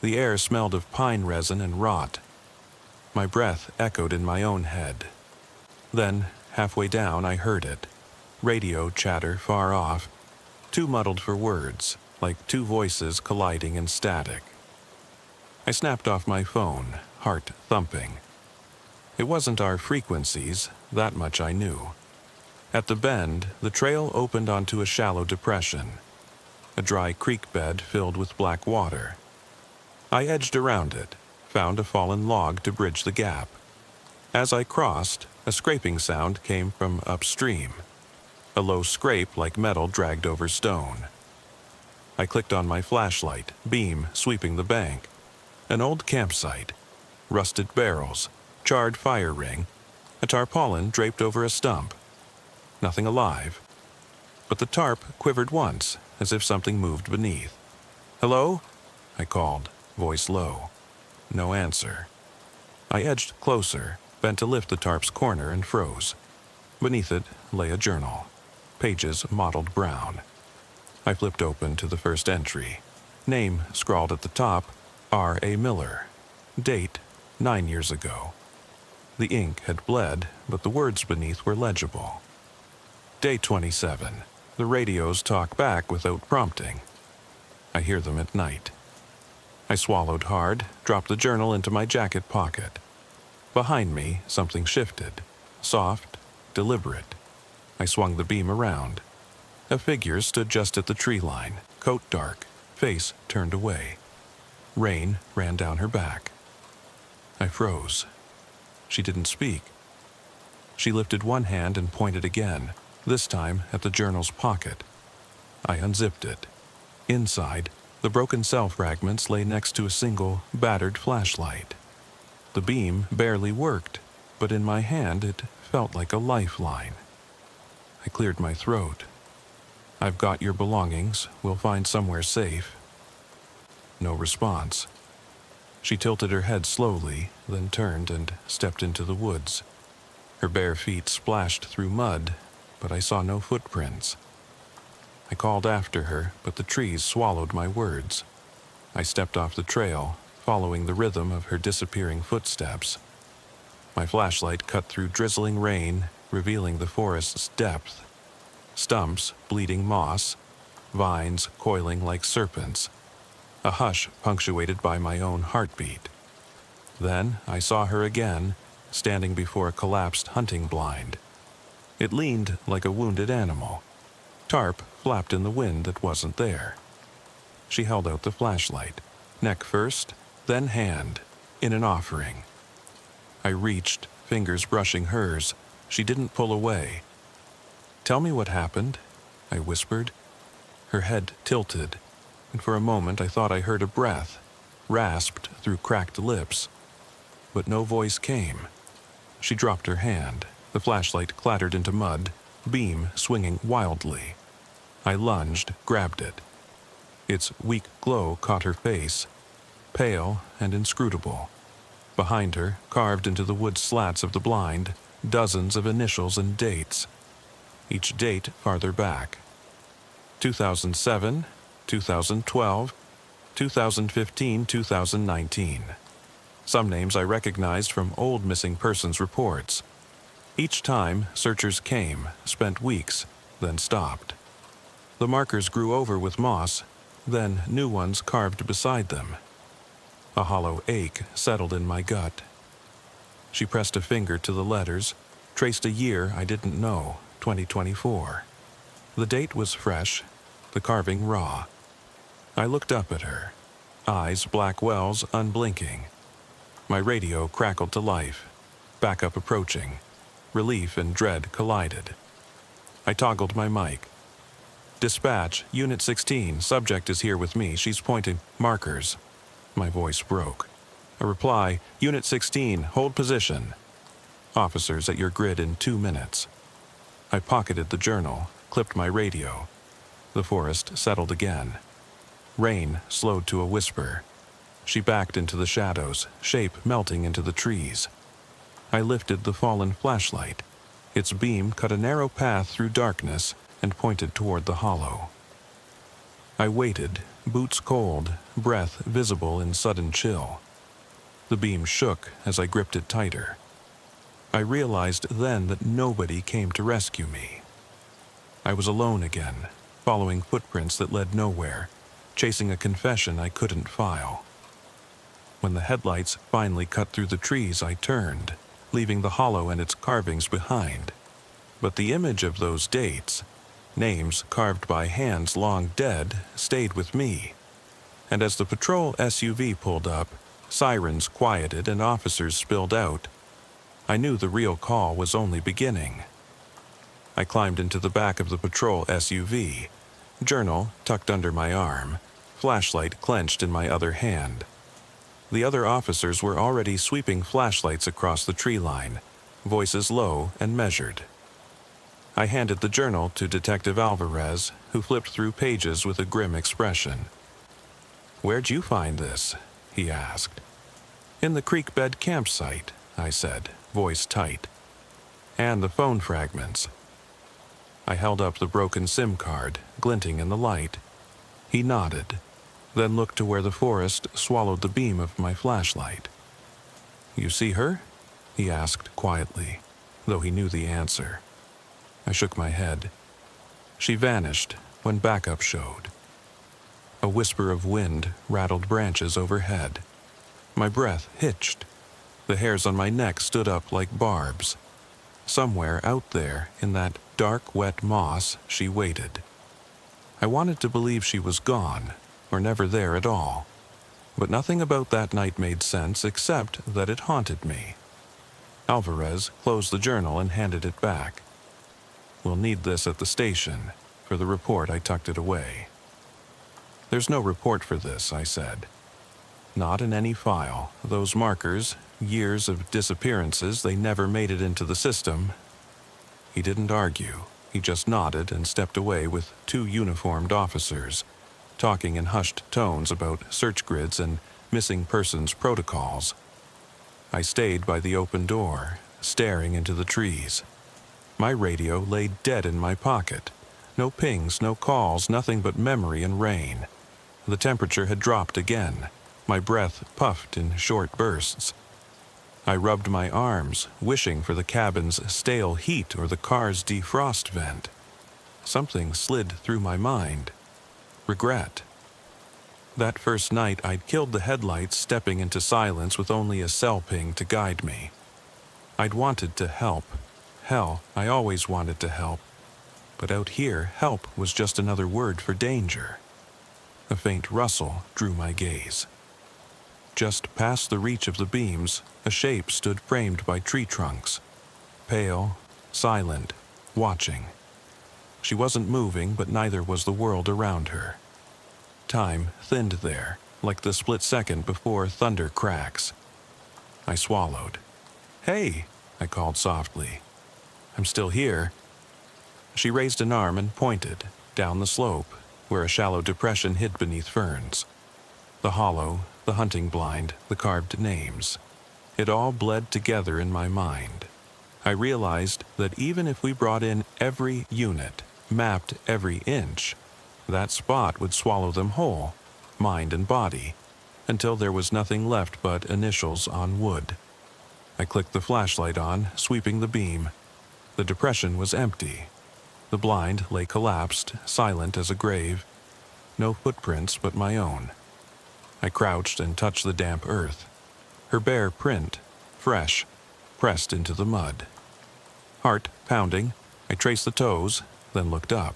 The air smelled of pine resin and rot. My breath echoed in my own head. Then, halfway down, I heard it. Radio chatter far off, too muddled for words, like two voices colliding in static. I snapped off my phone, heart thumping. It wasn't our frequencies, that much I knew. At the bend, the trail opened onto a shallow depression, a dry creek bed filled with black water. I edged around it, found a fallen log to bridge the gap. As I crossed, a scraping sound came from upstream, a low scrape like metal dragged over stone. I clicked on my flashlight, beam sweeping the bank. An old campsite, rusted barrels, charred fire ring, a tarpaulin draped over a stump. Nothing alive. But the tarp quivered once, as if something moved beneath. "Hello?" I called, voice low. No answer. I edged closer, bent to lift the tarp's corner, and froze. Beneath it lay a journal, pages mottled brown. I flipped open to the first entry. Name scrawled at the top, R.A. Miller. Date, 9 years ago. The ink had bled, but the words beneath were legible. Day 27. The radios talk back without prompting. I hear them at night. I swallowed hard, dropped the journal into my jacket pocket. Behind me, something shifted. Soft, deliberate. I swung the beam around. A figure stood just at the tree line, coat dark, face turned away. Rain ran down her back. I froze. She didn't speak. She lifted one hand and pointed again, this time at the journal's pocket. I unzipped it. Inside, the broken cell fragments lay next to a single, battered flashlight. The beam barely worked, but in my hand it felt like a lifeline. I cleared my throat. "I've got your belongings. We'll find somewhere safe." No response. She tilted her head slowly, then turned and stepped into the woods. Her bare feet splashed through mud, but I saw no footprints. I called after her, but the trees swallowed my words. I stepped off the trail, following the rhythm of her disappearing footsteps. My flashlight cut through drizzling rain, revealing the forest's depth. Stumps bleeding moss, vines coiling like serpents. A hush punctuated by my own heartbeat. Then I saw her again, standing before a collapsed hunting blind. It leaned like a wounded animal. Tarp flapped in the wind that wasn't there. She held out the flashlight, neck first, then hand, in an offering. I reached, fingers brushing hers. She didn't pull away. "Tell me what happened," I whispered. Her head tilted, and for a moment I thought I heard a breath, rasped through cracked lips. But no voice came. She dropped her hand. The flashlight clattered into mud, beam swinging wildly. I lunged, grabbed it. Its weak glow caught her face, pale and inscrutable. Behind her, carved into the wood slats of the blind, dozens of initials and dates. each date farther back. 2007, 2012, 2015, 2019. Some names I recognized from old missing persons reports. Each time, searchers came, spent weeks, then stopped. The markers grew over with moss, then new ones carved beside them. A hollow ache settled in my gut. She pressed a finger to the letters, traced a year I didn't know, 2024. The date was fresh, the carving raw. I looked up at her, eyes black wells unblinking. My radio crackled to life, backup approaching. Relief and dread collided. I toggled my mic. Dispatch, Unit 16, subject is here with me, she's pointing. Markers. My voice broke. A reply, Unit 16, hold position. Officers at your grid in 2 minutes. I pocketed the journal, clipped my radio. The forest settled again. Rain slowed to a whisper. She backed into the shadows, shape melting into the trees. I lifted the fallen flashlight. Its beam cut a narrow path through darkness and pointed toward the hollow. I waited, boots cold, breath visible in sudden chill. The beam shook as I gripped it tighter. I realized then that nobody came to rescue me. I was alone again, following footprints that led nowhere, chasing a confession I couldn't file. When the headlights finally cut through the trees, I turned, leaving the hollow and its carvings behind. But the image of those dates, names carved by hands long dead, stayed with me. And as the patrol SUV pulled up, sirens quieted and officers spilled out, I knew the real call was only beginning. I climbed into the back of the patrol SUV, journal tucked under my arm, flashlight clenched in my other hand. The other officers were already sweeping flashlights across the tree line, voices low and measured. I handed the journal to Detective Alvarez, who flipped through pages with a grim expression. "Where'd you find this?" he asked. "In the creek bed campsite," I said, voice tight. "And the phone fragments." I held up the broken SIM card, glinting in the light. He nodded, then looked to where the forest swallowed the beam of my flashlight. "You see her?" he asked quietly, though he knew the answer. I shook my head. She vanished when backup showed. A whisper of wind rattled branches overhead. My breath hitched. The hairs on my neck stood up like barbs. Somewhere out there, in that dark, wet moss, she waited. I wanted to believe she was gone, or never there at all. But nothing about that night made sense except that it haunted me. Alvarez closed the journal and handed it back. "We'll need this at the station. For the report, I tucked it away." "There's no report for this," I said. "Not in any file. Those markers, years of disappearances, they never made it into the system." He didn't argue. He just nodded and stepped away with 2 uniformed officers, talking in hushed tones about search grids and missing persons protocols. I stayed by the open door, staring into the trees. My radio lay dead in my pocket. No pings, no calls, nothing but memory and rain. The temperature had dropped again. My breath puffed in short bursts. I rubbed my arms, wishing for the cabin's stale heat or the car's defrost vent. Something slid through my mind. Regret. That first night, I'd killed the headlights, stepping into silence with only a cell ping to guide me. I'd wanted to help. Hell, I always wanted to help. But out here, help was just another word for danger. A faint rustle drew my gaze. Just past the reach of the beams, a shape stood framed by tree trunks. Pale, silent, watching. She wasn't moving, but neither was the world around her. Time thinned there, like the split second before thunder cracks. I swallowed. "Hey," I called softly. "I'm still here." She raised an arm and pointed, down the slope, where a shallow depression hid beneath ferns. The hollow, the hunting blind, the carved names. It all bled together in my mind. I realized that even if we brought in every unit, mapped every inch, that spot would swallow them whole, mind and body, until there was nothing left but initials on wood. I clicked the flashlight on, sweeping the beam. The depression was empty. The blind lay collapsed, silent as a grave. No footprints but my own. I crouched and touched the damp earth. Her bare print, fresh, pressed into the mud. Heart pounding, I traced the toes, then looked up.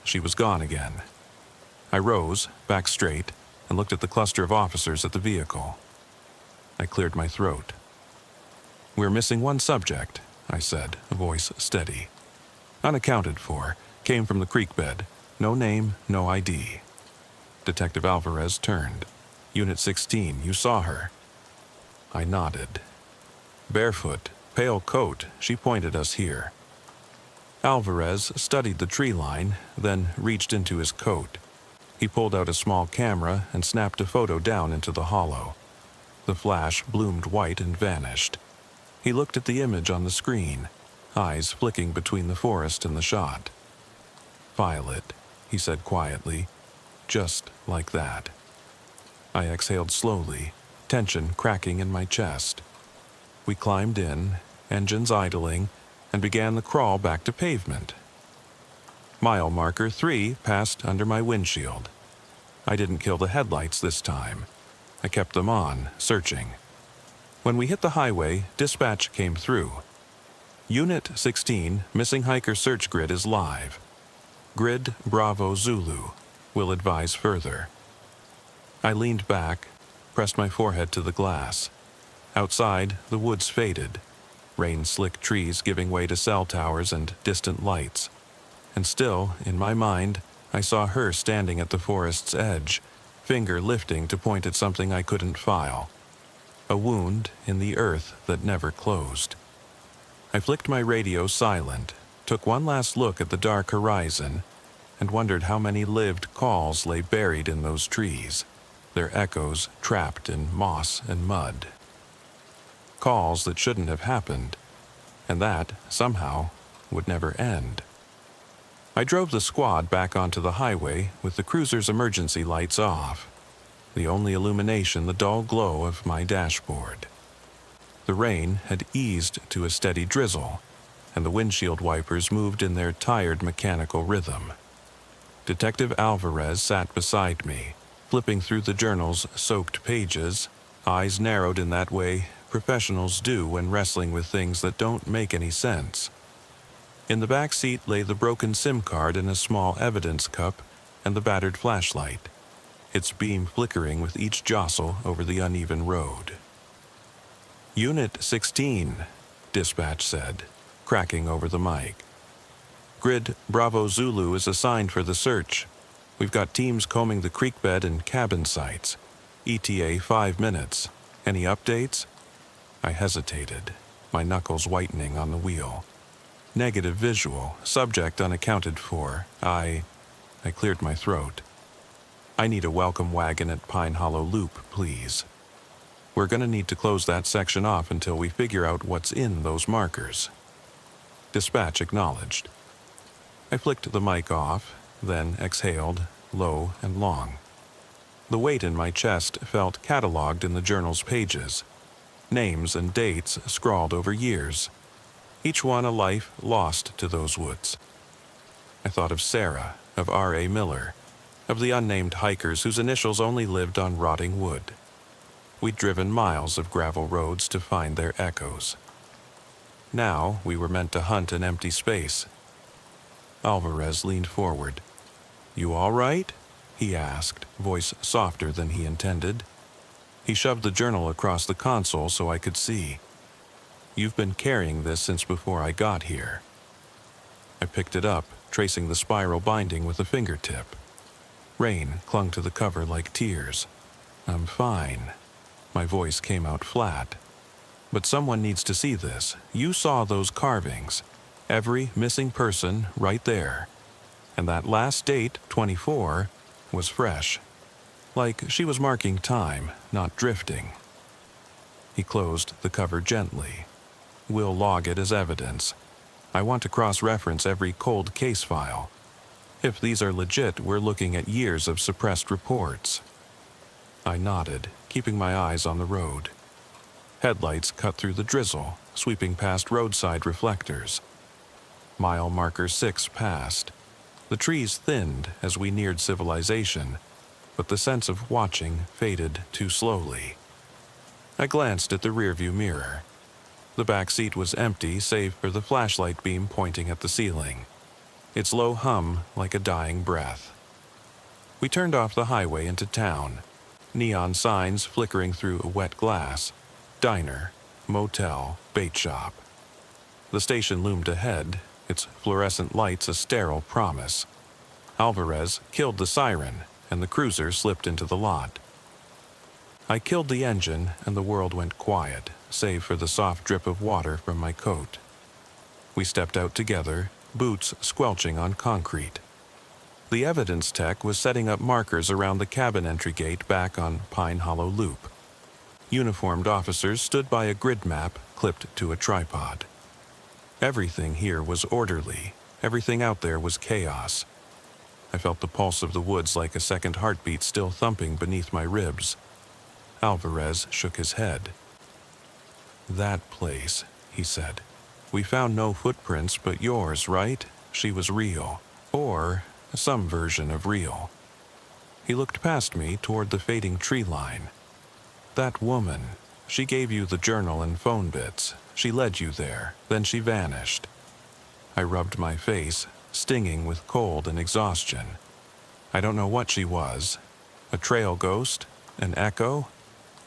She was gone again. I rose, back straight, and looked at the cluster of officers at the vehicle. I cleared my throat. "We're missing one subject," I said, a voice steady. "Unaccounted for, came from the creek bed. No name, no ID." Detective Alvarez turned. "Unit 16, you saw her." I nodded. "Barefoot, pale coat, she pointed us here." Alvarez studied the tree line, then reached into his coat. He pulled out a small camera and snapped a photo down into the hollow. The flash bloomed white and vanished. He looked at the image on the screen, eyes flicking between the forest and the shot. "Violet," he said quietly, "just like that." I exhaled slowly, tension cracking in my chest. We climbed in, engines idling, and began the crawl back to pavement. Mile marker 3 passed under my windshield. I didn't kill the headlights this time. I kept them on, searching. When we hit the highway, dispatch came through. "Unit 16, missing hiker search grid is live. Grid Bravo Zulu. Will advise further." I leaned back, pressed my forehead to the glass. Outside, the woods faded, rain-slicked trees giving way to cell towers and distant lights. And still, in my mind, I saw her standing at the forest's edge, finger lifting to point at something I couldn't file. A wound in the earth that never closed. I flicked my radio silent, took one last look at the dark horizon, and wondered how many lived calls lay buried in those trees, their echoes trapped in moss and mud. Calls that shouldn't have happened, and that, somehow, would never end. I drove the squad back onto the highway with the cruiser's emergency lights off, the only illumination the dull glow of my dashboard. The rain had eased to a steady drizzle, and the windshield wipers moved in their tired mechanical rhythm. Detective Alvarez sat beside me, flipping through the journal's soaked pages, eyes narrowed in that way professionals do when wrestling with things that don't make any sense. In the back seat lay the broken SIM card in a small evidence cup and the battered flashlight, its beam flickering with each jostle over the uneven road. "Unit 16, dispatch said, cracking over the mic. "Grid Bravo Zulu is assigned for the search. We've got teams combing the creek bed and cabin sites. ETA 5 minutes. Any updates?" I hesitated, my knuckles whitening on the wheel. Negative visual, subject unaccounted for. I cleared my throat. "I need a welcome wagon at Pine Hollow Loop, please. We're going to need to close that section off until we figure out what's in those markers." Dispatch acknowledged. I flicked the mic off, then exhaled, low and long. The weight in my chest felt cataloged in the journal's pages, names and dates scrawled over years, each one a life lost to those woods. I thought of Sarah, of R.A. Miller, of the unnamed hikers whose initials only lived on rotting wood. We'd driven miles of gravel roads to find their echoes. Now we were meant to hunt an empty space. Alvarez leaned forward. "You all right?" he asked, voice softer than he intended. He shoved the journal across the console so I could see. "You've been carrying this since before I got here." I picked it up, tracing the spiral binding with a fingertip. Rain clung to the cover like tears. "I'm fine." My voice came out flat. "But someone needs to see this. You saw those carvings. Every missing person right there. And that last date, 24, was fresh. Like she was marking time, not drifting." He closed the cover gently. We'll log it as evidence. I want to cross-reference every cold case file. If these are legit, we're looking at years of suppressed reports." I nodded, keeping my eyes on the road. Headlights cut through the drizzle, sweeping past roadside reflectors. Mile marker 6 passed. The trees thinned as we neared civilization, but the sense of watching faded too slowly. I glanced at the rearview mirror. The back seat was empty save for the flashlight beam pointing at the ceiling, its low hum like a dying breath. We turned off the highway into town, neon signs flickering through a wet glass. Diner, motel, bait shop. The station loomed ahead, its fluorescent lights a sterile promise. Alvarez killed the siren, and the cruiser slipped into the lot. I killed the engine, and the world went quiet, save for the soft drip of water from my coat. We stepped out together, boots squelching on concrete. The evidence tech was setting up markers around the cabin entry gate back on Pine Hollow Loop. Uniformed officers stood by a grid map clipped to a tripod. Everything here was orderly. Everything out there was chaos. I felt the pulse of the woods like a second heartbeat still thumping beneath my ribs. Alvarez shook his head. "That place," he said. "We found no footprints but yours, right? She was real. Or some version of real." He looked past me toward the fading tree line. "That woman, she gave you the journal and phone bits. She led you there, then she vanished." I rubbed my face, stinging with cold and exhaustion. I don't know what she was. A trail ghost? An echo?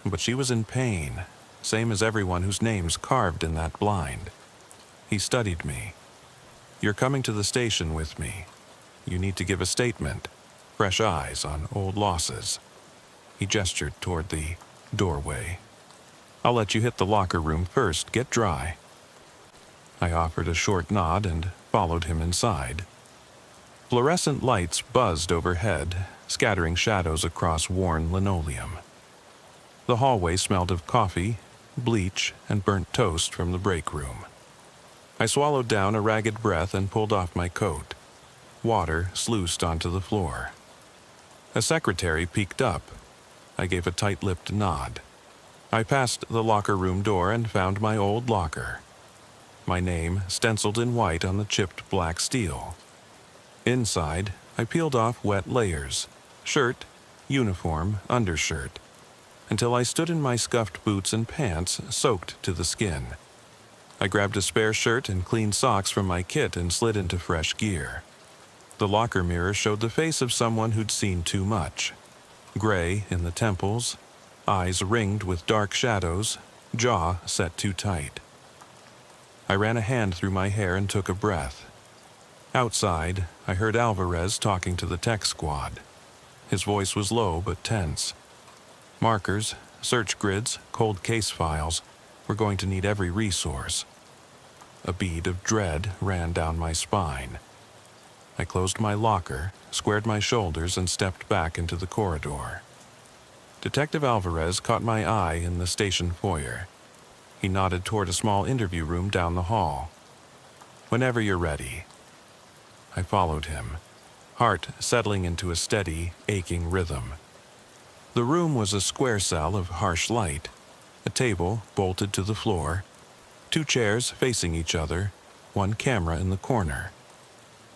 But she was in pain, same as everyone whose name's carved in that blind. He studied me. "You're coming to the station with me. You need to give a statement. Fresh eyes on old losses." He gestured toward the doorway. "I'll let you hit the locker room first. Get dry." I offered a short nod and followed him inside. Fluorescent lights buzzed overhead, scattering shadows across worn linoleum. The hallway smelled of coffee, bleach, and burnt toast from the break room. I swallowed down a ragged breath and pulled off my coat. Water sluiced onto the floor. A secretary peeked up. I gave a tight-lipped nod. I passed the locker room door and found my old locker. My name stenciled in white on the chipped black steel. Inside, I peeled off wet layers, shirt, uniform, undershirt, until I stood in my scuffed boots and pants soaked to the skin. I grabbed a spare shirt and clean socks from my kit and slid into fresh gear. The locker mirror showed the face of someone who'd seen too much. Gray in the temples, eyes ringed with dark shadows, jaw set too tight. I ran a hand through my hair and took a breath. Outside, I heard Alvarez talking to the tech squad. His voice was low but tense. Markers, search grids, cold case files. We're going to need every resource. A bead of dread ran down my spine. I closed my locker, squared my shoulders, and stepped back into the corridor. Detective Alvarez caught my eye in the station foyer. He nodded toward a small interview room down the hall. "Whenever you're ready." I followed him, heart settling into a steady, aching rhythm. The room was a square cell of harsh light, a table bolted to the floor, 2 chairs facing each other, 1 camera in the corner.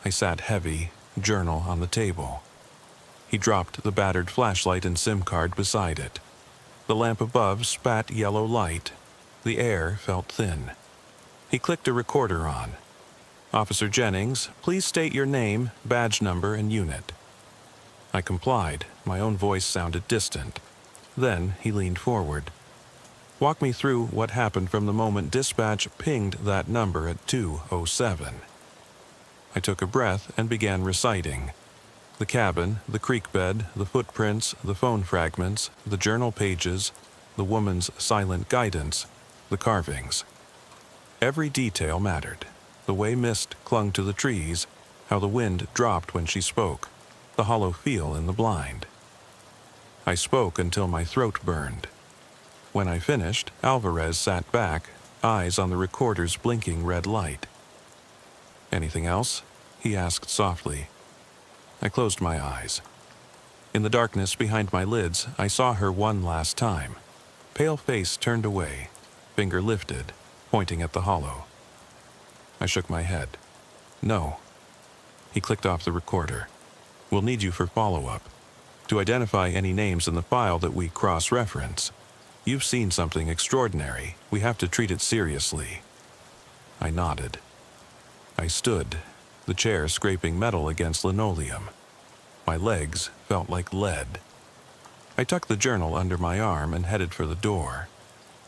I sat heavy, journal on the table. He dropped the battered flashlight and SIM card beside it. The lamp above spat yellow light. The air felt thin. He clicked a recorder on. "Officer Jennings, please state your name, badge number, and unit." I complied. My own voice sounded distant. Then he leaned forward. "Walk me through what happened from the moment dispatch pinged that number at 2:07. I took a breath and began reciting. The cabin, the creek bed, the footprints, the phone fragments, the journal pages, the woman's silent guidance, the carvings. Every detail mattered. The way mist clung to the trees, how the wind dropped when she spoke, the hollow feel in the blind. I spoke until my throat burned. When I finished, Alvarez sat back, eyes on the recorder's blinking red light. "Anything else?" he asked softly. I closed my eyes. In the darkness behind my lids, I saw her one last time. Pale face turned away, finger lifted, pointing at the hollow. I shook my head. "No." He clicked off the recorder. "We'll need you for follow-up, to identify any names in the file that we cross-reference. You've seen something extraordinary. We have to treat it seriously." I nodded. I stood, the chair scraping metal against linoleum. My legs felt like lead. I tucked the journal under my arm and headed for the door.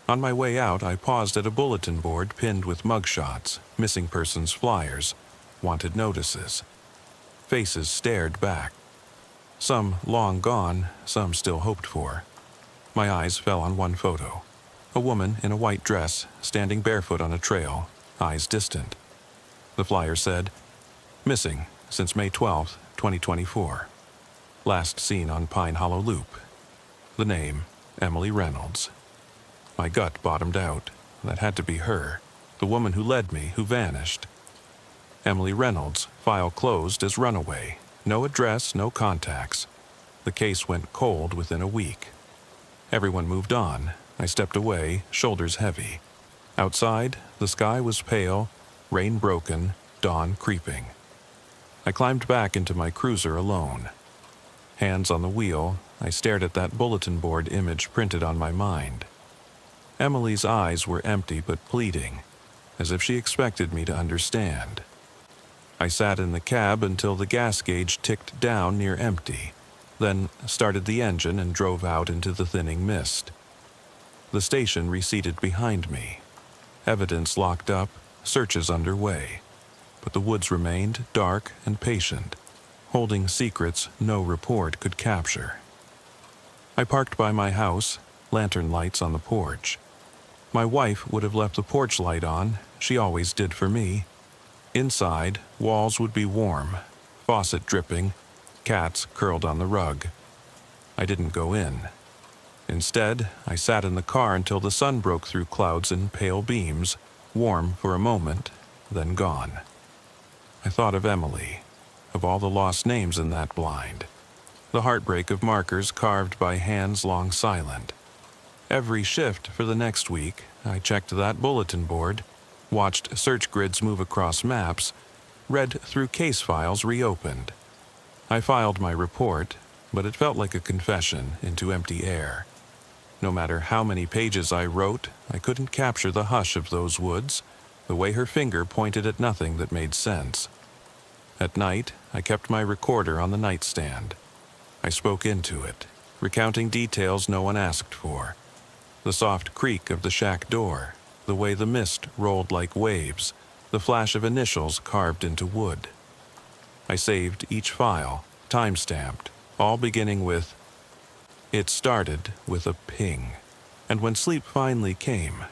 On my way out, I paused at a bulletin board pinned with mugshots, missing persons flyers, wanted notices. Faces stared back. Some long gone, some still hoped for. My eyes fell on one photo. A woman in a white dress, standing barefoot on a trail, eyes distant. The flyer said, "Missing since May 12, 2024. Last seen on Pine Hollow Loop." The name, Emily Reynolds. My gut bottomed out. That had to be her, the woman who led me, who vanished. Emily Reynolds, file closed as runaway. No address, no contacts. The case went cold within a week. Everyone moved on. I stepped away, shoulders heavy. Outside, the sky was pale, rain broken, dawn creeping. I climbed back into my cruiser alone. Hands on the wheel, I stared at that bulletin board image printed on my mind. Emily's eyes were empty but pleading, as if she expected me to understand. I sat in the cab until the gas gauge ticked down near empty, then started the engine and drove out into the thinning mist. The station receded behind me. Evidence locked up, searches underway. But the woods remained dark and patient, holding secrets no report could capture. I parked by my house, lantern lights on the porch. My wife would have left the porch light on, she always did for me. Inside, walls would be warm, faucet dripping, cats curled on the rug. I didn't go in. Instead, I sat in the car until the sun broke through clouds in pale beams, warm for a moment, then gone. I thought of Emily, of all the lost names in that blind, the heartbreak of markers carved by hands long silent. Every shift for the next week, I checked that bulletin board, watched search grids move across maps, read through case files reopened. I filed my report, but it felt like a confession into empty air. No matter how many pages I wrote, I couldn't capture the hush of those woods, the way her finger pointed at nothing that made sense. At night, I kept my recorder on the nightstand. I spoke into it, recounting details no one asked for. The soft creak of the shack door, the way the mist rolled like waves, the flash of initials carved into wood. I saved each file, time-stamped, all beginning with, "It started with a ping." And when sleep finally came,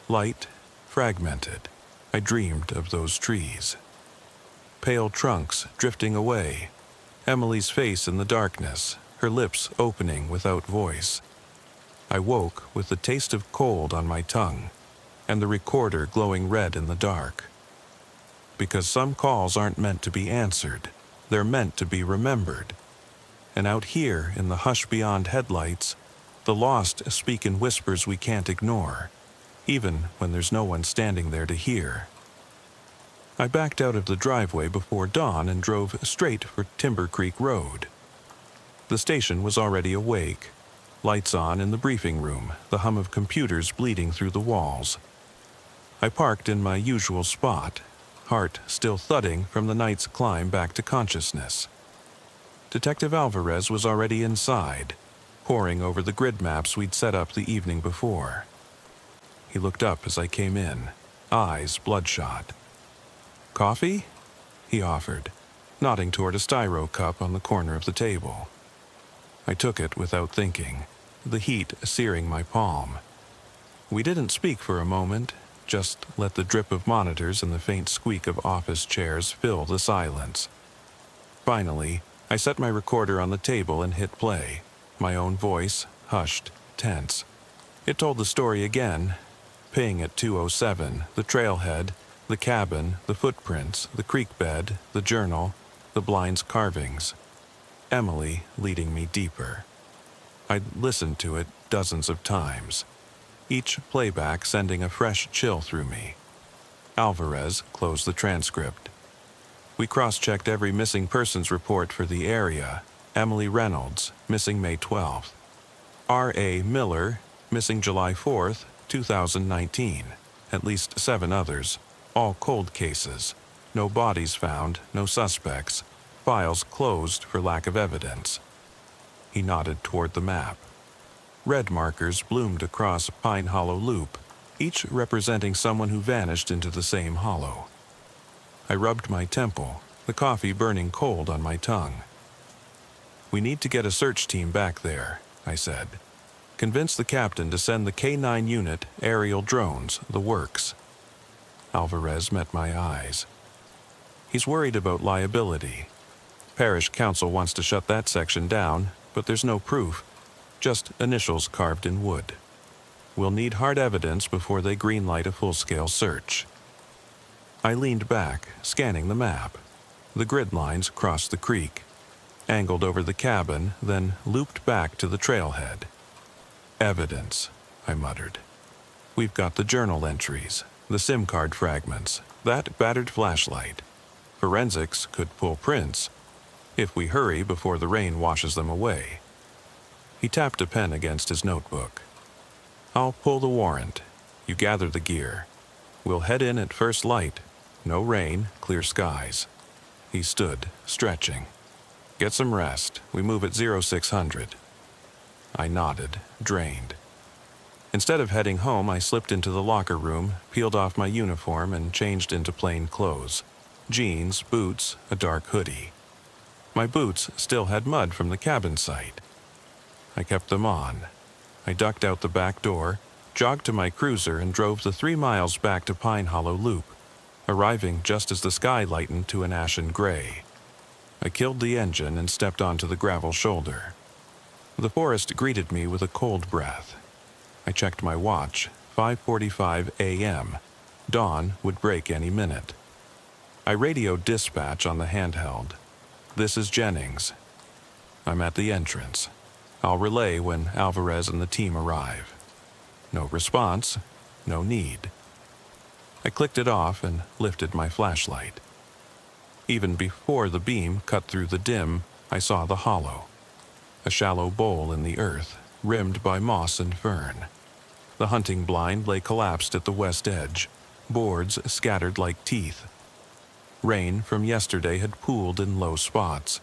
light, fragmented, I dreamed of those trees. Pale trunks drifting away, Emily's face in the darkness, her lips opening without voice. I woke with the taste of cold on my tongue, and the recorder glowing red in the dark. Because some calls aren't meant to be answered, they're meant to be remembered. And out here in the hush beyond headlights, the lost speak in whispers we can't ignore, even when there's no one standing there to hear. I backed out of the driveway before dawn and drove straight for Timber Creek Road. The station was already awake, lights on in the briefing room, the hum of computers bleeding through the walls. I parked in my usual spot, heart still thudding from the night's climb back to consciousness. Detective Alvarez was already inside, poring over the grid maps we'd set up the evening before. He looked up as I came in, eyes bloodshot. "Coffee?" he offered, nodding toward a styro cup on the corner of the table. I took it without thinking, the heat searing my palm. We didn't speak for a moment, just let the drip of monitors and the faint squeak of office chairs fill the silence. Finally, I set my recorder on the table and hit play, my own voice, hushed, tense. It told the story again, ping at 2:07, the trailhead, the cabin, the footprints, the creek bed, the journal, the blind's carvings. Emily leading me deeper. I'd listened to it dozens of times, each playback sending a fresh chill through me. Alvarez closed the transcript. We cross-checked every missing persons report for the area. Emily Reynolds, missing May 12th. R.A. Miller, missing July 4th, 2019. At least 7 others, all cold cases. No bodies found, no suspects. Files closed for lack of evidence. He nodded toward the map. Red markers bloomed across Pine Hollow Loop, each representing someone who vanished into the same hollow. I rubbed my temple, the coffee burning cold on my tongue. "We need to get a search team back there," I said. "Convince the captain to send the K-9 unit, aerial drones, the works." Alvarez met my eyes. He's worried about liability. Parish council wants to shut that section down, but there's no proof, just initials carved in wood. We'll need hard evidence before they greenlight a full-scale search. I leaned back, scanning the map. The grid lines crossed the creek, angled over the cabin, then looped back to the trailhead. "Evidence," I muttered. "We've got the journal entries, the SIM card fragments, that battered flashlight. Forensics could pull prints, if we hurry before the rain washes them away." He tapped a pen against his notebook. "I'll pull the warrant. You gather the gear. We'll head in at first light. No rain, clear skies." He stood, stretching. "Get some rest. We move at 0600. I nodded, drained. Instead of heading home, I slipped into the locker room, peeled off my uniform, and changed into plain clothes. Jeans, boots, a dark hoodie. My boots still had mud from the cabin site. I kept them on. I ducked out the back door, jogged to my cruiser, and drove the 3 miles back to Pine Hollow Loop, arriving just as the sky lightened to an ashen gray. I killed the engine and stepped onto the gravel shoulder. The forest greeted me with a cold breath. I checked my watch, 5:45 a.m. Dawn would break any minute. I radioed dispatch on the handheld. "This is Jennings. I'm at the entrance. I'll relay when Alvarez and the team arrive." No response, no need. I clicked it off and lifted my flashlight. Even before the beam cut through the dim, I saw the hollow. A shallow bowl in the earth, rimmed by moss and fern. The hunting blind lay collapsed at the west edge, boards scattered like teeth. Rain from yesterday had pooled in low spots.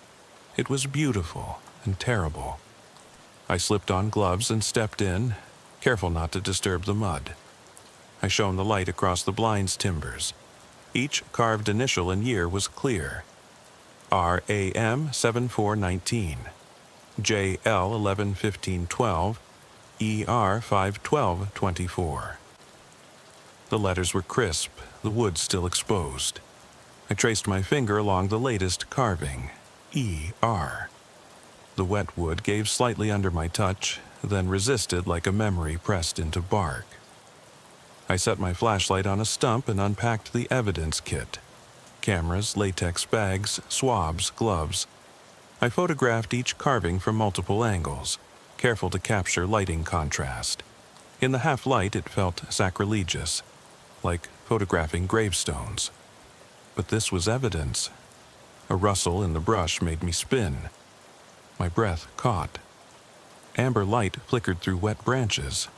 It was beautiful and terrible. I slipped on gloves and stepped in, careful not to disturb the mud. I shone the light across the blind's timbers. Each carved initial and year was clear. RAM 7419, JL 111512, ER 51224. The letters were crisp, the wood still exposed. I traced my finger along the latest carving, ER. The wet wood gave slightly under my touch, then resisted like a memory pressed into bark. I set my flashlight on a stump and unpacked the evidence kit. Cameras, latex bags, swabs, gloves. I photographed each carving from multiple angles, careful to capture lighting contrast. In the half-light it felt sacrilegious, like photographing gravestones. But this was evidence. A rustle in the brush made me spin. My breath caught. Amber light flickered through wet branches.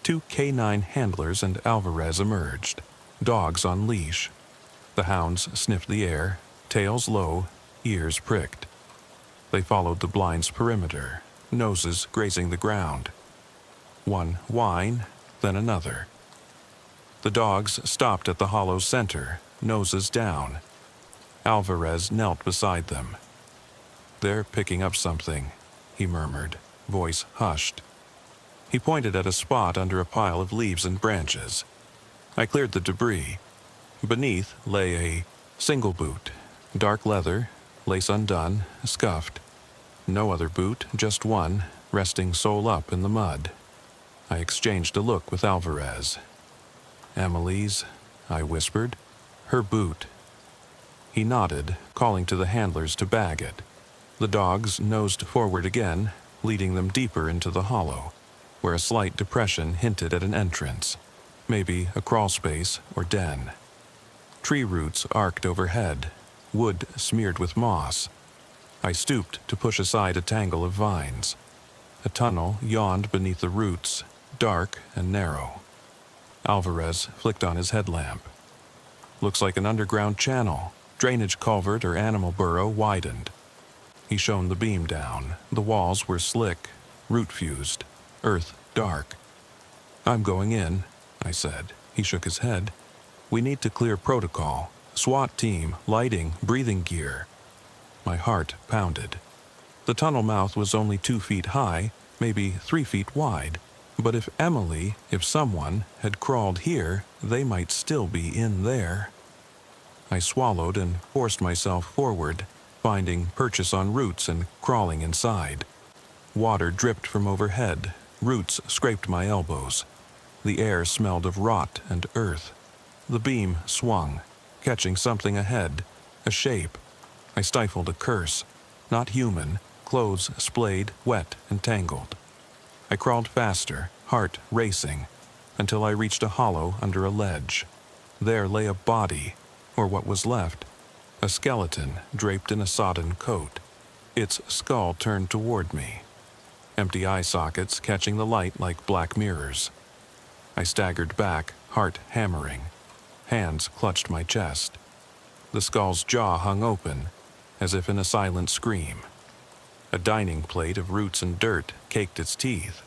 2 K-9 handlers and Alvarez emerged, dogs on leash. The hounds sniffed the air, tails low, ears pricked. They followed the blind's perimeter, noses grazing the ground. One whine, then another. The dogs stopped at the hollow's center, noses down. Alvarez knelt beside them. "They're picking up something," he murmured, voice hushed. He pointed at a spot under a pile of leaves and branches. I cleared the debris. Beneath lay a single boot, dark leather, lace undone, scuffed. No other boot, just one, resting sole up in the mud. I exchanged a look with Alvarez. Emily's, I whispered. Her boot. He nodded, calling to the handlers to bag it. The dogs nosed forward again, leading them deeper into the hollow, where a slight depression hinted at an entrance, maybe a crawl space or den. Tree roots arced overhead, wood smeared with moss. I stooped to push aside a tangle of vines. A tunnel yawned beneath the roots, dark and narrow. Alvarez flicked on his headlamp. Looks like an underground channel, drainage culvert or animal burrow widened. He shone the beam down. The walls were slick, root-fused, earth dark. I'm going in, I said. He shook his head. We need to clear protocol. SWAT team, lighting, breathing gear. My heart pounded. The tunnel mouth was only 2 feet high, maybe 3 feet wide. But if someone had crawled here, they might still be in there. I swallowed and forced myself forward, finding purchase on roots and crawling inside. Water dripped from overhead. Roots scraped my elbows. The air smelled of rot and earth. The beam swung, catching something ahead, a shape. I stifled a curse. Not human, clothes splayed, wet and tangled. I crawled faster, heart racing, until I reached a hollow under a ledge. There lay a body, or what was left, a skeleton draped in a sodden coat, its skull turned toward me, empty eye sockets catching the light like black mirrors. I staggered back, heart hammering. Hands clutched my chest. The skull's jaw hung open, as if in a silent scream. A dining plate of roots and dirt caked its teeth.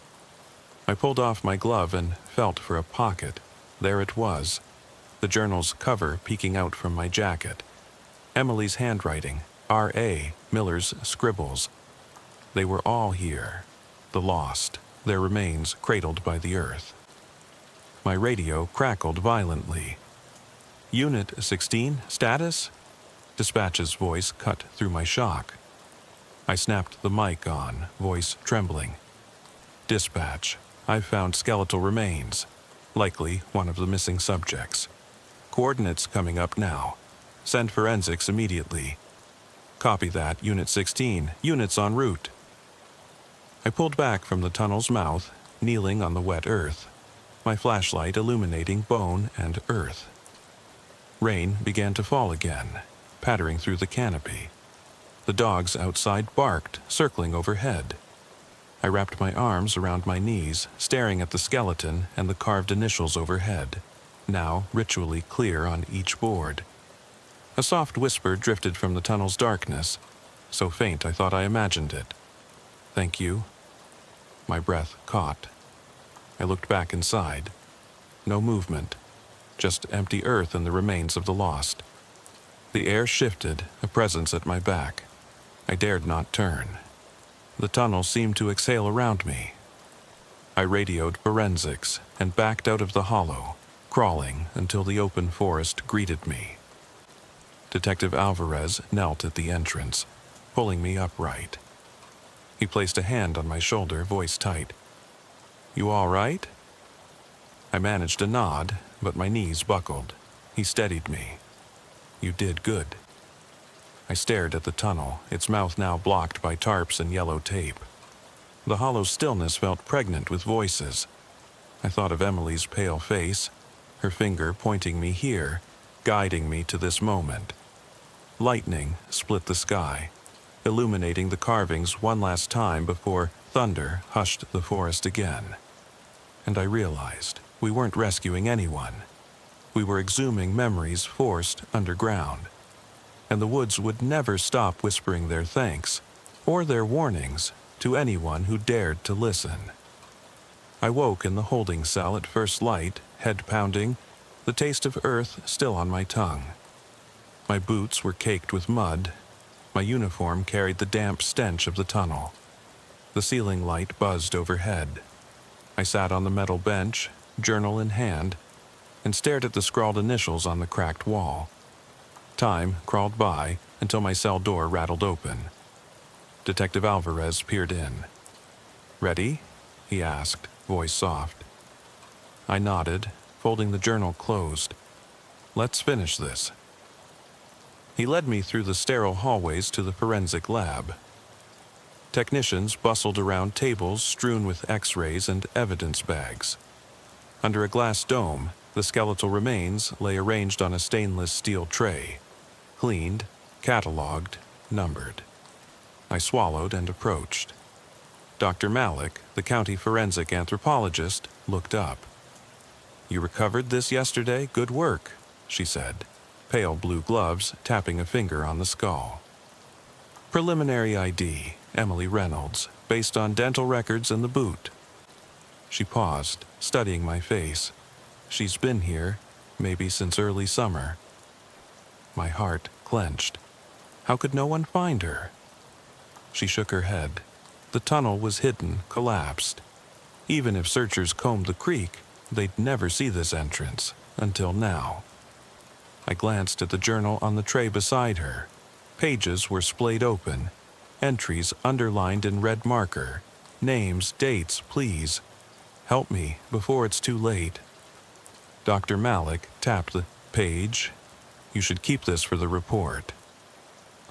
I pulled off my glove and felt for a pocket. There it was, the journal's cover peeking out from my jacket. Emily's handwriting, R.A., Miller's scribbles. They were all here, the lost, their remains cradled by the earth. My radio crackled violently. Unit 16, status? Dispatch's voice cut through my shock. I snapped the mic on, voice trembling. Dispatch, I've found skeletal remains, likely one of the missing subjects. Coordinates coming up now. Send forensics immediately. Copy that, Unit 16. Units en route. I pulled back from the tunnel's mouth, kneeling on the wet earth, my flashlight illuminating bone and earth. Rain began to fall again, pattering through the canopy. The dogs outside barked, circling overhead. I wrapped my arms around my knees, staring at the skeleton and the carved initials overhead, now ritually clear on each board. A soft whisper drifted from the tunnel's darkness, so faint I thought I imagined it. Thank you. My breath caught. I looked back inside. No movement, just empty earth and the remains of the lost. The air shifted, a presence at my back. I dared not turn. The tunnel seemed to exhale around me. I radioed forensics and backed out of the hollow, crawling until the open forest greeted me. Detective Alvarez knelt at the entrance, pulling me upright. He placed a hand on my shoulder, voice tight. You all right? I managed a nod, but my knees buckled. He steadied me. You did good. I stared at the tunnel, its mouth now blocked by tarps and yellow tape. The hollow stillness felt pregnant with voices. I thought of Emily's pale face, her finger pointing me here, guiding me to this moment. Lightning split the sky, illuminating the carvings one last time before thunder hushed the forest again. And I realized we weren't rescuing anyone. We were exhuming memories forced underground. And the woods would never stop whispering their thanks, or their warnings, to anyone who dared to listen. I woke in the holding cell at first light, head pounding, the taste of earth still on my tongue. My boots were caked with mud. My uniform carried the damp stench of the tunnel. The ceiling light buzzed overhead. I sat on the metal bench, journal in hand, and stared at the scrawled initials on the cracked wall. Time crawled by until my cell door rattled open. Detective Alvarez peered in. Ready? He asked, voice soft. I nodded, folding the journal closed. "Let's finish this." He led me through the sterile hallways to the forensic lab. Technicians bustled around tables strewn with X-rays and evidence bags. Under a glass dome, the skeletal remains lay arranged on a stainless steel tray, cleaned, catalogued, numbered. I swallowed and approached. Dr. Malik, the county forensic anthropologist, looked up. "You recovered this yesterday? Good work," she said, pale blue gloves tapping a finger on the skull. "Preliminary ID, Emily Reynolds, based on dental records in the boot." She paused, studying my face. "She's been here, maybe since early summer." My heart clenched. How could no one find her? She shook her head. The tunnel was hidden, collapsed. Even if searchers combed the creek, they'd never see this entrance, until now. I glanced at the journal on the tray beside her. Pages were splayed open, entries underlined in red marker. Names, dates, please. Help me before it's too late. Dr. Malik tapped the page. "You should keep this for the report."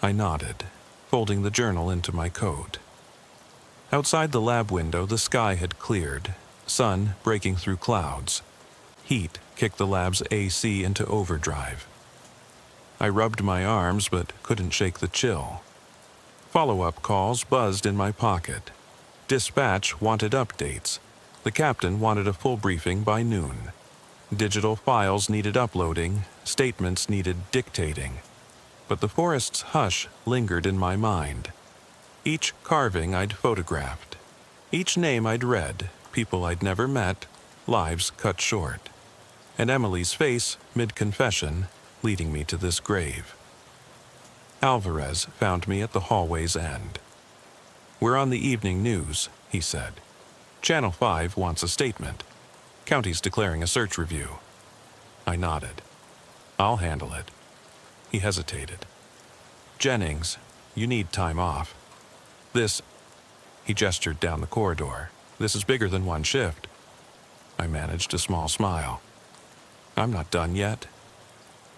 I nodded, folding the journal into my coat. Outside the lab window, the sky had cleared, sun breaking through clouds. Heat kicked the lab's AC into overdrive. I rubbed my arms but couldn't shake the chill. Follow-up calls buzzed in my pocket. Dispatch wanted updates. The captain wanted a full briefing by noon. Digital files needed uploading, statements needed dictating. But the forest's hush lingered in my mind. Each carving I'd photographed. Each name I'd read, people I'd never met, lives cut short. And Emily's face, mid-confession, leading me to this grave. Alvarez found me at the hallway's end. "We're on the evening news," he said. "Channel 5 wants a statement. County's declaring a search review." I nodded. "I'll handle it." He hesitated. "Jennings, you need time off. This," he gestured down the corridor, "this is bigger than one shift." I managed a small smile. "I'm not done yet."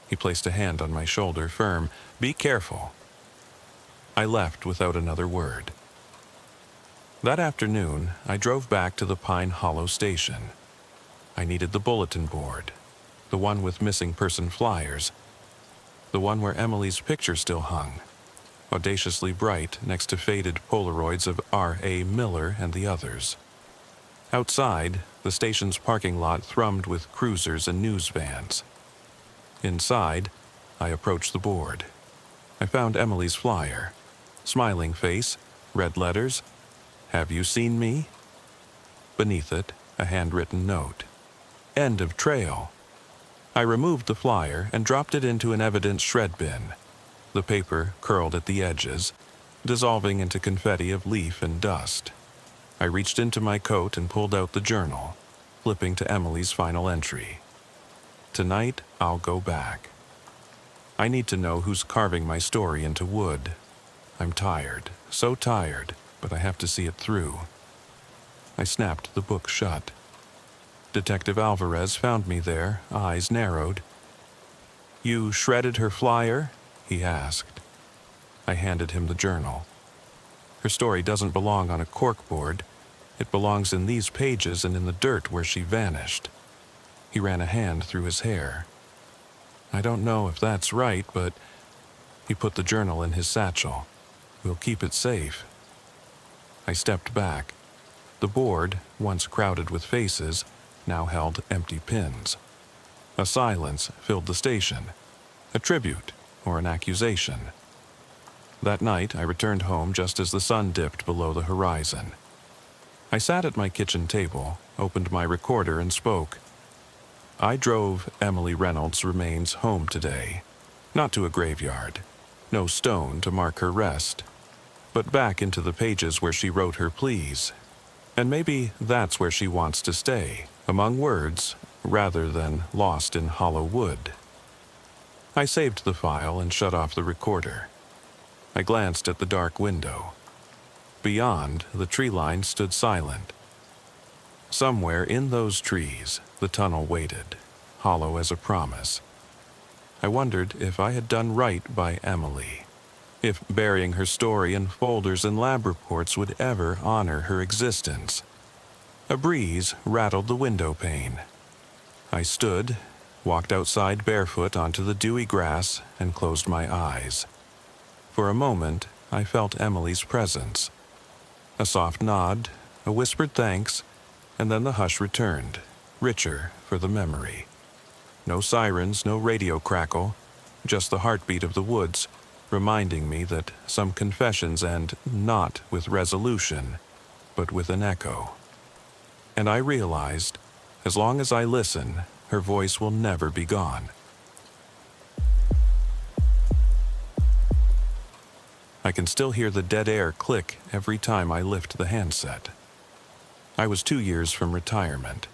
He placed a hand on my shoulder, firm. "Be careful." I left without another word. That afternoon, I drove back to the Pine Hollow station. I needed the bulletin board, the one with missing person flyers, the one where Emily's picture still hung, audaciously bright next to faded Polaroids of R.A. Miller and the others. Outside, the station's parking lot thrummed with cruisers and news vans. Inside, I approached the board. I found Emily's flyer. Smiling face, red letters, "Have you seen me?" Beneath it, a handwritten note. "End of trail." I removed the flyer and dropped it into an evidence shred bin. The paper curled at the edges, dissolving into confetti of leaf and dust. I reached into my coat and pulled out the journal, flipping to Emily's final entry. "Tonight, I'll go back. I need to know who's carving my story into wood. I'm tired, so tired, but I have to see it through." I snapped the book shut. Detective Alvarez found me there, eyes narrowed. "You shredded her flyer?" he asked. I handed him the journal. "Her story doesn't belong on a corkboard. It belongs in these pages and in the dirt where she vanished." He ran a hand through his hair. "I don't know if that's right, but..." He put the journal in his satchel. "We'll keep it safe." I stepped back. The board, once crowded with faces, now held empty pins. A silence filled the station. A tribute or an accusation. That night, I returned home just as the sun dipped below the horizon. I sat at my kitchen table, opened my recorder, and spoke. "I drove Emily Reynolds' remains home today. Not to a graveyard. No stone to mark her rest. But back into the pages where she wrote her pleas. And maybe that's where she wants to stay, among words, rather than lost in hollow wood." I saved the file and shut off the recorder. I glanced at the dark window. Beyond, the tree line stood silent. Somewhere in those trees, the tunnel waited. hollow as a promise. I wondered if I had done right by Emily, if burying her story in folders and lab reports would ever honor her existence. A breeze rattled the window pane. I stood, walked outside barefoot onto the dewy grass, and closed my eyes. For a moment, I felt Emily's presence. A soft nod, a whispered thanks, and then the hush returned, richer for the memory. No sirens, no radio crackle, just the heartbeat of the woods, reminding me that some confessions end not with resolution, but with an echo. And I realized, as long as I listen, her voice will never be gone. I can still hear the dead air click every time I lift the handset. I was 2 years from retirement,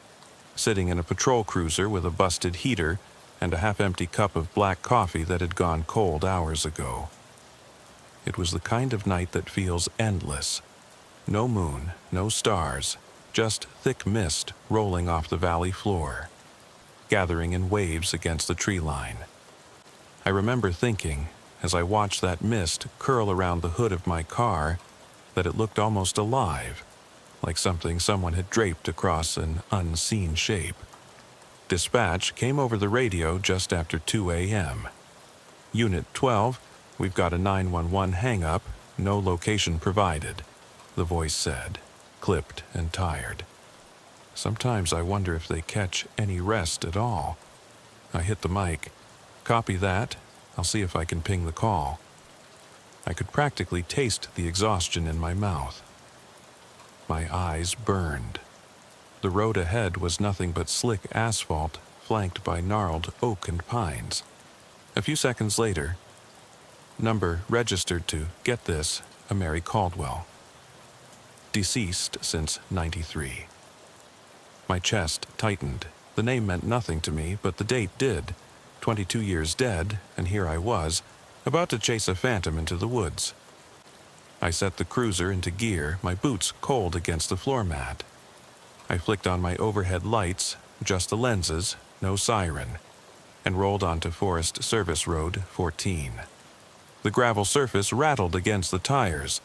sitting in a patrol cruiser with a busted heater and a half-empty cup of black coffee that had gone cold hours ago. It was the kind of night that feels endless. No moon, no stars, just thick mist rolling off the valley floor, gathering in waves against the tree line. I remember thinking, as I watched that mist curl around the hood of my car, that it looked almost alive, like something someone had draped across an unseen shape. Dispatch came over the radio just after 2 a.m. Unit 12, we've got a 911 hang-up, no location provided, the voice said, clipped and tired. Sometimes I wonder if they catch any rest at all. I hit the mic. Copy that. I'll see if I can ping the call. I could practically taste the exhaustion in my mouth. My eyes burned. The road ahead was nothing but slick asphalt, flanked by gnarled oak and pines. A few seconds later, number registered to, get this, a Mary Caldwell. Deceased since '93. My chest tightened. The name meant nothing to me, but the date did. 22 years dead, and here I was, about to chase a phantom into the woods. I set the cruiser into gear, my boots cold against the floor mat. I flicked on my overhead lights, just the lenses, no siren, and rolled onto Forest Service Road 14. The gravel surface rattled against the tires,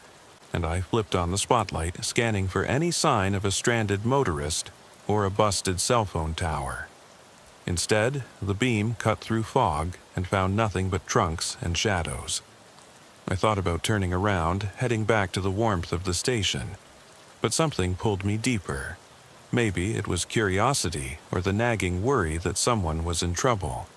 and I flipped on the spotlight, scanning for any sign of a stranded motorist or a busted cell phone tower. Instead, the beam cut through fog and found nothing but trunks and shadows. I thought about turning around, heading back to the warmth of the station, but something pulled me deeper. Maybe it was curiosity or the nagging worry that someone was in trouble.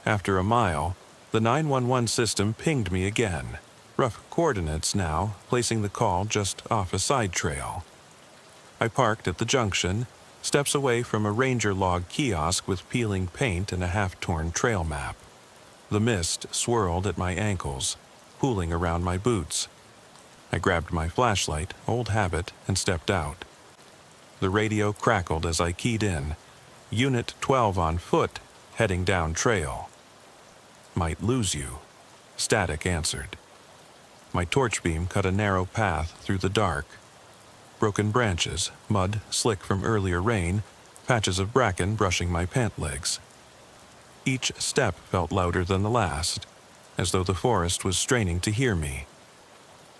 After a mile, the 911 system pinged me again. Rough coordinates now, placing the call just off a side trail. I parked at the junction, steps away from a ranger log kiosk with peeling paint and a half-torn trail map. The mist swirled at my ankles, pooling around my boots. I grabbed my flashlight, old habit, and stepped out. The radio crackled as I keyed in. Unit 12 on foot, heading down trail. Might lose you. Static answered. My torch beam cut a narrow path through the dark. Broken branches, mud slick from earlier rain, patches of bracken brushing my pant legs. Each step felt louder than the last, as though the forest was straining to hear me.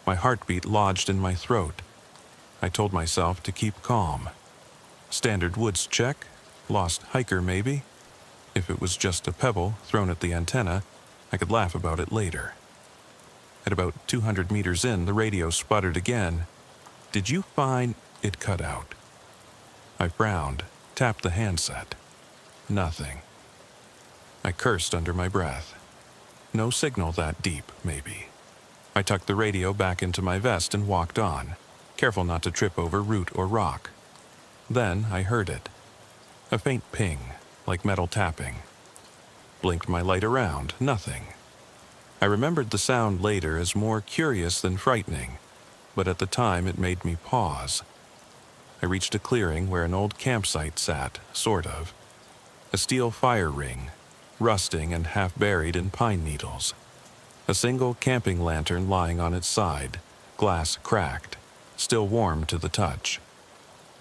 My heartbeat lodged in my throat. I told myself to keep calm. Standard woods check, lost hiker maybe. If it was just a pebble thrown at the antenna, I could laugh about it later. At about 200 meters in, the radio sputtered again. Did you find... It cut out. I frowned, tapped the handset. Nothing. I cursed under my breath. No signal that deep, maybe. I tucked the radio back into my vest and walked on, careful not to trip over root or rock. Then I heard it. A faint ping, like metal tapping. Blinked my light around, nothing. I remembered the sound later as more curious than frightening, but at the time it made me pause. I reached a clearing where an old campsite sat, sort of. A steel fire ring, rusting and half buried in pine needles. A single camping lantern lying on its side, glass cracked, still warm to the touch.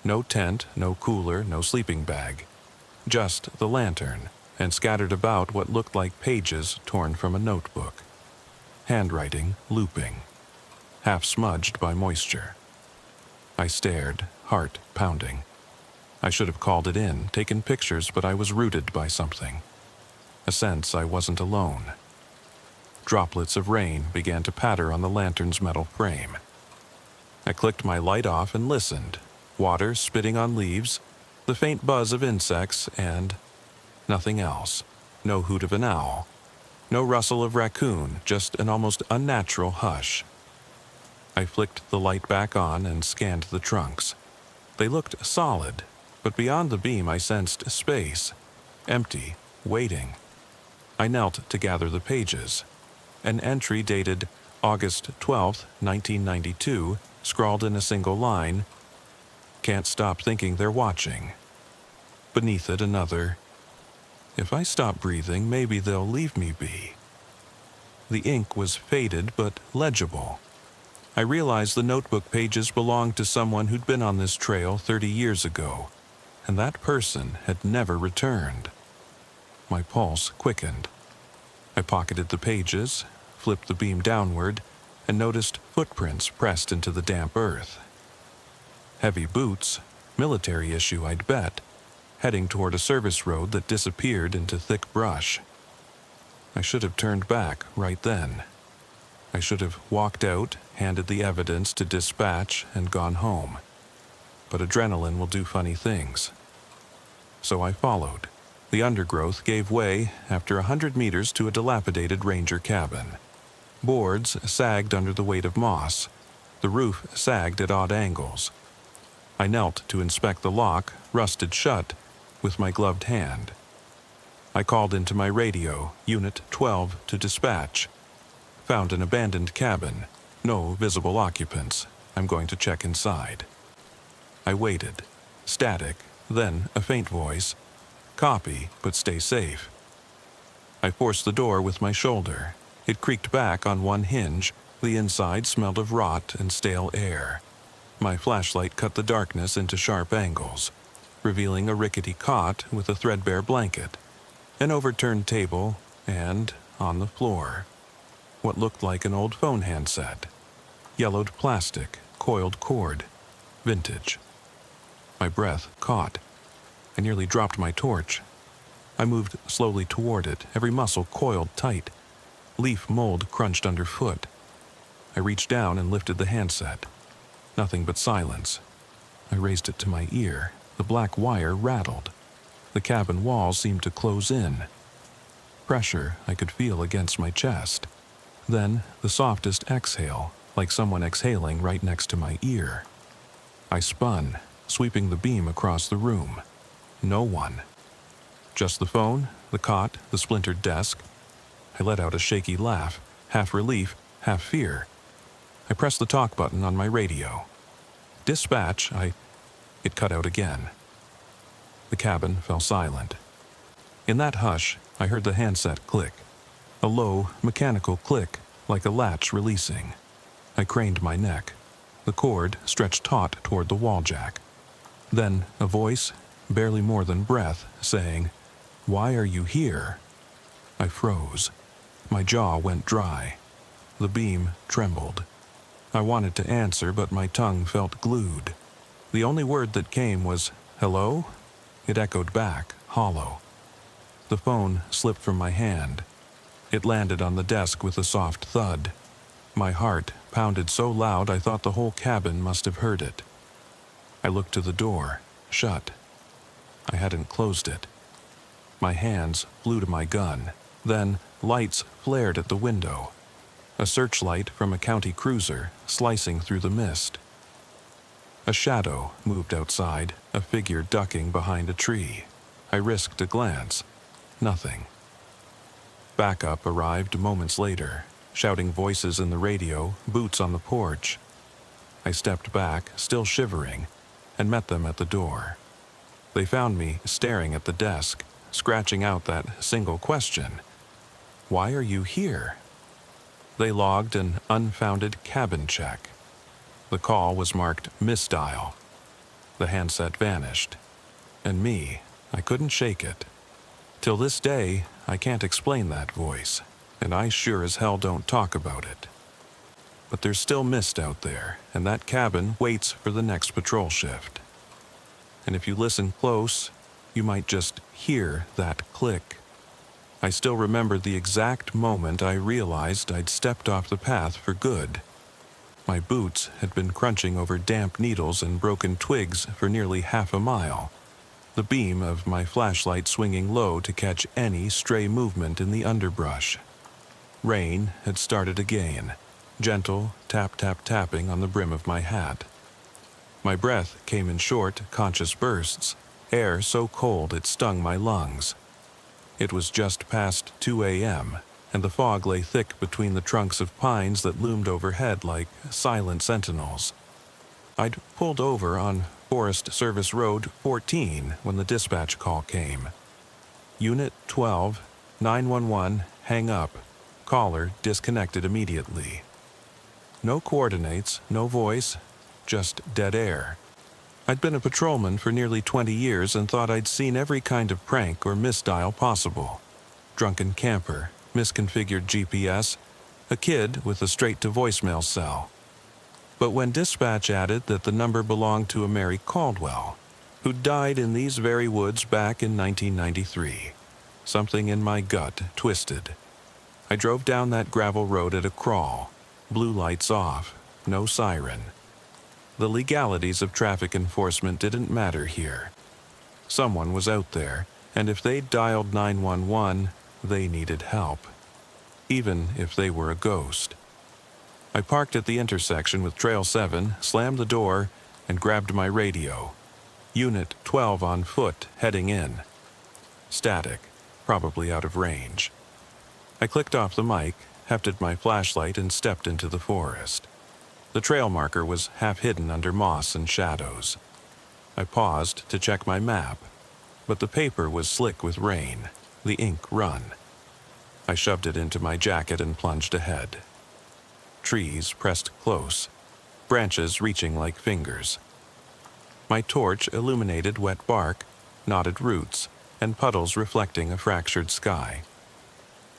No tent, no cooler, no sleeping bag. Just the lantern, and scattered about what looked like pages torn from a notebook. Handwriting looping, half smudged by moisture. I stared, heart pounding. I should have called it in, taken pictures, but I was rooted by something. A sense I wasn't alone. Droplets of rain began to patter on the lantern's metal frame. I clicked my light off and listened. Water spitting on leaves, the faint buzz of insects, and nothing else. No hoot of an owl. No rustle of raccoon, just an almost unnatural hush. I flicked the light back on and scanned the trunks. They looked solid, but beyond the beam I sensed space. Empty, waiting. I knelt to gather the pages. An entry dated August 12, 1992, scrawled in a single line, "Can't stop thinking they're watching." Beneath it another, "If I stop breathing, maybe they'll leave me be." The ink was faded but legible. I realized the notebook pages belonged to someone who'd been on this trail 30 years ago, and that person had never returned. My pulse quickened. I pocketed the pages, flipped the beam downward, and noticed footprints pressed into the damp earth. Heavy boots, military issue I'd bet, heading toward a service road that disappeared into thick brush. I should have turned back right then. I should have walked out, handed the evidence to dispatch, and gone home. But adrenaline will do funny things. So I followed. The undergrowth gave way after 100 meters to a dilapidated ranger cabin. Boards sagged under the weight of moss. The roof sagged at odd angles. I knelt to inspect the lock, rusted shut, with my gloved hand. I called into my radio, Unit 12, to dispatch. Found an abandoned cabin. No visible occupants. I'm going to check inside. I waited. Static, then a faint voice. "Copy, but stay safe." I forced the door with my shoulder. It creaked back on one hinge. The inside smelled of rot and stale air. My flashlight cut the darkness into sharp angles, revealing a rickety cot with a threadbare blanket, an overturned table, and, on the floor, what looked like an old phone handset. Yellowed plastic, coiled cord, vintage. My breath caught. I nearly dropped my torch. I moved slowly toward it, every muscle coiled tight. Leaf mold crunched underfoot. I reached down and lifted the handset. Nothing but silence. I raised it to my ear. The black wire rattled. The cabin wall seemed to close in. Pressure I could feel against my chest. Then the softest exhale, like someone exhaling right next to my ear. I spun, sweeping the beam across the room. No one. Just the phone, the cot, the splintered desk. I let out a shaky laugh, half relief, half fear. I pressed the talk button on my radio. "Dispatch, It cut out again. The cabin fell silent. In that hush, I heard the handset click. A low, mechanical click, like a latch releasing. I craned my neck. The cord stretched taut toward the wall jack. Then a voice, barely more than breath, saying, "Why are you here?" I froze. My jaw went dry. The beam trembled. I wanted to answer, but my tongue felt glued. The only word that came was, "Hello?" It echoed back, hollow. The phone slipped from my hand. It landed on the desk with a soft thud. My heart pounded so loud I thought the whole cabin must have heard it. I looked to the door, shut. I hadn't closed it. My hands flew to my gun. Then lights flared at the window. A searchlight from a county cruiser slicing through the mist. A shadow moved outside, a figure ducking behind a tree. I risked a glance. Nothing. Backup arrived moments later, shouting voices in the radio, boots on the porch. I stepped back, still shivering, and met them at the door. They found me staring at the desk, scratching out that single question. "Why are you here?" They logged an unfounded cabin check. The call was marked misdial. The handset vanished. And me, I couldn't shake it. Till this day, I can't explain that voice, and I sure as hell don't talk about it. But there's still mist out there, and that cabin waits for the next patrol shift. And if you listen close, you might just hear that click. I still remember the exact moment I realized I'd stepped off the path for good. My boots had been crunching over damp needles and broken twigs for nearly half a mile, the beam of my flashlight swinging low to catch any stray movement in the underbrush. Rain had started again, gentle tap-tap-tapping on the brim of my hat. My breath came in short, conscious bursts, air so cold it stung my lungs. It was just past 2 a.m., and the fog lay thick between the trunks of pines that loomed overhead like silent sentinels. I'd pulled over on Forest Service Road 14 when the dispatch call came. Unit 12, 911, hang up. Caller disconnected immediately. No coordinates, no voice, just dead air. I'd been a patrolman for nearly 20 years and thought I'd seen every kind of prank or misdial possible. Drunken camper, misconfigured GPS, a kid with a straight-to-voicemail cell. But when dispatch added that the number belonged to a Mary Caldwell, who died in these very woods back in 1993, something in my gut twisted. I drove down that gravel road at a crawl, blue lights off, no siren. The legalities of traffic enforcement didn't matter here. Someone was out there, and if they dialed 911, they needed help, even if they were a ghost. I parked at the intersection with Trail 7, slammed the door, and grabbed my radio. Unit 12 on foot, heading in. Static, probably out of range. I clicked off the mic, hefted my flashlight, and stepped into the forest. The trail marker was half hidden under moss and shadows. I paused to check my map, but the paper was slick with rain, the ink run. I shoved it into my jacket and plunged ahead. Trees pressed close, branches reaching like fingers. My torch illuminated wet bark, knotted roots, and puddles reflecting a fractured sky.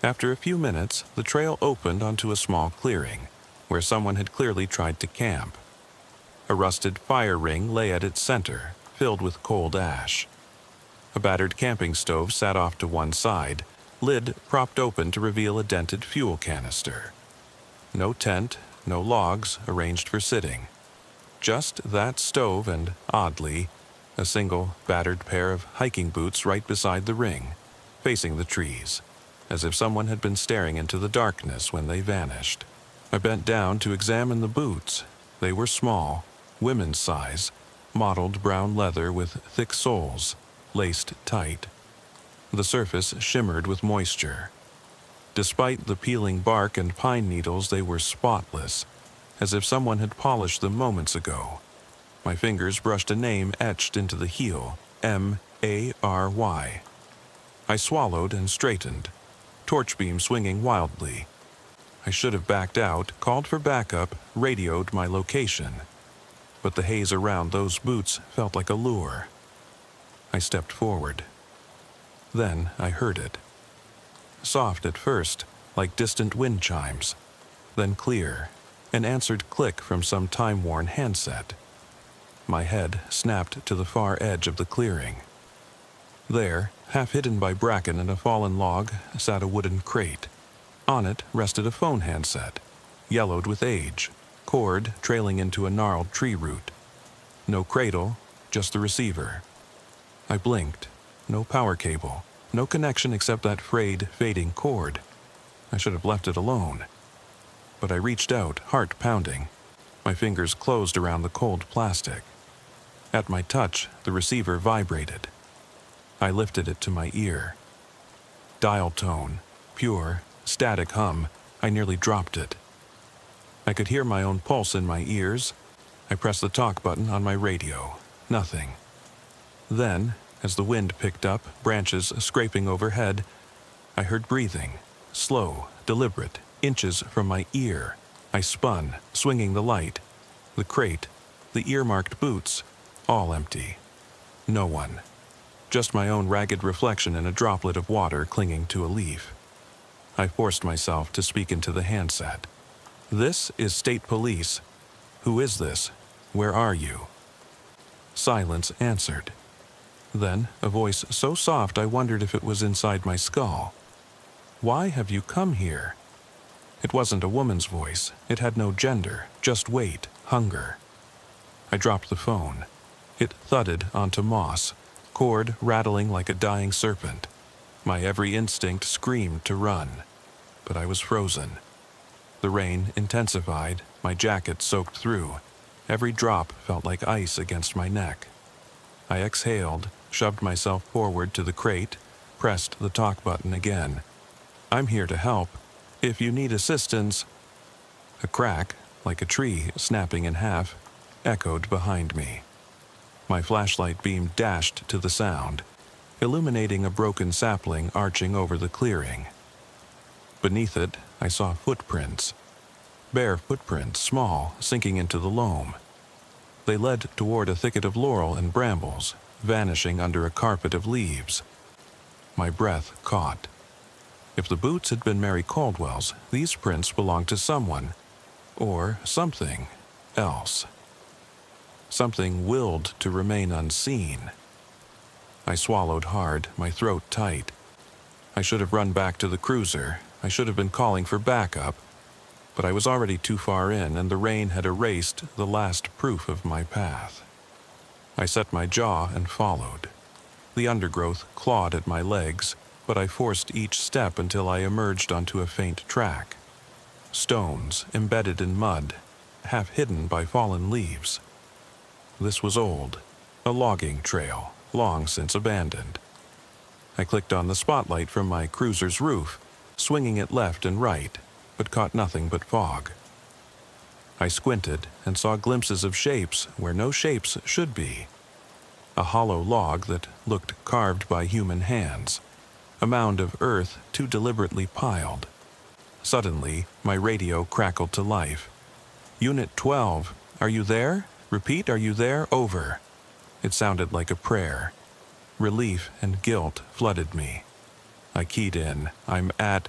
After a few minutes, the trail opened onto a small clearing, where someone had clearly tried to camp. A rusted fire ring lay at its center, filled with cold ash. A battered camping stove sat off to one side, lid propped open to reveal a dented fuel canister. No tent, no logs arranged for sitting. Just that stove and, oddly, a single battered pair of hiking boots right beside the ring, facing the trees, as if someone had been staring into the darkness when they vanished. I bent down to examine the boots. They were small, women's size, mottled brown leather with thick soles, laced tight. The surface shimmered with moisture. Despite the peeling bark and pine needles, they were spotless, as if someone had polished them moments ago. My fingers brushed a name etched into the heel, M-A-R-Y. I swallowed and straightened, torch beam swinging wildly. I should have backed out, called for backup, radioed my location. But the haze around those boots felt like a lure. I stepped forward. Then I heard it. Soft at first, like distant wind chimes. Then clear, an answered click from some time-worn handset. My head snapped to the far edge of the clearing. There, half hidden by bracken and a fallen log, sat a wooden crate. On it rested a phone handset, yellowed with age, cord trailing into a gnarled tree root. No cradle, just the receiver. I blinked. No power cable, no connection except that frayed, fading cord. I should have left it alone. But I reached out, heart pounding. My fingers closed around the cold plastic. At my touch, the receiver vibrated. I lifted it to my ear. Dial tone, pure, static hum. I nearly dropped it. I could hear my own pulse in my ears. I pressed the talk button on my radio. Nothing. Then, as the wind picked up, branches scraping overhead, I heard breathing, slow, deliberate, inches from my ear. I spun, swinging the light. The crate, the earmarked boots, all empty. No one. just my own ragged reflection in a droplet of water clinging to a leaf. I forced myself to speak into the handset. "This is State Police. Who is this? Where are you?" Silence answered. Then a voice so soft I wondered if it was inside my skull. "Why have you come here?" It wasn't a woman's voice. It had no gender, just weight, hunger. I dropped the phone. It thudded onto moss, cord rattling like a dying serpent. My every instinct screamed to run, but I was frozen. The rain intensified, my jacket soaked through. Every drop felt like ice against my neck. I exhaled, shoved myself forward to the crate, pressed the talk button again. "I'm here to help. If you need assistance..." A crack, like a tree snapping in half, echoed behind me. My flashlight beam dashed to the sound, illuminating a broken sapling arching over the clearing. Beneath it, I saw footprints. Bare footprints, small, sinking into the loam. They led toward a thicket of laurel and brambles, vanishing under a carpet of leaves. My breath caught. If the boots had been Mary Caldwell's, these prints belonged to someone, or something else. Something willed to remain unseen. I swallowed hard, my throat tight. I should have run back to the cruiser. I should have been calling for backup. But I was already too far in, and the rain had erased the last proof of my path. I set my jaw and followed. The undergrowth clawed at my legs, but I forced each step until I emerged onto a faint track. Stones embedded in mud, half hidden by fallen leaves. This was old, a logging trail, long since abandoned. I clicked on the spotlight from my cruiser's roof, swinging it left and right, but caught nothing but fog. I squinted and saw glimpses of shapes where no shapes should be. A hollow log that looked carved by human hands. A mound of earth too deliberately piled. Suddenly, my radio crackled to life. "Unit 12, are you there? Repeat, are you there? Over." It sounded like a prayer. Relief and guilt flooded me. I keyed in, "I'm at..."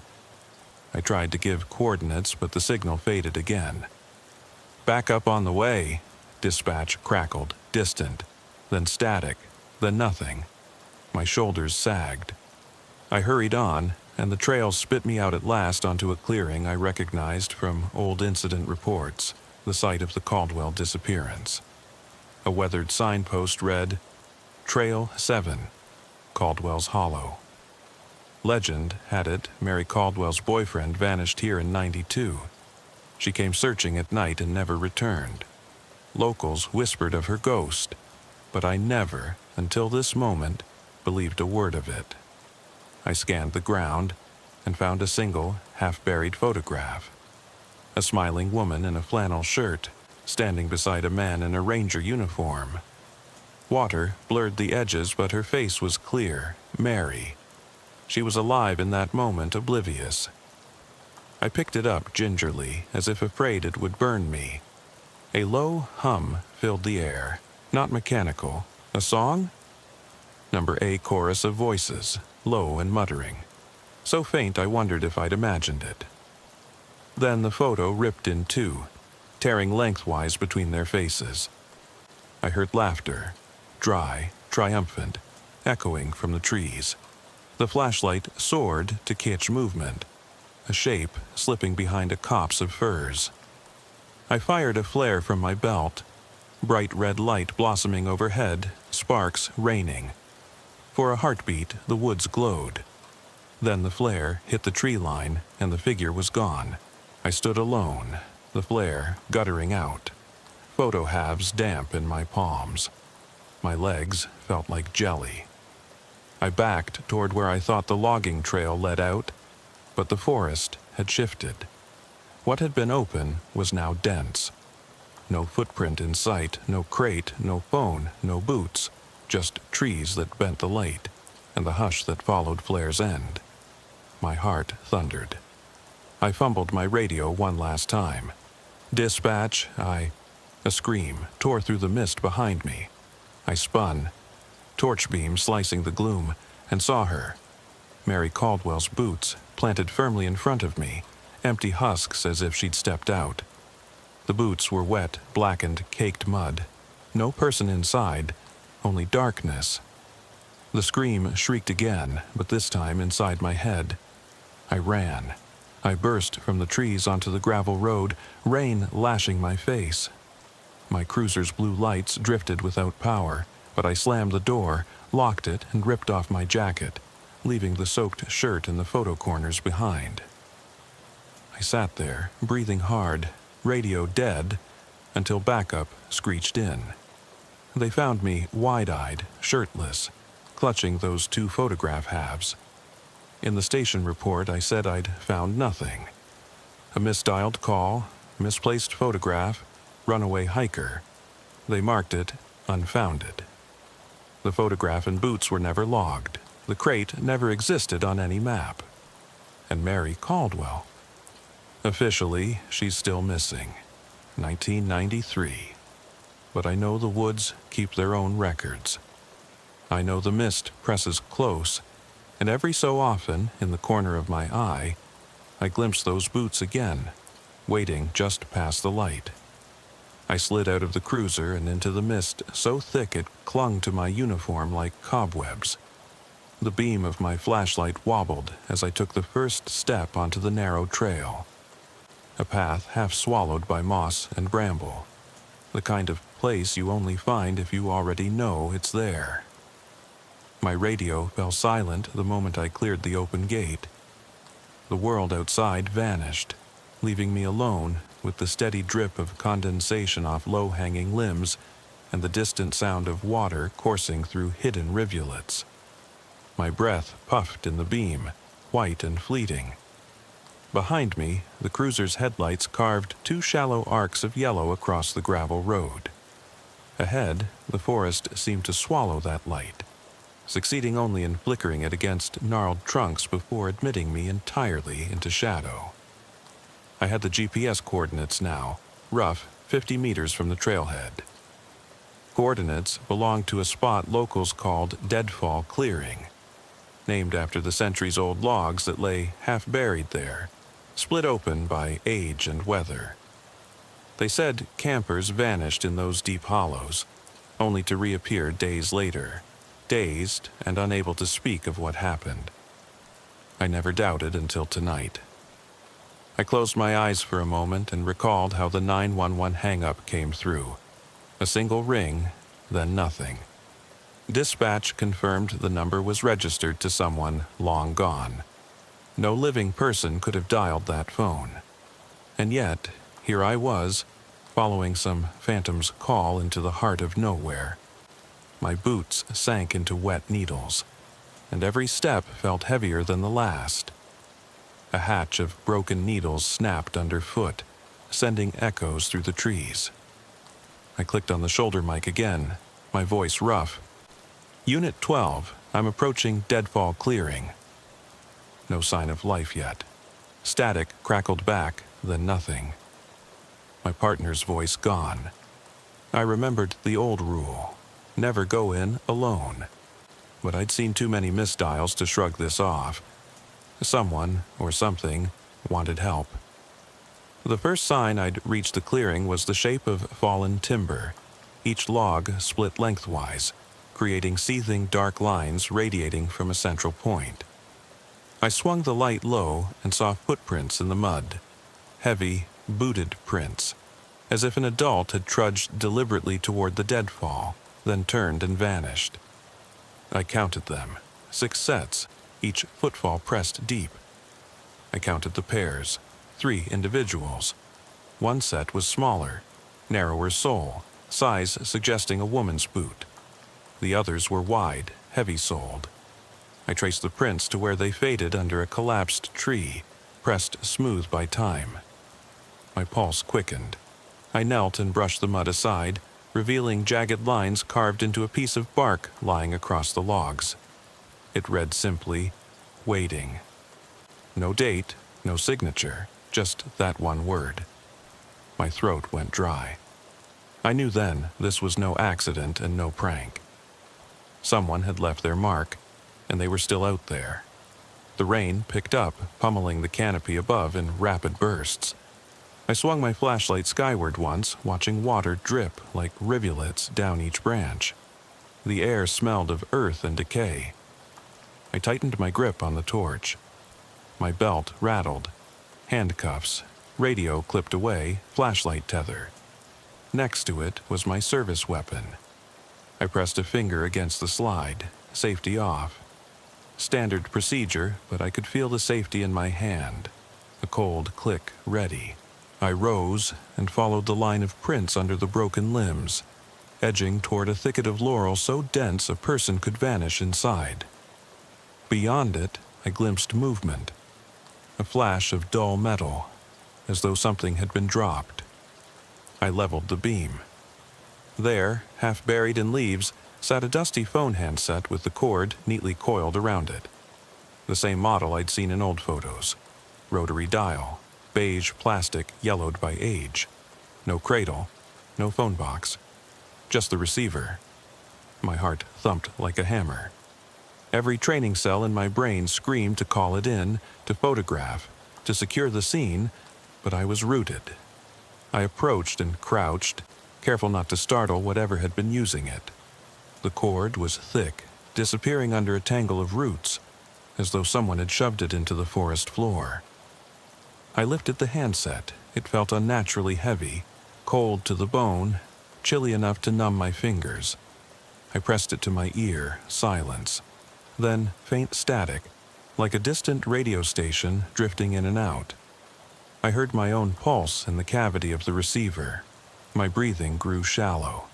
I tried to give coordinates, but the signal faded again. "Backup on the way," dispatch crackled, distant, then static, then nothing. My shoulders sagged. I hurried on, and the trail spit me out at last onto a clearing I recognized from old incident reports, the site of the Caldwell disappearance. A weathered signpost read, "Trail 7, Caldwell's Hollow." Legend had it Mary Caldwell's boyfriend vanished here in '92. She came searching at night and never returned. Locals whispered of her ghost, but I never, until this moment, believed a word of it. I scanned the ground and found a single, half-buried photograph. A smiling woman in a flannel shirt, standing beside a man in a ranger uniform. Water blurred the edges, but her face was clear, Mary. She was alive in that moment, oblivious. I picked it up gingerly, as if afraid it would burn me. A low hum filled the air, not mechanical. A song? Number A chorus of voices, low and muttering. So faint I wondered if I'd imagined it. Then the photo ripped in two, tearing lengthwise between their faces. I heard laughter, dry, triumphant, echoing from the trees. The flashlight soared to catch movement, a shape slipping behind a copse of firs. I fired a flare from my belt, bright red light blossoming overhead, sparks raining. For a heartbeat, the woods glowed. Then the flare hit the tree line, and the figure was gone. I stood alone, the flare guttering out. Photo halves damp in my palms. My legs felt like jelly. I backed toward where I thought the logging trail led out, but the forest had shifted. What had been open was now dense. No footprint in sight, no crate, no phone, no boots, just trees that bent the light, and the hush that followed flare's end. My heart thundered. I fumbled my radio one last time. "Dispatch, A scream tore through the mist behind me. I spun. torch beam slicing the gloom, and saw her. Mary Caldwell's boots, planted firmly in front of me, empty husks as if she'd stepped out. The boots were wet, blackened, caked mud. No person inside, only darkness. The scream shrieked again, but this time inside my head. I ran. I burst from the trees onto the gravel road, rain lashing my face. My cruiser's blue lights drifted without power, but I slammed the door, locked it, and ripped off my jacket, leaving the soaked shirt in the photo corners behind. I sat there, breathing hard, radio dead, until backup screeched in. They found me wide-eyed, shirtless, clutching those 2 photograph halves. In the station report, I said I'd found nothing. A misdialed call, misplaced photograph, runaway hiker. They marked it unfounded. The photograph and boots were never logged. The crate never existed on any map. And Mary Caldwell. Officially, she's still missing. 1993. But I know the woods keep their own records. I know the mist presses close, and every so often, in the corner of my eye, I glimpse those boots again, waiting just past the light. I slid out of the cruiser and into the mist so thick it clung to my uniform like cobwebs. The beam of my flashlight wobbled as I took the first step onto the narrow trail. A path half swallowed by moss and bramble. The kind of place you only find if you already know it's there. My radio fell silent the moment I cleared the open gate. The world outside vanished, leaving me alone with the steady drip of condensation off low-hanging limbs and the distant sound of water coursing through hidden rivulets. My breath puffed in the beam, white and fleeting. Behind me, the cruiser's headlights carved 2 shallow arcs of yellow across the gravel road. Ahead, the forest seemed to swallow that light, succeeding only in flickering it against gnarled trunks before admitting me entirely into shadow. I had the GPS coordinates now, rough 50 meters from the trailhead. Coordinates belonged to a spot locals called Deadfall Clearing, named after the centuries-old logs that lay half-buried there, split open by age and weather. They said campers vanished in those deep hollows, only to reappear days later, dazed and unable to speak of what happened. I never doubted until tonight. I closed my eyes for a moment and recalled how the 911 hang-up came through. A single ring, then nothing. Dispatch confirmed the number was registered to someone long gone. No living person could have dialed that phone. And yet, here I was, following some phantom's call into the heart of nowhere. My boots sank into wet needles, and every step felt heavier than the last. A hatch of broken needles snapped underfoot, sending echoes through the trees. I clicked on the shoulder mic again, my voice rough. Unit 12, I'm approaching Deadfall Clearing. No sign of life yet. Static crackled back, then nothing. My partner's voice gone. I remembered the old rule, never go in alone. But I'd seen too many misdials to shrug this off. Someone, or something, wanted help. The first sign I'd reached the clearing was the shape of fallen timber, each log split lengthwise, creating seething dark lines radiating from a central point. I swung the light low and saw footprints in the mud, heavy, booted prints, as if an adult had trudged deliberately toward the deadfall, then turned and vanished. I counted them, 6 sets, each footfall pressed deep. I counted the pairs, 3 individuals. One set was smaller, narrower sole, size suggesting a woman's boot. The others were wide, heavy-soled. I traced the prints to where they faded under a collapsed tree, pressed smooth by time. My pulse quickened. I knelt and brushed the mud aside, revealing jagged lines carved into a piece of bark lying across the logs. It read simply, waiting. No date, no signature, just that one word. My throat went dry. I knew then this was no accident and no prank. Someone had left their mark, and they were still out there. The rain picked up, pummeling the canopy above in rapid bursts. I swung my flashlight skyward once, watching water drip like rivulets down each branch. The air smelled of earth and decay. I tightened my grip on the torch. My belt rattled. Handcuffs, radio clipped away, flashlight tether. Next to it was my service weapon. I pressed a finger against the slide, safety off. Standard procedure, but I could feel the safety in my hand. A cold click, ready. I rose and followed the line of prints under the broken limbs, edging toward a thicket of laurel so dense a person could vanish inside. Beyond it, I glimpsed movement. A flash of dull metal, as though something had been dropped. I leveled the beam. There, half buried in leaves, sat a dusty phone handset with the cord neatly coiled around it. The same model I'd seen in old photos. Rotary dial, beige plastic yellowed by age. No cradle, no phone box. Just the receiver. My heart thumped like a hammer. Every training cell in my brain screamed to call it in, to photograph, to secure the scene, but I was rooted. I approached and crouched, careful not to startle whatever had been using it. The cord was thick, disappearing under a tangle of roots, as though someone had shoved it into the forest floor. I lifted the handset. It felt unnaturally heavy, cold to the bone, chilly enough to numb my fingers. I pressed it to my ear, silence. Then faint static, like a distant radio station drifting in and out. I heard my own pulse in the cavity of the receiver. My breathing grew shallow.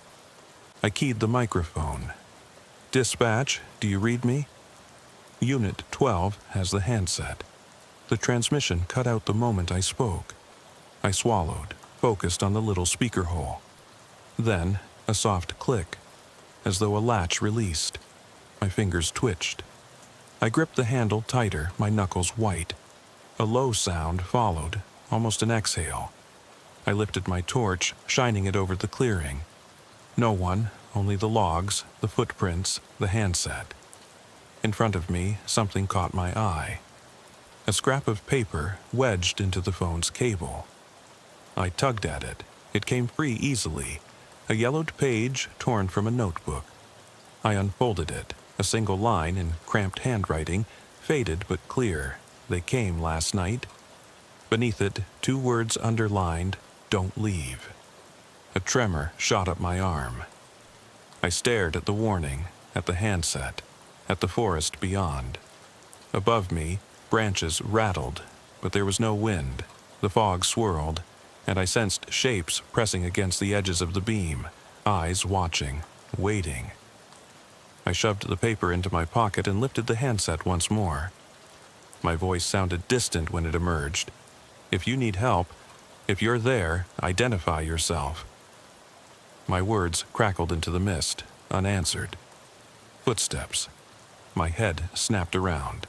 I keyed the microphone. "Dispatch, do you read me?" Unit 12 has the handset. The transmission cut out the moment I spoke. I swallowed, focused on the little speaker hole. Then, a soft click, as though a latch released. My fingers twitched. I gripped the handle tighter, my knuckles white. A low sound followed, almost an exhale. I lifted my torch, shining it over the clearing. No one, only the logs, the footprints, the handset. In front of me, something caught my eye. A scrap of paper wedged into the phone's cable. I tugged at it. It came free easily. A yellowed page torn from a notebook. I unfolded it. A single line in cramped handwriting, faded but clear. "They came last night." Beneath it, 2 words underlined, "Don't leave." A tremor shot up my arm. I stared at the warning, at the handset, at the forest beyond. Above me, branches rattled, but there was no wind. The fog swirled, and I sensed shapes pressing against the edges of the beam, eyes watching, waiting. I shoved the paper into my pocket and lifted the handset once more. My voice sounded distant when it emerged. "If you need help, if you're there, identify yourself." My words crackled into the mist, unanswered. Footsteps. My head snapped around.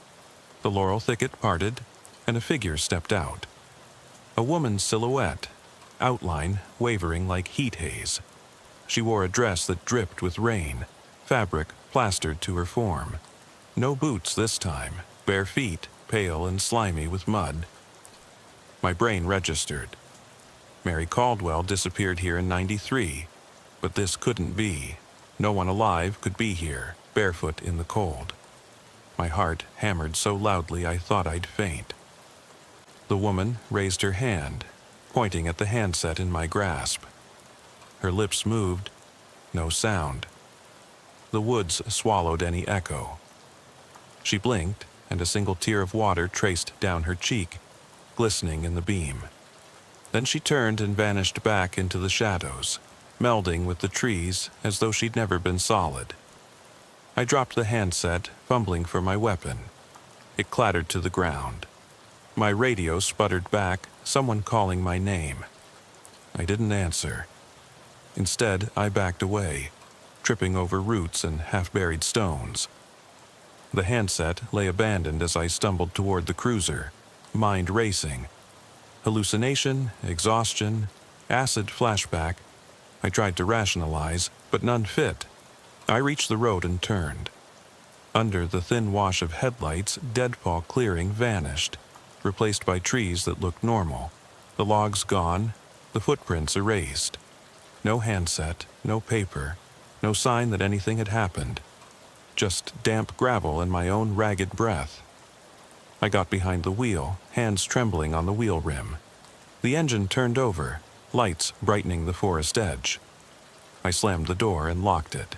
The laurel thicket parted, and a figure stepped out. A woman's silhouette, outline wavering like heat haze. She wore a dress that dripped with rain, fabric plastered to her form. No boots this time, bare feet, pale and slimy with mud. My brain registered. Mary Caldwell disappeared here in '93, but this couldn't be. No one alive could be here, barefoot in the cold. My heart hammered so loudly I thought I'd faint. The woman raised her hand, pointing at the handset in my grasp. Her lips moved, no sound. The woods swallowed any echo. She blinked, and a single tear of water traced down her cheek, glistening in the beam. Then she turned and vanished back into the shadows, melding with the trees as though she'd never been solid. I dropped the handset, fumbling for my weapon. It clattered to the ground. My radio sputtered back, someone calling my name. I didn't answer. Instead, I backed away, tripping over roots and half-buried stones. The handset lay abandoned as I stumbled toward the cruiser, mind racing. Hallucination, exhaustion, acid flashback. I tried to rationalize, but none fit. I reached the road and turned. Under the thin wash of headlights, deadfall clearing vanished, replaced by trees that looked normal, the logs gone, the footprints erased. No handset, no paper, no sign that anything had happened. Just damp gravel and my own ragged breath. I got behind the wheel, hands trembling on the wheel rim. The engine turned over, lights brightening the forest edge. I slammed the door and locked it.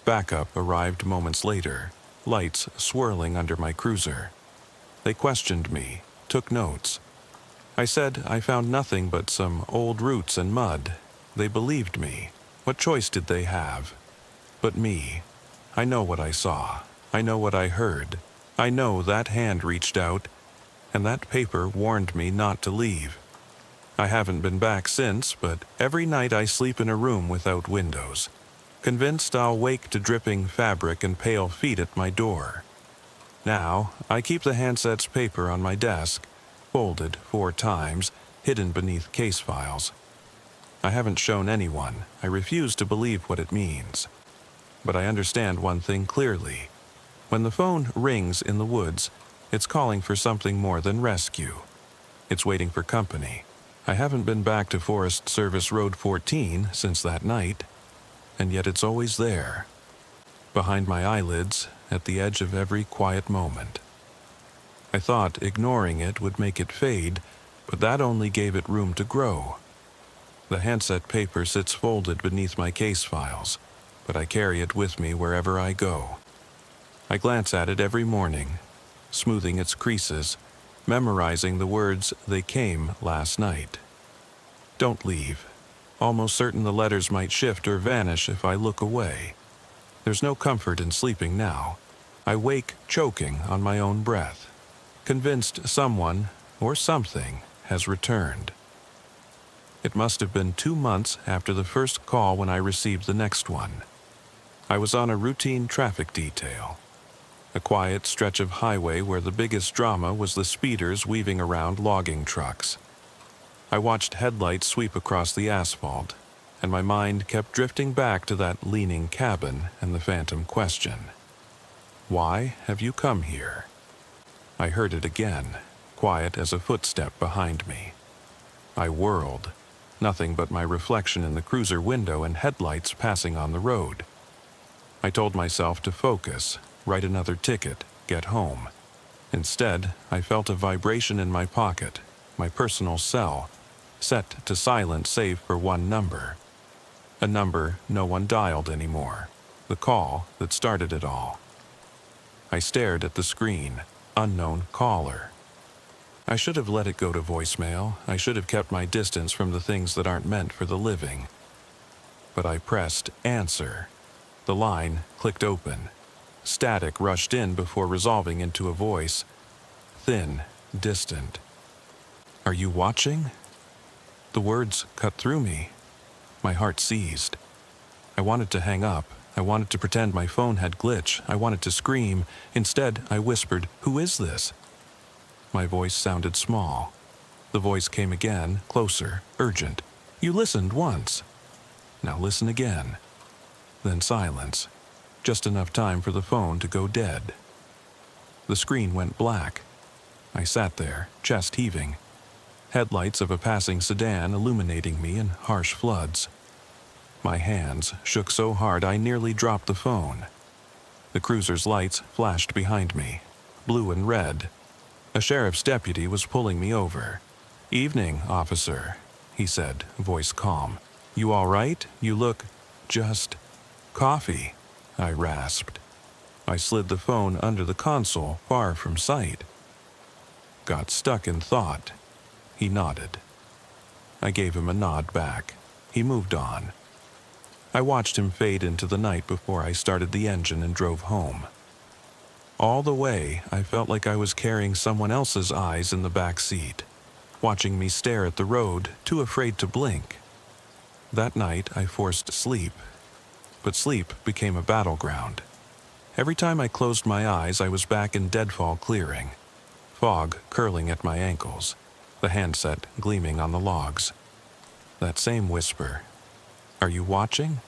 Backup arrived moments later, lights swirling under my cruiser. They questioned me, took notes. I said I found nothing but some old roots and mud. They believed me. What choice did they have? But me. I know what I saw. I know what I heard. I know that hand reached out, and that paper warned me not to leave. I haven't been back since, but every night I sleep in a room without windows, convinced I'll wake to dripping fabric and pale feet at my door. Now, I keep the handset's paper on my desk, folded 4 times, hidden beneath case files. I haven't shown anyone. I refuse to believe what it means. But I understand one thing clearly. When the phone rings in the woods, it's calling for something more than rescue. It's waiting for company. I haven't been back to Forest Service Road 14 since that night, and yet it's always there, behind my eyelids, at the edge of every quiet moment. I thought ignoring it would make it fade, but that only gave it room to grow. The handset paper sits folded beneath my case files, but I carry it with me wherever I go. I glance at it every morning, smoothing its creases, memorizing the words "they came last night." Don't leave. Almost certain the letters might shift or vanish if I look away. There's no comfort in sleeping now. I wake choking on my own breath, convinced someone or something has returned. It must have been 2 months after the first call when I received the next one. I was on a routine traffic detail, a quiet stretch of highway where the biggest drama was the speeders weaving around logging trucks. I watched headlights sweep across the asphalt, and my mind kept drifting back to that leaning cabin and the phantom question. Why have you come here? I heard it again, quiet as a footstep behind me. I whirled, nothing but my reflection in the cruiser window and headlights passing on the road. I told myself to focus, write another ticket, get home. Instead, I felt a vibration in my pocket, my personal cell, set to silent save for one number. A number no one dialed anymore, the call that started it all. I stared at the screen, unknown caller. I should have let it go to voicemail. I should have kept my distance from the things that aren't meant for the living. But I pressed answer. The line clicked open. Static rushed in before resolving into a voice, thin, distant. Are you watching? The words cut through me. My heart seized. I wanted to hang up. I wanted to pretend my phone had glitch. I wanted to scream. Instead, I whispered, "Who is this?" My voice sounded small. The voice came again, closer, urgent. "You listened once. Now listen again." Then silence. Just enough time for the phone to go dead. The screen went black. I sat there, chest heaving. Headlights of a passing sedan illuminating me in harsh floods. My hands shook so hard I nearly dropped the phone. The cruiser's lights flashed behind me, blue and red. A sheriff's deputy was pulling me over. "Evening, officer," he said, voice calm. "You all right? You look just..." "Coffee," I rasped. I slid the phone under the console, far from sight. Got stuck in thought. He nodded. I gave him a nod back. He moved on. I watched him fade into the night before I started the engine and drove home. All the way, I felt like I was carrying someone else's eyes in the back seat, watching me stare at the road, too afraid to blink. That night, I forced sleep, but sleep became a battleground. Every time I closed my eyes, I was back in deadfall clearing, fog curling at my ankles, the handset gleaming on the logs. That same whisper, "Are you watching?"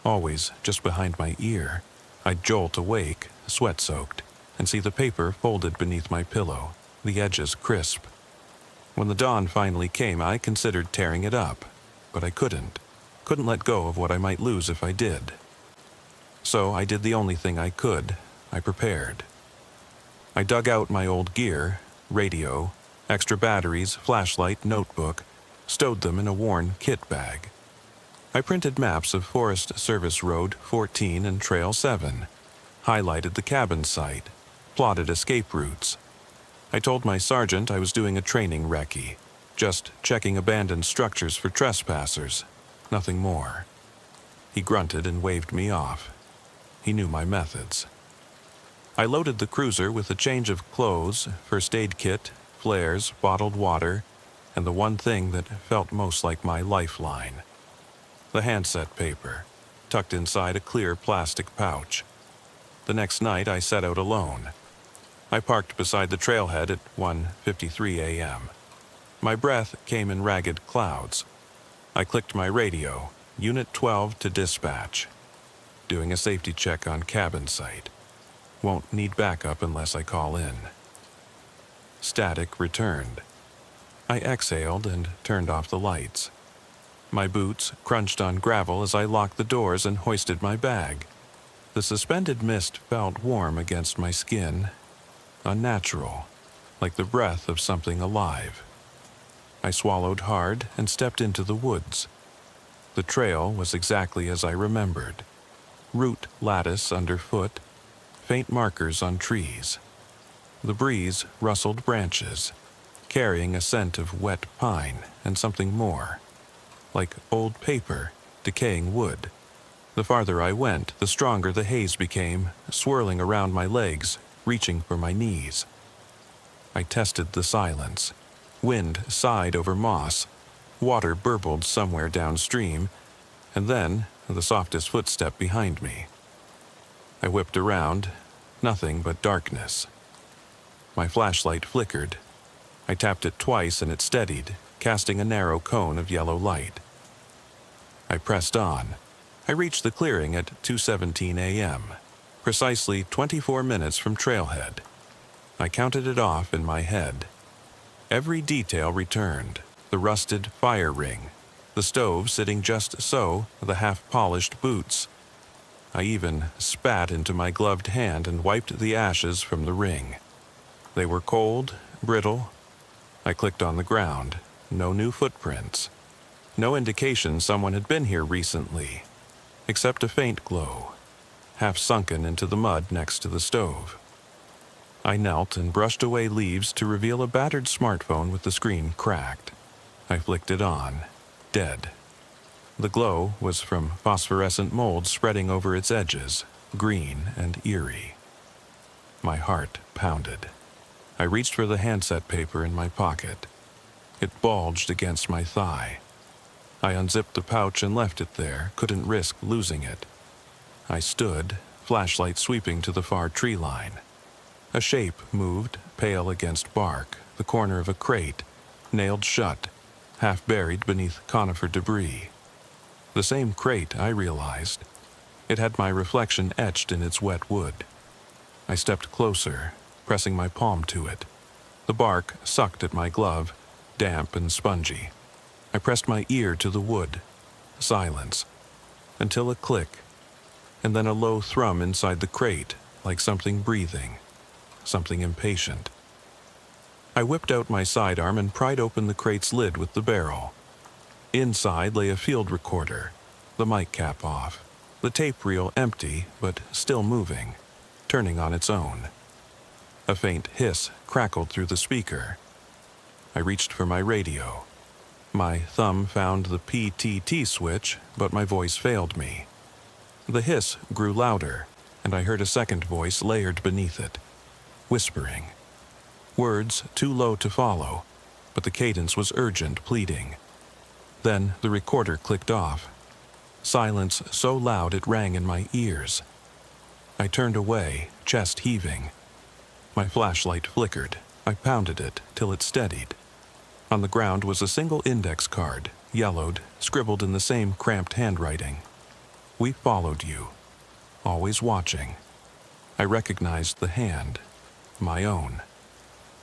always just behind my ear. I'd jolt awake, sweat-soaked, and see the paper folded beneath my pillow, the edges crisp. When the dawn finally came, I considered tearing it up, but I couldn't. Couldn't let go of what I might lose if I did. So I did the only thing I could. I prepared. I dug out my old gear, radio, extra batteries, flashlight, notebook, stowed them in a worn kit bag. I printed maps of Forest Service Road 14 and Trail 7, highlighted the cabin site, plotted escape routes. I told my sergeant I was doing a training recce, just checking abandoned structures for trespassers, nothing more. He grunted and waved me off. He knew my methods. I loaded the cruiser with a change of clothes, first aid kit, flares, bottled water, and the one thing that felt most like my lifeline. The handset paper, tucked inside a clear plastic pouch. The next night I set out alone. I parked beside the trailhead at 1:53 a.m. My breath came in ragged clouds. I clicked my radio, Unit 12 to dispatch. Doing a safety check on cabin site. Won't need backup unless I call in. Static returned. I exhaled and turned off the lights. My boots crunched on gravel as I locked the doors and hoisted my bag. The suspended mist felt warm against my skin, unnatural, like the breath of something alive. I swallowed hard and stepped into the woods. The trail was exactly as I remembered. Root lattice underfoot, faint markers on trees. The breeze rustled branches, carrying a scent of wet pine and something more, like old paper, decaying wood. The farther I went, the stronger the haze became, swirling around my legs, reaching for my knees. I tested the silence. Wind sighed over moss. Water burbled somewhere downstream, and then the softest footstep behind me. I whipped around, nothing but darkness. My flashlight flickered. I tapped it twice and it steadied, casting a narrow cone of yellow light. I pressed on. I reached the clearing at 2:17 a.m., precisely 24 minutes from trailhead. I counted it off in my head. Every detail returned: the rusted fire ring, the stove sitting just so, the half-polished boots. I even spat into my gloved hand and wiped the ashes from the ring. They were cold, brittle. I clicked on the ground. No new footprints. No indication someone had been here recently, except a faint glow, half sunken into the mud next to the stove. I knelt and brushed away leaves to reveal a battered smartphone with the screen cracked. I flicked it on. Dead. The glow was from phosphorescent mold spreading over its edges, green and eerie. My heart pounded. I reached for the handset paper in my pocket. It bulged against my thigh. I unzipped the pouch and left it there, couldn't risk losing it. I stood, flashlight sweeping to the far tree line. A shape moved, pale against bark, the corner of a crate, nailed shut, half buried beneath conifer debris. The same crate, I realized. It had my reflection etched in its wet wood. I stepped closer, pressing my palm to it. The bark sucked at my glove, damp and spongy. I pressed my ear to the wood. Silence. Until a click, and then a low thrum inside the crate, like something breathing, something impatient. I whipped out my sidearm and pried open the crate's lid with the barrel. Inside lay a field recorder, the mic cap off, the tape reel empty but still moving, turning on its own. A faint hiss crackled through the speaker. I reached for my radio. My thumb found the PTT switch, but my voice failed me. The hiss grew louder, and I heard a second voice layered beneath it, whispering. Words too low to follow, but the cadence was urgent, pleading. Then the recorder clicked off. Silence so loud it rang in my ears. I turned away, chest heaving. My flashlight flickered. I pounded it till it steadied. On the ground was a single index card, yellowed, scribbled in the same cramped handwriting. We followed you, always watching. I recognized the hand, my own.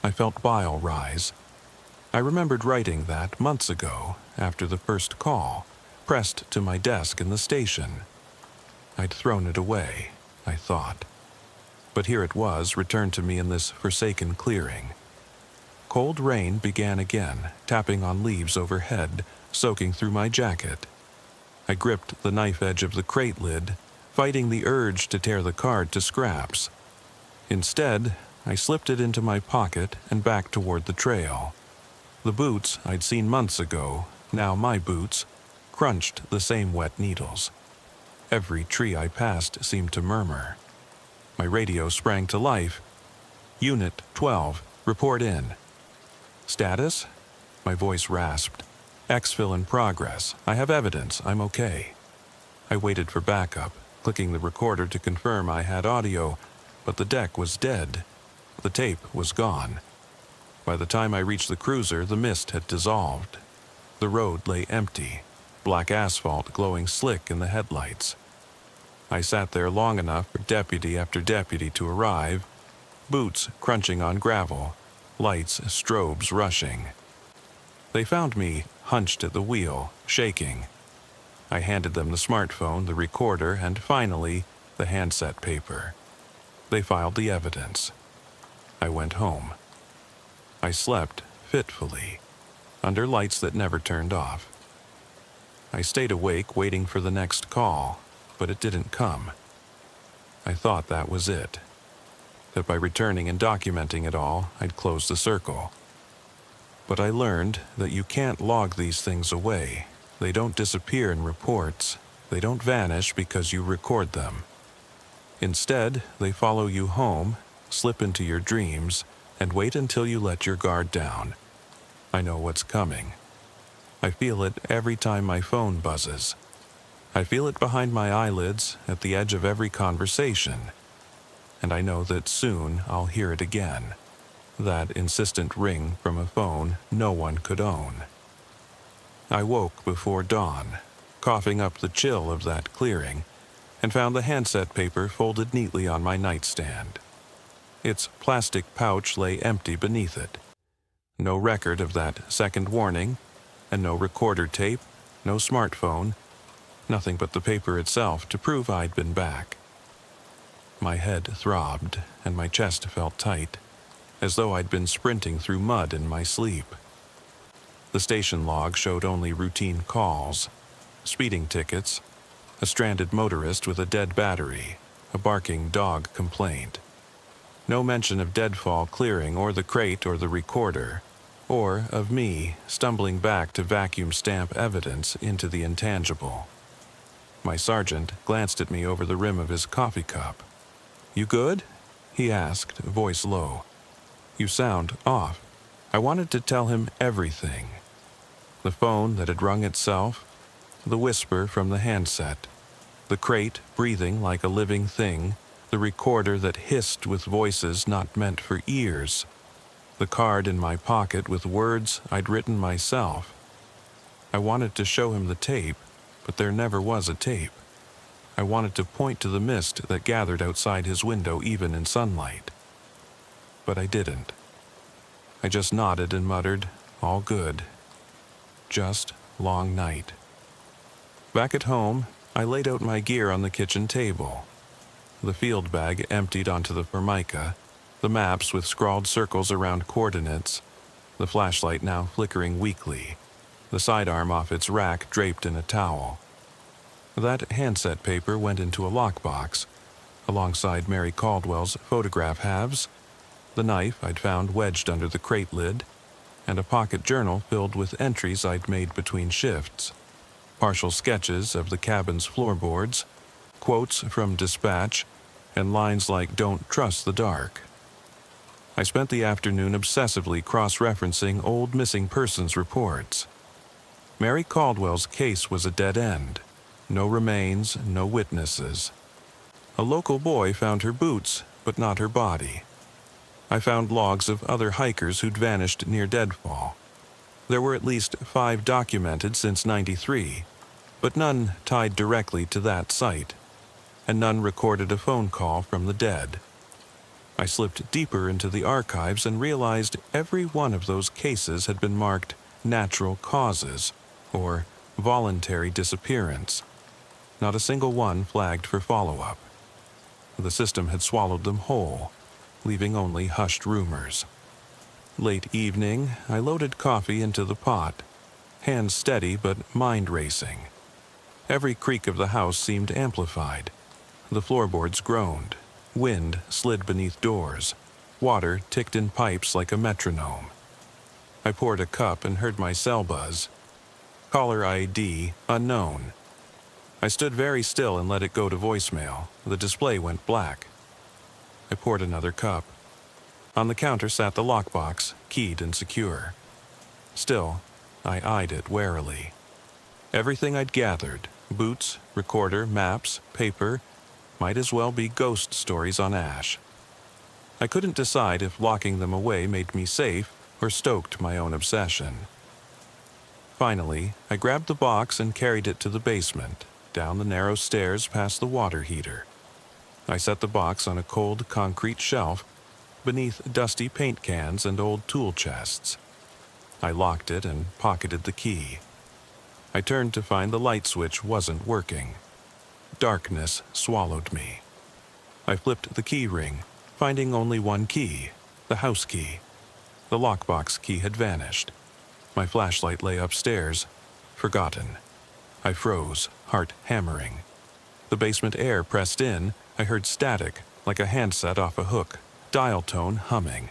I felt bile rise. I remembered writing that months ago, after the first call, pressed to my desk in the station. I'd thrown it away, I thought. But here it was, returned to me in this forsaken clearing. Cold rain began again, tapping on leaves overhead, soaking through my jacket. I gripped the knife edge of the crate lid, fighting the urge to tear the card to scraps. Instead, I slipped it into my pocket and back toward the trail. The boots I'd seen months ago, now my boots, crunched the same wet needles. Every tree I passed seemed to murmur. My radio sprang to life. Unit 12, report in. Status? My voice rasped. Exfil in progress. I have evidence. I'm okay. I waited for backup, clicking the recorder to confirm I had audio, but the deck was dead. The tape was gone. By the time I reached the cruiser, the mist had dissolved. The road lay empty, black asphalt glowing slick in the headlights. I sat there long enough for deputy after deputy to arrive, boots crunching on gravel, lights, strobes rushing. They found me hunched at the wheel, shaking. I handed them the smartphone, the recorder, and finally, the handset paper. They filed the evidence. I went home. I slept fitfully, under lights that never turned off. I stayed awake waiting for the next call, but it didn't come. I thought that was it, that by returning and documenting it all, I'd close the circle. But I learned that you can't log these things away. They don't disappear in reports. They don't vanish because you record them. Instead, they follow you home, slip into your dreams, and wait until you let your guard down. I know what's coming. I feel it every time my phone buzzes. I feel it behind my eyelids, at the edge of every conversation. And I know that soon I'll hear it again. That insistent ring from a phone no one could own. I woke before dawn, coughing up the chill of that clearing, and found the handset paper folded neatly on my nightstand. Its plastic pouch lay empty beneath it. No record of that second warning, and no recorder tape, no smartphone, nothing but the paper itself to prove I'd been back. My head throbbed, and my chest felt tight, as though I'd been sprinting through mud in my sleep. The station log showed only routine calls, speeding tickets, a stranded motorist with a dead battery, a barking dog complaint. No mention of deadfall clearing or the crate or the recorder, or of me stumbling back to vacuum stamp evidence into the intangible. My sergeant glanced at me over the rim of his coffee cup. "You good?" he asked, voice low. "You sound off." I wanted to tell him everything. The phone that had rung itself, the whisper from the handset, the crate breathing like a living thing, the recorder that hissed with voices not meant for ears, the card in my pocket with words I'd written myself. I wanted to show him the tape, but there never was a tape. I wanted to point to the mist that gathered outside his window even in sunlight. But I didn't. I just nodded and muttered, "All good. Just long night." Back at home, I laid out my gear on the kitchen table. The field bag emptied onto the formica, the maps with scrawled circles around coordinates, the flashlight now flickering weakly, the sidearm off its rack draped in a towel. That handset paper went into a lockbox, alongside Mary Caldwell's photograph halves, the knife I'd found wedged under the crate lid, and a pocket journal filled with entries I'd made between shifts, partial sketches of the cabin's floorboards, quotes from dispatch, and lines like "Don't trust the dark." I spent the afternoon obsessively cross-referencing old missing persons reports. Mary Caldwell's case was a dead end. No remains, no witnesses. A local boy found her boots, but not her body. I found logs of other hikers who'd vanished near deadfall. There were at least 5 documented since '93. but none tied directly to that site, and none recorded a phone call from the dead. I slipped deeper into the archives and realized every one of those cases had been marked natural causes or voluntary disappearance. Not a single one flagged for follow-up. The system had swallowed them whole, leaving only hushed rumors. Late evening, I loaded coffee into the pot, hands steady but mind racing. Every creak of the house seemed amplified. The floorboards groaned. Wind slid beneath doors. Water ticked in pipes like a metronome. I poured a cup and heard my cell buzz. Caller ID unknown. I stood very still and let it go to voicemail. The display went black. I poured another cup. On the counter sat the lockbox, keyed and secure. Still, I eyed it warily. Everything I'd gathered, boots, recorder, maps, paper, might as well be ghost stories on ash. I couldn't decide if locking them away made me safe or stoked my own obsession. Finally, I grabbed the box and carried it to the basement, down the narrow stairs past the water heater. I set the box on a cold concrete shelf beneath dusty paint cans and old tool chests. I locked it and pocketed the key. I turned to find the light switch wasn't working. Darkness swallowed me. I flipped the key ring, finding only one key, the house key. The lockbox key had vanished. My flashlight lay upstairs, forgotten. I froze, heart hammering. The basement air pressed in. I heard static, like a handset off a hook, dial tone humming.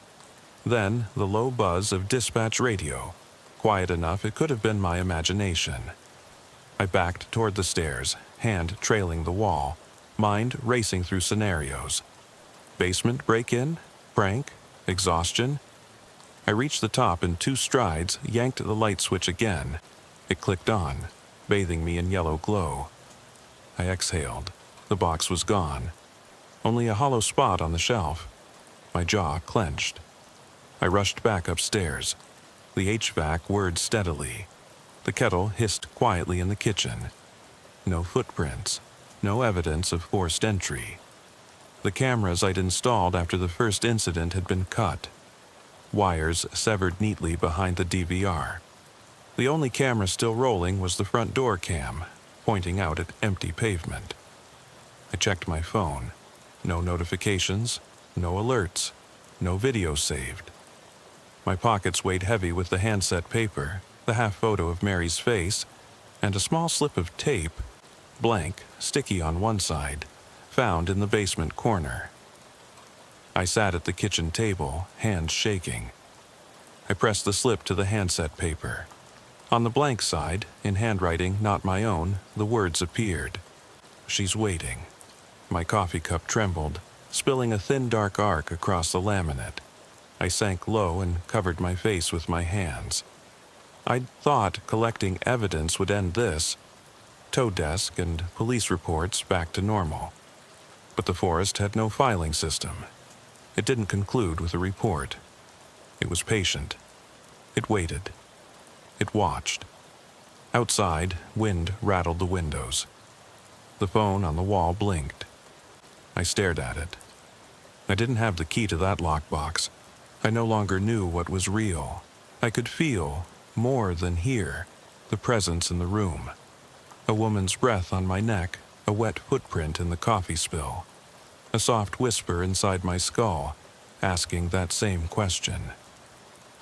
Then the low buzz of dispatch radio, quiet enough it could have been my imagination. I backed toward the stairs, hand trailing the wall, mind racing through scenarios. Basement break-in? Prank? Exhaustion? I reached the top in 2 strides, yanked the light switch again. It clicked on, bathing me in yellow glow. I exhaled. The box was gone. Only a hollow spot on the shelf. My jaw clenched. I rushed back upstairs. The HVAC whirred steadily. The kettle hissed quietly in the kitchen. No footprints. No evidence of forced entry. The cameras I'd installed after the first incident had been cut. Wires severed neatly behind the DVR. The only camera still rolling was the front door cam, pointing out at empty pavement. I checked my phone. No notifications, no alerts, no video saved. My pockets weighed heavy with the handset paper, the half photo of Mary's face, and a small slip of tape, blank, sticky on one side, found in the basement corner. I sat at the kitchen table, hands shaking. I pressed the slip to the handset paper. On the blank side, in handwriting not my own, the words appeared. She's waiting. My coffee cup trembled, spilling a thin dark arc across the laminate. I sank low and covered my face with my hands. I'd thought collecting evidence would end this. Tow desk and police reports back to normal. But the forest had no filing system. It didn't conclude with a report. It was patient. It waited. It watched. Outside, wind rattled the windows. The phone on the wall blinked. I stared at it. I didn't have the key to that lockbox. I no longer knew what was real. I could feel, more than hear, the presence in the room. A woman's breath on my neck, a wet footprint in the coffee spill. A soft whisper inside my skull, asking that same question.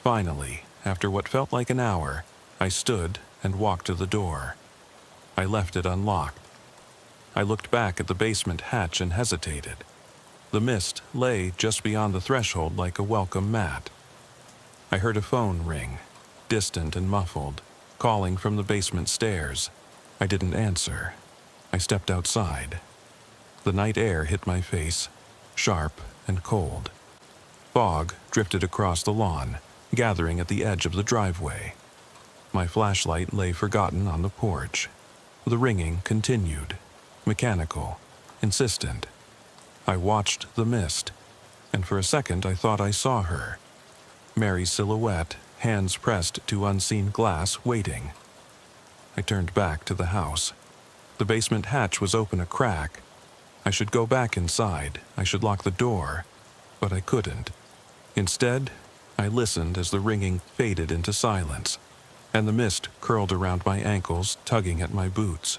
Finally, after what felt like an hour, I stood and walked to the door. I left it unlocked. I looked back at the basement hatch and hesitated. The mist lay just beyond the threshold like a welcome mat. I heard a phone ring, distant and muffled, calling from the basement stairs. I didn't answer. I stepped outside. The night air hit my face, sharp and cold. Fog drifted across the lawn, gathering at the edge of the driveway. My flashlight lay forgotten on the porch. The ringing continued, mechanical, insistent. I watched the mist, and for a second I thought I saw her. Mary's silhouette, hands pressed to unseen glass, waiting. I turned back to the house. The basement hatch was open a crack. I should go back inside. I should lock the door. But I couldn't. Instead, I listened as the ringing faded into silence, and the mist curled around my ankles, tugging at my boots.